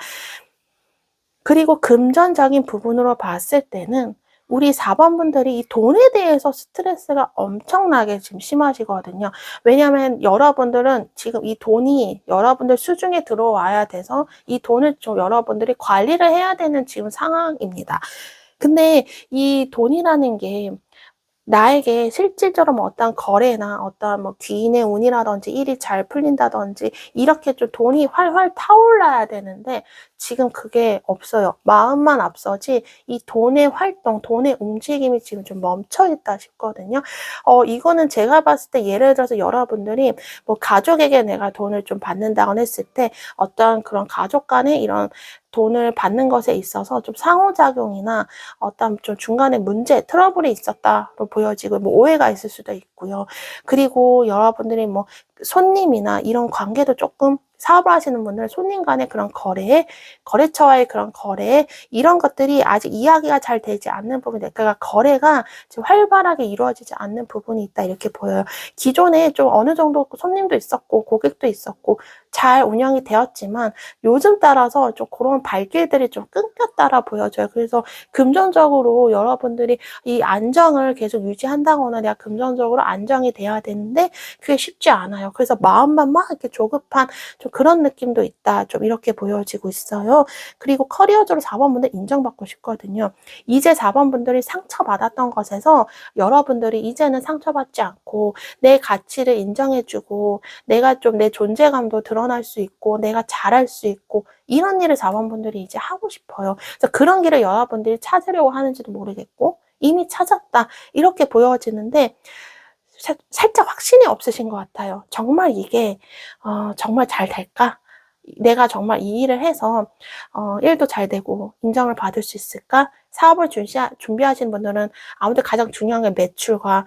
그리고 금전적인 부분으로 봤을 때는 우리 4번분들이 이 돈에 대해서 스트레스가 엄청나게 지금 심하시거든요. 왜냐하면 여러분들은 지금 이 돈이 여러분들 수중에 들어와야 돼서 이 돈을 좀 여러분들이 관리를 해야 되는 지금 상황입니다. 근데 이 돈이라는 게 나에게 실질적으로 뭐 어떤 거래나 어떤 뭐 귀인의 운이라든지 일이 잘 풀린다든지 이렇게 좀 돈이 활활 타올라야 되는데 지금 그게 없어요. 마음만 앞서지 이 돈의 활동, 돈의 움직임이 지금 좀 멈춰 있다 싶거든요. 이거는 제가 봤을 때 예를 들어서 여러분들이 뭐 가족에게 내가 돈을 좀 받는다거나 했을 때 어떤 그런 가족 간의 이런 돈을 받는 것에 있어서 좀 상호작용이나 어떤 좀 중간에 문제, 트러블이 있었다로 보여지고 뭐 오해가 있을 수도 있고요. 그리고 여러분들이 뭐 손님이나 이런 관계도 조금 사업을 하시는 분들 손님 간의 그런 거래처와의 그런 거래 이런 것들이 아직 이야기가 잘 되지 않는 부분이 그러니까 거래가 지금 활발하게 이루어지지 않는 부분이 있다 이렇게 보여요. 기존에 좀 어느 정도 손님도 있었고 고객도 있었고 잘 운영이 되었지만 요즘 따라서 좀 그런 발길들이 좀 끊겼다라 보여져요. 그래서 금전적으로 여러분들이 이 안정을 계속 유지한다거나 내가 금전적으로 안정이 돼야 되는데 그게 쉽지 않아요. 그래서 마음만 막 이렇게 조급한 좀 좀 그런 느낌도 있다. 좀 이렇게 보여지고 있어요. 그리고 커리어적으로 4번분들 인정받고 싶거든요. 이제 4번분들이 상처받았던 것에서 여러분들이 이제는 상처받지 않고 내 가치를 인정해주고 내가 좀 내 존재감도 드러날 수 있고 내가 잘할 수 있고 이런 일을 4번분들이 이제 하고 싶어요. 그래서 그런 길을 여러분들이 찾으려고 하는지도 모르겠고 이미 찾았다. 이렇게 보여지는데 살짝 확신이 없으신 것 같아요. 정말 이게 정말 잘 될까? 내가 정말 이 일을 해서 일도 잘 되고 인정을 받을 수 있을까? 사업을 준비하시는 분들은 아무래도 가장 중요한 게 매출과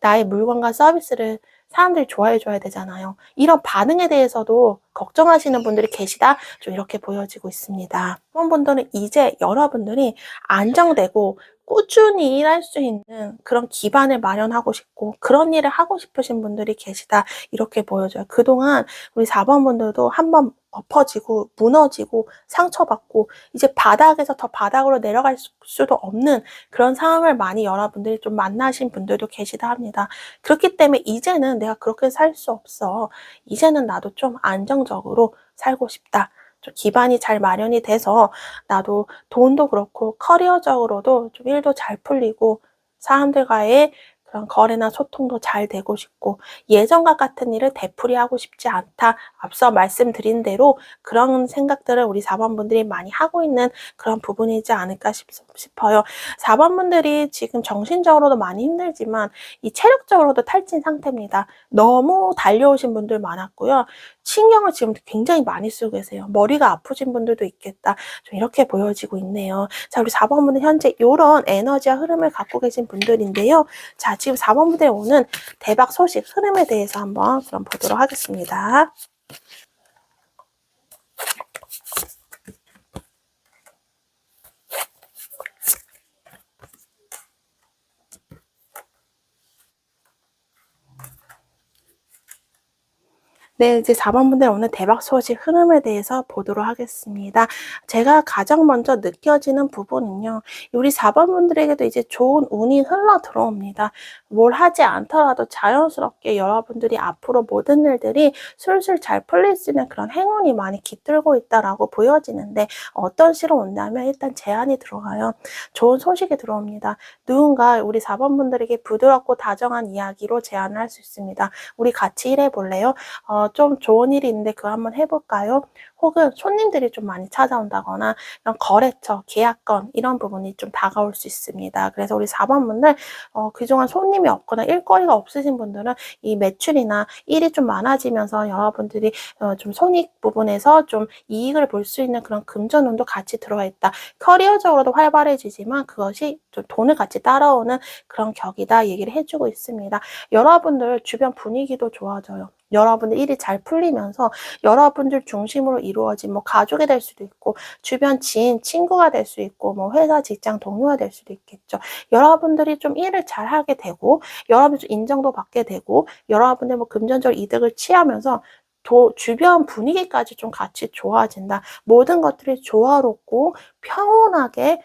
나의 물건과 서비스를 사람들이 좋아해 줘야 되잖아요. 이런 반응에 대해서도 걱정하시는 분들이 계시다. 좀 이렇게 보여지고 있습니다. 그런 분들은 이제 여러분들이 안정되고 꾸준히 일할 수 있는 그런 기반을 마련하고 싶고 그런 일을 하고 싶으신 분들이 계시다. 이렇게 보여져요. 그동안 우리 4번 분들도 한번 엎어지고 무너지고 상처받고 이제 바닥에서 더 바닥으로 내려갈 수도 없는 그런 상황을 많이 여러분들이 좀 만나신 분들도 계시다 합니다. 그렇기 때문에 이제는 내가 그렇게 살 수 없어. 이제는 나도 좀 안정적으로 살고 싶다. 좀 기반이 잘 마련이 돼서 나도 돈도 그렇고 커리어적으로도 좀 일도 잘 풀리고 사람들과의 그런 거래나 소통도 잘 되고 싶고 예전과 같은 일을 되풀이하고 싶지 않다. 앞서 말씀드린 대로 그런 생각들을 우리 4번분들이 많이 하고 있는 그런 부분이지 않을까 싶어요. 4번분들이 지금 정신적으로도 많이 힘들지만 이 체력적으로도 탈진 상태입니다. 너무 달려오신 분들 많았고요. 신경을 지금 굉장히 많이 쓰고 계세요. 머리가 아프신 분들도 있겠다. 좀 이렇게 보여지고 있네요. 자, 우리 4번분은 현재 이런 에너지와 흐름을 갖고 계신 분들인데요. 자, 지금 4번분들이 오는 대박 소식, 흐름에 대해서 한번 그럼 보도록 하겠습니다. 네, 이제 4번분들 오늘 대박 소식 흐름에 대해서 보도록 하겠습니다. 제가 가장 먼저 느껴지는 부분은요. 우리 4번분들에게도 이제 좋은 운이 흘러 들어옵니다. 뭘 하지 않더라도 자연스럽게 여러분들이 앞으로 모든 일들이 술술 잘 풀릴 수 있는 그런 행운이 많이 깃들고 있다라고 보여지는데 어떤 시로 온다면 일단 제안이 들어가요. 좋은 소식이 들어옵니다. 누군가 우리 4번분들에게 부드럽고 다정한 이야기로 제안을 할 수 있습니다. 우리 같이 일해볼래요? 좀 좋은 일이 있는데 그거 한번 해볼까요? 혹은 손님들이 좀 많이 찾아온다거나 이런 거래처, 계약건 이런 부분이 좀 다가올 수 있습니다. 그래서 우리 4번분들 그동안 손님이 없거나 일거리가 없으신 분들은 이 매출이나 일이 좀 많아지면서 여러분들이 좀 손익 부분에서 좀 이익을 볼 수 있는 그런 금전운도 같이 들어와 있다. 커리어적으로도 활발해지지만 그것이 좀 돈을 같이 따라오는 그런 격이다 얘기를 해주고 있습니다. 여러분들 주변 분위기도 좋아져요. 여러분들 일이 잘 풀리면서 여러분들 중심으로 이루어진 뭐 가족이 될 수도 있고 주변 지인, 친구가 될 수 있고 뭐 회사 직장 동료가 될 수도 있겠죠. 여러분들이 좀 일을 잘 하게 되고 여러분들 인정도 받게 되고 여러분들 뭐 금전적 이득을 취하면서 주변 분위기까지 좀 같이 좋아진다. 모든 것들이 조화롭고 평화롭게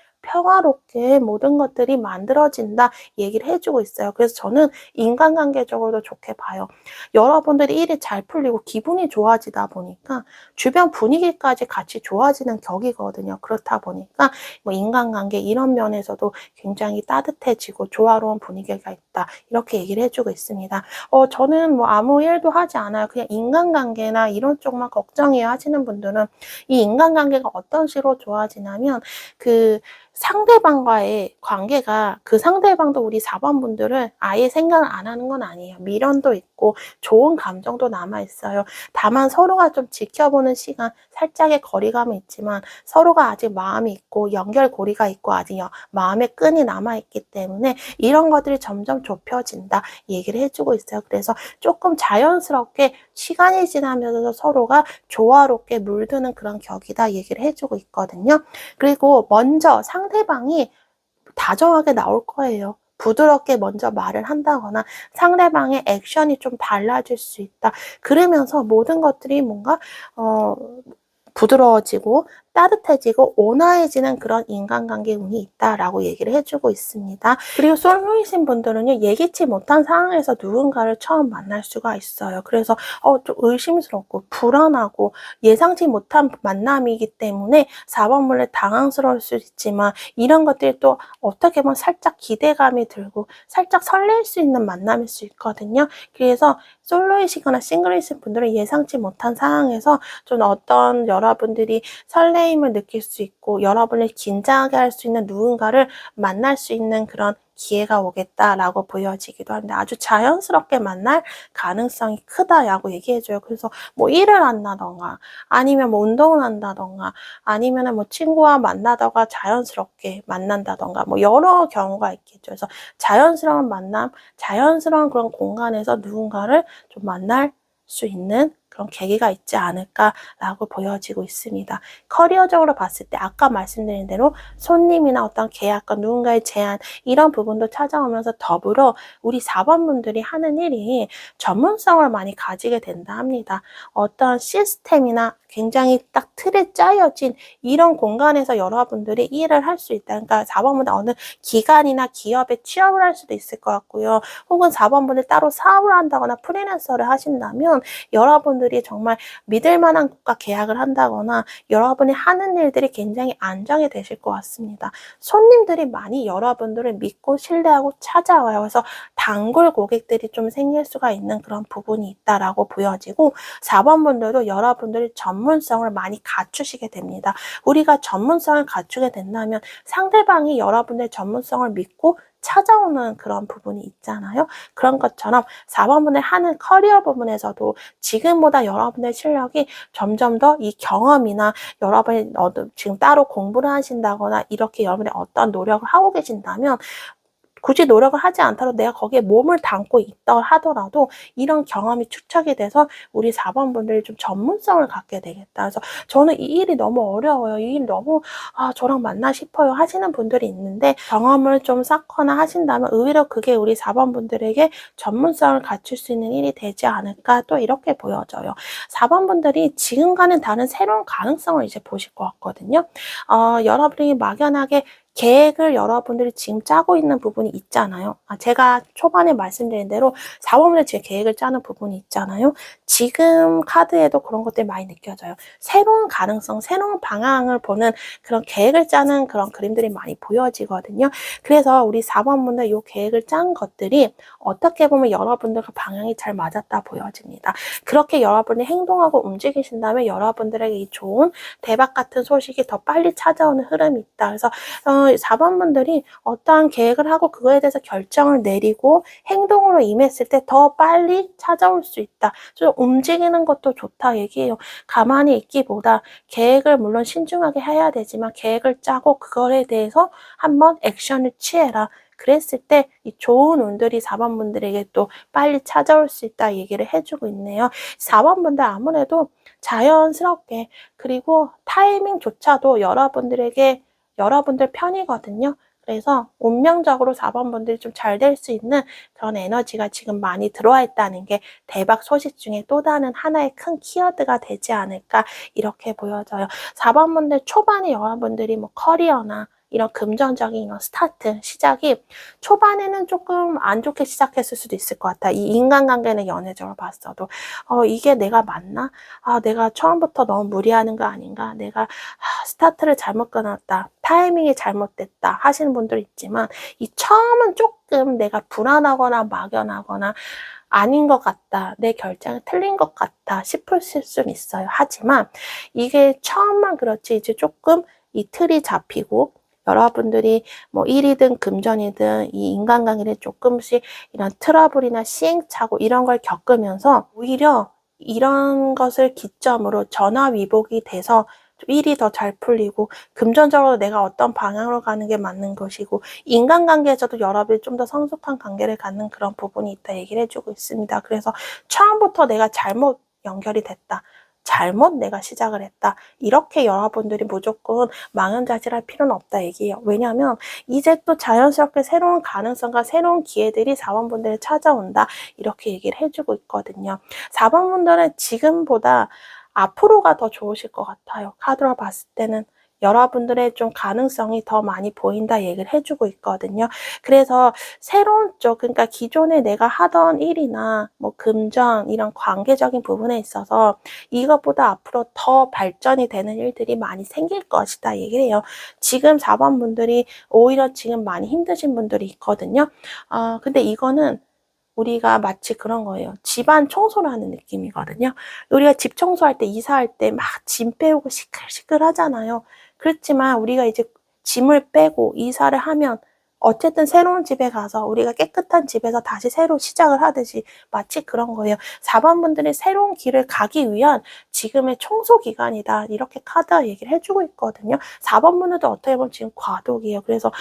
모든 것들이 만들어진다 얘기를 해주고 있어요. 그래서 저는 인간관계적으로도 좋게 봐요. 여러분들이 일이 잘 풀리고 기분이 좋아지다 보니까 주변 분위기까지 같이 좋아지는 격이거든요. 그렇다 보니까 뭐 인간관계 이런 면에서도 굉장히 따뜻해지고 조화로운 분위기가 있다. 이렇게 얘기를 해주고 있습니다. 저는 뭐 아무 일도 하지 않아요. 그냥 인간관계나 이런 쪽만 걱정해야 하시는 분들은 이 인간관계가 어떤 식으로 좋아지냐면 그 상대방과의 관계가 그 상대방도 우리 4번분들을 아예 생각을 안 하는 건 아니에요. 미련도 있고 좋은 감정도 남아있어요. 다만 서로가 좀 지켜보는 시간, 살짝의 거리감이 있지만 서로가 아직 마음이 있고 연결고리가 있고 아직 마음의 끈이 남아있기 때문에 이런 것들이 점점 좁혀진다 얘기를 해주고 있어요. 그래서 조금 자연스럽게 시간이 지나면서 서로가 조화롭게 물드는 그런 격이다 얘기를 해주고 있거든요. 그리고 먼저 상대방이 다정하게 나올 거예요. 부드럽게 먼저 말을 한다거나 상대방의 액션이 좀 달라질 수 있다. 그러면서 모든 것들이 뭔가 부드러워지고 따뜻해지고 온화해지는 그런 인간관계 운이 있다라고 얘기를 해주고 있습니다. 그리고 솔로이신 분들은요, 예기치 못한 상황에서 누군가를 처음 만날 수가 있어요. 그래서 좀 의심스럽고 불안하고 예상치 못한 만남이기 때문에 4번 물레 당황스러울 수 있지만, 이런 것들이 또 어떻게 보면 살짝 기대감이 들고 살짝 설렐 수 있는 만남일 수 있거든요. 그래서 솔로이시거나 싱글이신 분들은 예상치 못한 상황에서 좀 어떤 여러분들이 설레임을 느낄 수 있고 여러분을 긴장하게 할 수 있는 누군가를 만날 수 있는 그런 기회가 오겠다라고 보여지기도 하는데, 아주 자연스럽게 만날 가능성이 크다라고 얘기해줘요. 그래서 뭐 일을 한다던가 아니면 뭐 운동을 한다던가 아니면 뭐 친구와 만나다가 자연스럽게 만난다던가 뭐 여러 경우가 있겠죠. 그래서 자연스러운 만남, 자연스러운 그런 공간에서 누군가를 좀 만날 수 있는 그런 계기가 있지 않을까라고 보여지고 있습니다. 커리어적으로 봤을 때 아까 말씀드린 대로 손님이나 어떤 계약과 누군가의 제안, 이런 부분도 찾아오면서 더불어 우리 4번 분들이 하는 일이 전문성을 많이 가지게 된다 합니다. 어떤 시스템이나 굉장히 딱 틀에 짜여진 이런 공간에서 여러분들이 일을 할 수 있다. 그러니까 4번 분들 어느 기관이나 기업에 취업을 할 수도 있을 것 같고요. 혹은 4번 분들 따로 사업을 한다거나 프리랜서를 하신다면 여러분들이 정말 믿을 만한 곳과 계약을 한다거나 여러분이 하는 일들이 굉장히 안정이 되실 것 같습니다. 손님들이 많이 여러분들을 믿고 신뢰하고 찾아와요. 그래서 단골 고객들이 좀 생길 수가 있는 그런 부분이 있다라고 보여지고, 4번 분들도 여러분들이 전문성을 많이 갖추시게 됩니다. 우리가 전문성을 갖추게 된다면 상대방이 여러분의 전문성을 믿고 찾아오는 그런 부분이 있잖아요. 그런 것처럼 4번 분의 하는 커리어 부분에서도 지금보다 여러분의 실력이 점점 더 이 경험이나 여러분이 지금 따로 공부를 하신다거나 이렇게 여러분이 어떤 노력을 하고 계신다면, 굳이 노력을 하지 않더라도 내가 거기에 몸을 담고 있다 하더라도 이런 경험이 축적이 돼서 우리 4번 분들이 좀 전문성을 갖게 되겠다. 그래서 저는 이 일이 너무 어려워요. 이 일 너무 저랑 맞나 싶어요 하시는 분들이 있는데, 경험을 좀 쌓거나 하신다면 의외로 그게 우리 4번 분들에게 전문성을 갖출 수 있는 일이 되지 않을까, 또 이렇게 보여져요. 4번 분들이 지금과는 다른 새로운 가능성을 이제 보실 것 같거든요. 여러분이 막연하게 계획을 여러분들이 지금 짜고 있는 부분이 있잖아요. 제가 초반에 말씀드린 대로 4번분에 제 계획을 짜는 부분이 있잖아요. 지금 카드에도 그런 것들이 많이 느껴져요. 새로운 가능성, 새로운 방향을 보는 그런 계획을 짜는 그런 그림들이 많이 보여지거든요. 그래서 우리 4번분들 이 계획을 짠 것들이 어떻게 보면 여러분들과 방향이 잘 맞았다 보여집니다. 그렇게 여러분이 행동하고 움직이신다면 여러분들에게 이 좋은 대박 같은 소식이 더 빨리 찾아오는 흐름이 있다. 그래서 4번 분들이 어떠한 계획을 하고 그거에 대해서 결정을 내리고 행동으로 임했을 때 더 빨리 찾아올 수 있다. 좀 움직이는 것도 좋다 얘기해요. 가만히 있기보다 계획을 물론 신중하게 해야 되지만 계획을 짜고 그거에 대해서 한번 액션을 취해라. 그랬을 때 이 좋은 운들이 4번 분들에게 또 빨리 찾아올 수 있다 얘기를 해주고 있네요. 4번 분들 아무래도 자연스럽게, 그리고 타이밍조차도 여러분들 편이거든요. 그래서 운명적으로 4번 분들이 좀 잘 될 수 있는 그런 에너지가 지금 많이 들어와 있다는 게 대박 소식 중에 또 다른 하나의 큰 키워드가 되지 않을까, 이렇게 보여져요. 4번 분들 초반에 여러분들이 뭐 커리어나 이런 금전적인 이런 스타트, 시작이 초반에는 조금 안 좋게 시작했을 수도 있을 것 같아. 이 인간관계는 연애적으로 봤어도 이게 내가 맞나? 내가 처음부터 너무 무리하는 거 아닌가? 내가 스타트를 잘못 끊었다, 타이밍이 잘못됐다 하시는 분들 있지만, 이 처음은 조금 내가 불안하거나 막연하거나 아닌 것 같다, 내 결정이 틀린 것 같다 싶을 수는 있어요. 하지만 이게 처음만 그렇지 이제 조금 이 틀이 잡히고 여러분들이 뭐 일이든 금전이든 이 인간관계를 조금씩 이런 트러블이나 시행착오 이런 걸 겪으면서 오히려 이런 것을 기점으로 전화위복이 돼서 일이 더 잘 풀리고 금전적으로 내가 어떤 방향으로 가는 게 맞는 것이고 인간관계에서도 여러분이 좀 더 성숙한 관계를 갖는 그런 부분이 있다 얘기를 해주고 있습니다. 그래서 처음부터 내가 잘못 연결이 됐다, 잘못 내가 시작을 했다, 이렇게 여러분들이 무조건 망연자실할 필요는 없다 얘기해요. 왜냐하면 이제 또 자연스럽게 새로운 가능성과 새로운 기회들이 4번 분들에 찾아온다, 이렇게 얘기를 해주고 있거든요. 4번 분들은 지금보다 앞으로가 더 좋으실 것 같아요. 카드로 봤을 때는 여러분들의 좀 가능성이 더 많이 보인다 얘기를 해주고 있거든요. 그래서 새로운 쪽, 그러니까 기존에 내가 하던 일이나 뭐 금전 이런 관계적인 부분에 있어서 이것보다 앞으로 더 발전이 되는 일들이 많이 생길 것이다 얘기를 해요. 지금 4번 분들이 오히려 지금 많이 힘드신 분들이 있거든요. 근데 이거는 우리가 마치 그런 거예요. 집안 청소를 하는 느낌이거든요. 우리가 집 청소할 때, 이사할 때 막 짐 빼오고 시끌시끌 하잖아요. 그렇지만 우리가 이제 짐을 빼고 이사를 하면 어쨌든 새로운 집에 가서 우리가 깨끗한 집에서 다시 새로 시작을 하듯이 마치 그런 거예요. 4번 분들이 새로운 길을 가기 위한 지금의 청소 기간이다. 이렇게 카드가 얘기를 해주고 있거든요. 4번 분들도 어떻게 보면 지금 과도기예요. 그래서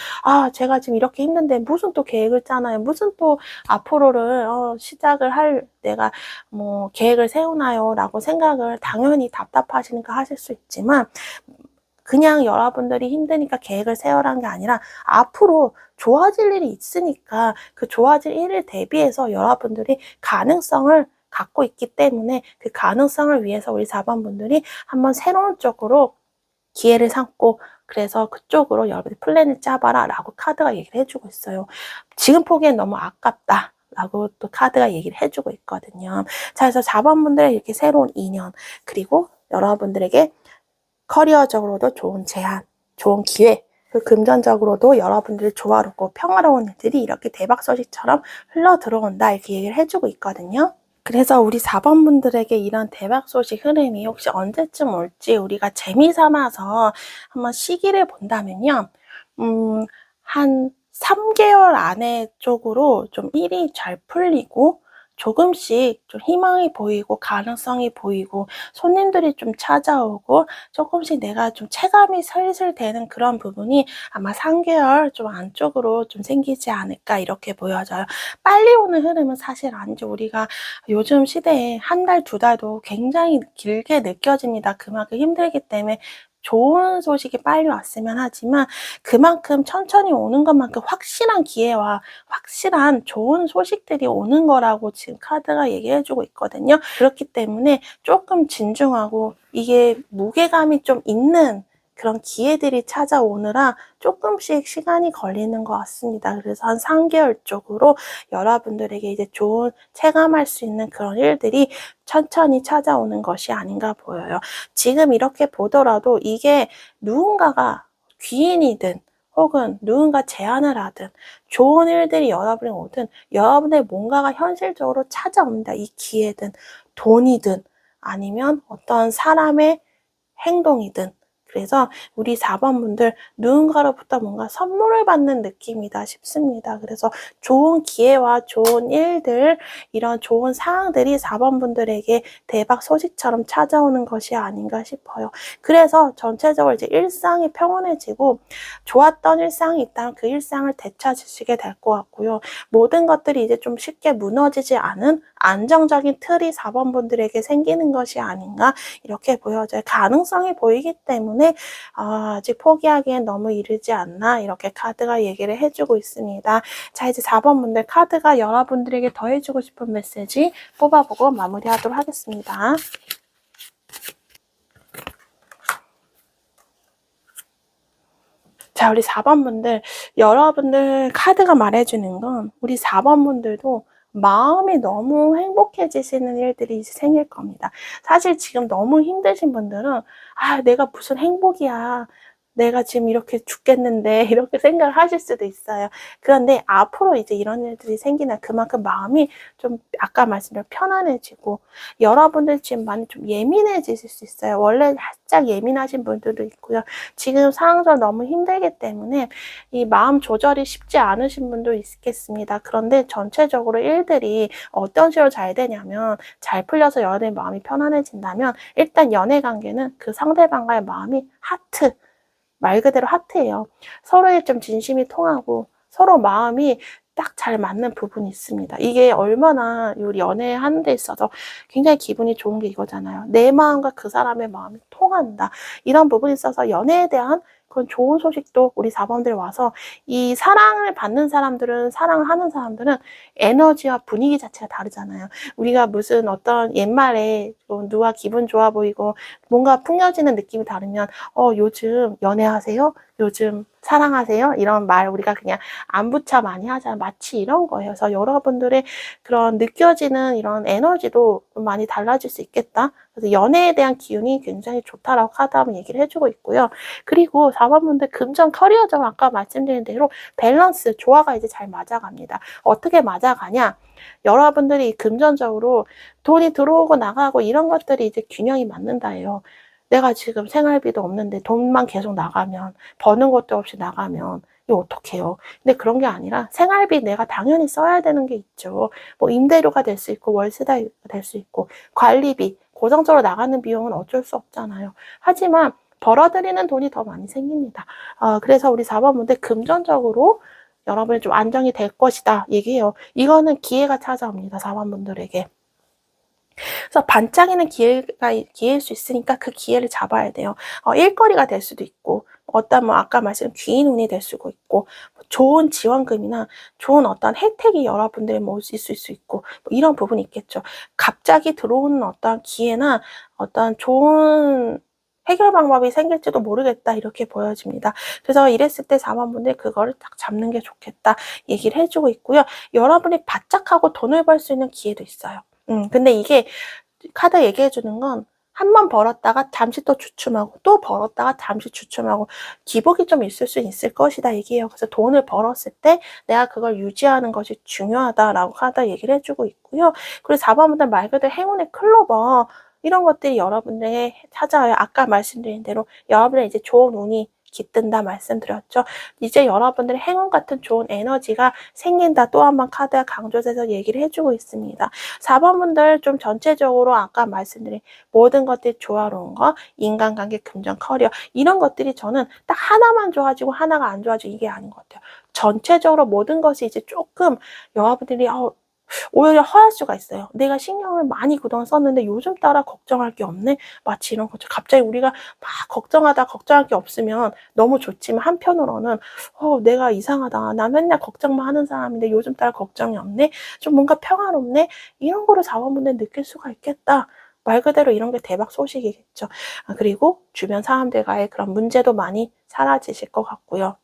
제가 지금 이렇게 힘든데 무슨 또 계획을 짜나요? 무슨 또 앞으로를 시작을 할 내가 뭐 계획을 세우나요? 라고 생각을 당연히 답답하시니까 하실 수 있지만 그냥 여러분들이 힘드니까 계획을 세우라는 게 아니라 앞으로 좋아질 일이 있으니까 그 좋아질 일을 대비해서 여러분들이 가능성을 갖고 있기 때문에 그 가능성을 위해서 우리 4번 분들이 한번 새로운 쪽으로 기회를 삼고 그래서 그쪽으로 여러분이 플랜을 짜봐라 라고 카드가 얘기를 해주고 있어요. 지금 포기엔 너무 아깝다. 라고 또 카드가 얘기를 해주고 있거든요. 자, 그래서 4번 분들의 이렇게 새로운 인연, 그리고 여러분들에게 커리어적으로도 좋은 제안, 좋은 기회, 그 금전적으로도 여러분들이 조화롭고 평화로운 일들이 이렇게 대박 소식처럼 흘러 들어온다 이렇게 얘기를 해주고 있거든요. 그래서 우리 4번 분들에게 이런 대박 소식 흐름이 혹시 언제쯤 올지 우리가 재미삼아서 한번 시기를 본다면요. 한 3개월 안에 쪽으로 좀 일이 잘 풀리고 조금씩 좀 희망이 보이고 가능성이 보이고 손님들이 좀 찾아오고 조금씩 내가 좀 체감이 슬슬 되는 그런 부분이 아마 3개월 좀 안쪽으로 좀 생기지 않을까 이렇게 보여져요. 빨리 오는 흐름은 사실 아니죠. 우리가 요즘 시대에 한 달, 두 달도 굉장히 길게 느껴집니다. 그만큼 힘들기 때문에 좋은 소식이 빨리 왔으면 하지만 그만큼 천천히 오는 것만큼 확실한 기회와 확실한 좋은 소식들이 오는 거라고 지금 카드가 얘기해주고 있거든요. 그렇기 때문에 조금 진중하고 이게 무게감이 좀 있는 그런 기회들이 찾아오느라 조금씩 시간이 걸리는 것 같습니다. 그래서 한 3개월 쪽으로 여러분들에게 이제 좋은 체감할 수 있는 그런 일들이 천천히 찾아오는 것이 아닌가 보여요. 지금 이렇게 보더라도 이게 누군가가 귀인이든 혹은 누군가 제안을 하든 좋은 일들이 여러분에 오든 여러분의 뭔가가 현실적으로 찾아옵니다. 이 기회든 돈이든 아니면 어떤 사람의 행동이든 그래서 우리 4번 분들 누군가로부터 뭔가 선물을 받는 느낌이다 싶습니다. 그래서 좋은 기회와 좋은 일들 이런 좋은 상황들이 4번 분들에게 대박 소식처럼 찾아오는 것이 아닌가 싶어요. 그래서 전체적으로 이제 일상이 평온해지고 좋았던 일상이 있다면 그 일상을 되찾으시게 될 것 같고요. 모든 것들이 이제 좀 쉽게 무너지지 않은 안정적인 틀이 4번 분들에게 생기는 것이 아닌가 이렇게 보여져요. 가능성이 보이기 때문에 아직 포기하기엔 너무 이르지 않나 이렇게 카드가 얘기를 해주고 있습니다. 자, 이제 4번 분들 카드가 여러분들에게 더 해주고 싶은 메시지 뽑아보고 마무리하도록 하겠습니다. 자, 우리 4번 분들 여러분들 카드가 말해주는 건 우리 4번 분들도 마음이 너무 행복해지시는 일들이 이제 생길 겁니다. 사실 지금 너무 힘드신 분들은 내가 무슨 행복이야. 내가 지금 이렇게 죽겠는데 이렇게 생각을 하실 수도 있어요. 그런데 앞으로 이제 이런 일들이 생기면 그만큼 마음이 좀 아까 말씀드린 편안해지고 여러분들 지금 많이 좀 예민해지실 수 있어요. 원래 살짝 예민하신 분들도 있고요. 지금 상황적으로 너무 힘들기 때문에 이 마음 조절이 쉽지 않으신 분도 있겠습니다. 그런데 전체적으로 일들이 어떤 식으로 잘 되냐면 잘 풀려서 여러분의 마음이 편안해진다면 일단 연애 관계는 그 상대방과의 마음이 하트 말 그대로 하트예요. 서로의 좀 진심이 통하고 서로 마음이 딱 잘 맞는 부분이 있습니다. 이게 얼마나 우리 연애하는 데 있어서 굉장히 기분이 좋은 게 이거잖아요. 내 마음과 그 사람의 마음이 통한다. 이런 부분이 있어서 연애에 대한 그런 좋은 소식도 우리 4번들 와서 이 사랑을 받는 사람들은, 사랑을 하는 사람들은 에너지와 분위기 자체가 다르잖아요. 우리가 무슨 어떤 옛말에 누가 기분 좋아 보이고 뭔가 풍겨지는 느낌이 다르면 요즘 연애하세요? 요즘 사랑하세요? 이런 말 우리가 그냥 안부차 많이 하잖아요. 마치 이런 거예요. 그래서 여러분들의 그런 느껴지는 이런 에너지도 많이 달라질 수 있겠다. 그래서 연애에 대한 기운이 굉장히 좋다라고 카드하면 얘기를 해주고 있고요. 그리고 4번분들 금전 커리어적으로 아까 말씀드린 대로 밸런스, 조화가 이제 잘 맞아갑니다. 어떻게 맞아가냐? 여러분들이 금전적으로 돈이 들어오고 나가고 이런 것들이 이제 균형이 맞는다예요. 내가 지금 생활비도 없는데 돈만 계속 나가면, 버는 것도 없이 나가면 이거 어떡해요? 근데 그런 게 아니라 생활비 내가 당연히 써야 되는 게 있죠. 뭐 임대료가 될 수 있고 월세가 될 수 있고 관리비, 고정적으로 나가는 비용은 어쩔 수 없잖아요. 하지만 벌어들이는 돈이 더 많이 생깁니다. 그래서 우리 4번분들 금전적으로 여러분이 좀 안정이 될 것이다 얘기해요. 이거는 기회가 찾아옵니다. 4번분들에게. 그래서 반짝이는 기회일 수 있으니까 그 기회를 잡아야 돼요. 일거리가 될 수도 있고, 어떤 아까 말씀 귀인 운이 될 수도 있고, 좋은 지원금이나 좋은 어떤 혜택이 여러분들이 있을 수 있고, 이런 부분이 있겠죠. 갑자기 들어오는 어떤 기회나 어떤 좋은 해결 방법이 생길지도 모르겠다 이렇게 보여집니다. 그래서 이랬을 때 4번분들 그거를 딱 잡는 게 좋겠다 얘기를 해주고 있고요. 여러분이 바짝하고 돈을 벌 수 있는 기회도 있어요. 근데 이게 카드 얘기해 주는 건 한 번 벌었다가 잠시 또 주춤하고 또 벌었다가 잠시 주춤하고 기복이 좀 있을 수 있을 것이다 얘기해요. 그래서 돈을 벌었을 때 내가 그걸 유지하는 것이 중요하다라고 카드 얘기를 해주고 있고요. 그리고 4번분들 말 그대로 행운의 클로버 이런 것들이 여러분들에게 찾아와요. 아까 말씀드린 대로 여러분의 이제 좋은 운이 깃든다 말씀드렸죠. 이제 여러분들의 행운 같은 좋은 에너지가 생긴다. 또 한 번 카드가 강조돼서 얘기를 해주고 있습니다. 4번분들 좀 전체적으로 아까 말씀드린 모든 것들이 조화로운 거, 인간관계, 금전, 커리어 이런 것들이 저는 딱 하나만 좋아지고 하나가 안 좋아지고 이게 아닌 것 같아요. 전체적으로 모든 것이 이제 조금 여러분들이 오히려 허할 수가 있어요. 내가 신경을 많이 그동안 썼는데 요즘 따라 걱정할 게 없네? 마치 이런 거죠. 갑자기 우리가 막 걱정하다 걱정할 게 없으면 너무 좋지만 한편으로는 내가 이상하다. 나 맨날 걱정만 하는 사람인데 요즘 따라 걱정이 없네? 좀 뭔가 평화롭네? 이런 거를 4번분들 느낄 수가 있겠다. 말 그대로 이런 게 대박 소식이겠죠. 그리고 주변 사람들과의 그런 문제도 많이 사라지실 것 같고요.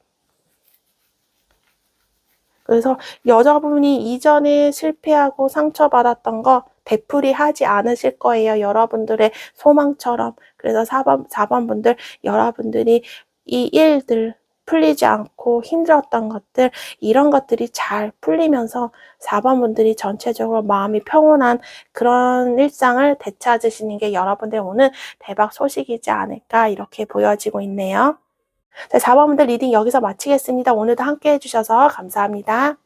그래서 여자분이 이전에 실패하고 상처받았던 거 되풀이하지 않으실 거예요. 여러분들의 소망처럼. 그래서 4번분들 여러분들이 이 일들 풀리지 않고 힘들었던 것들 이런 것들이 잘 풀리면서 4번분들이 전체적으로 마음이 평온한 그런 일상을 되찾으시는 게 여러분들 오늘 대박 소식이지 않을까 이렇게 보여지고 있네요. 자, 4번분들 리딩 여기서 마치겠습니다. 오늘도 함께 해주셔서 감사합니다.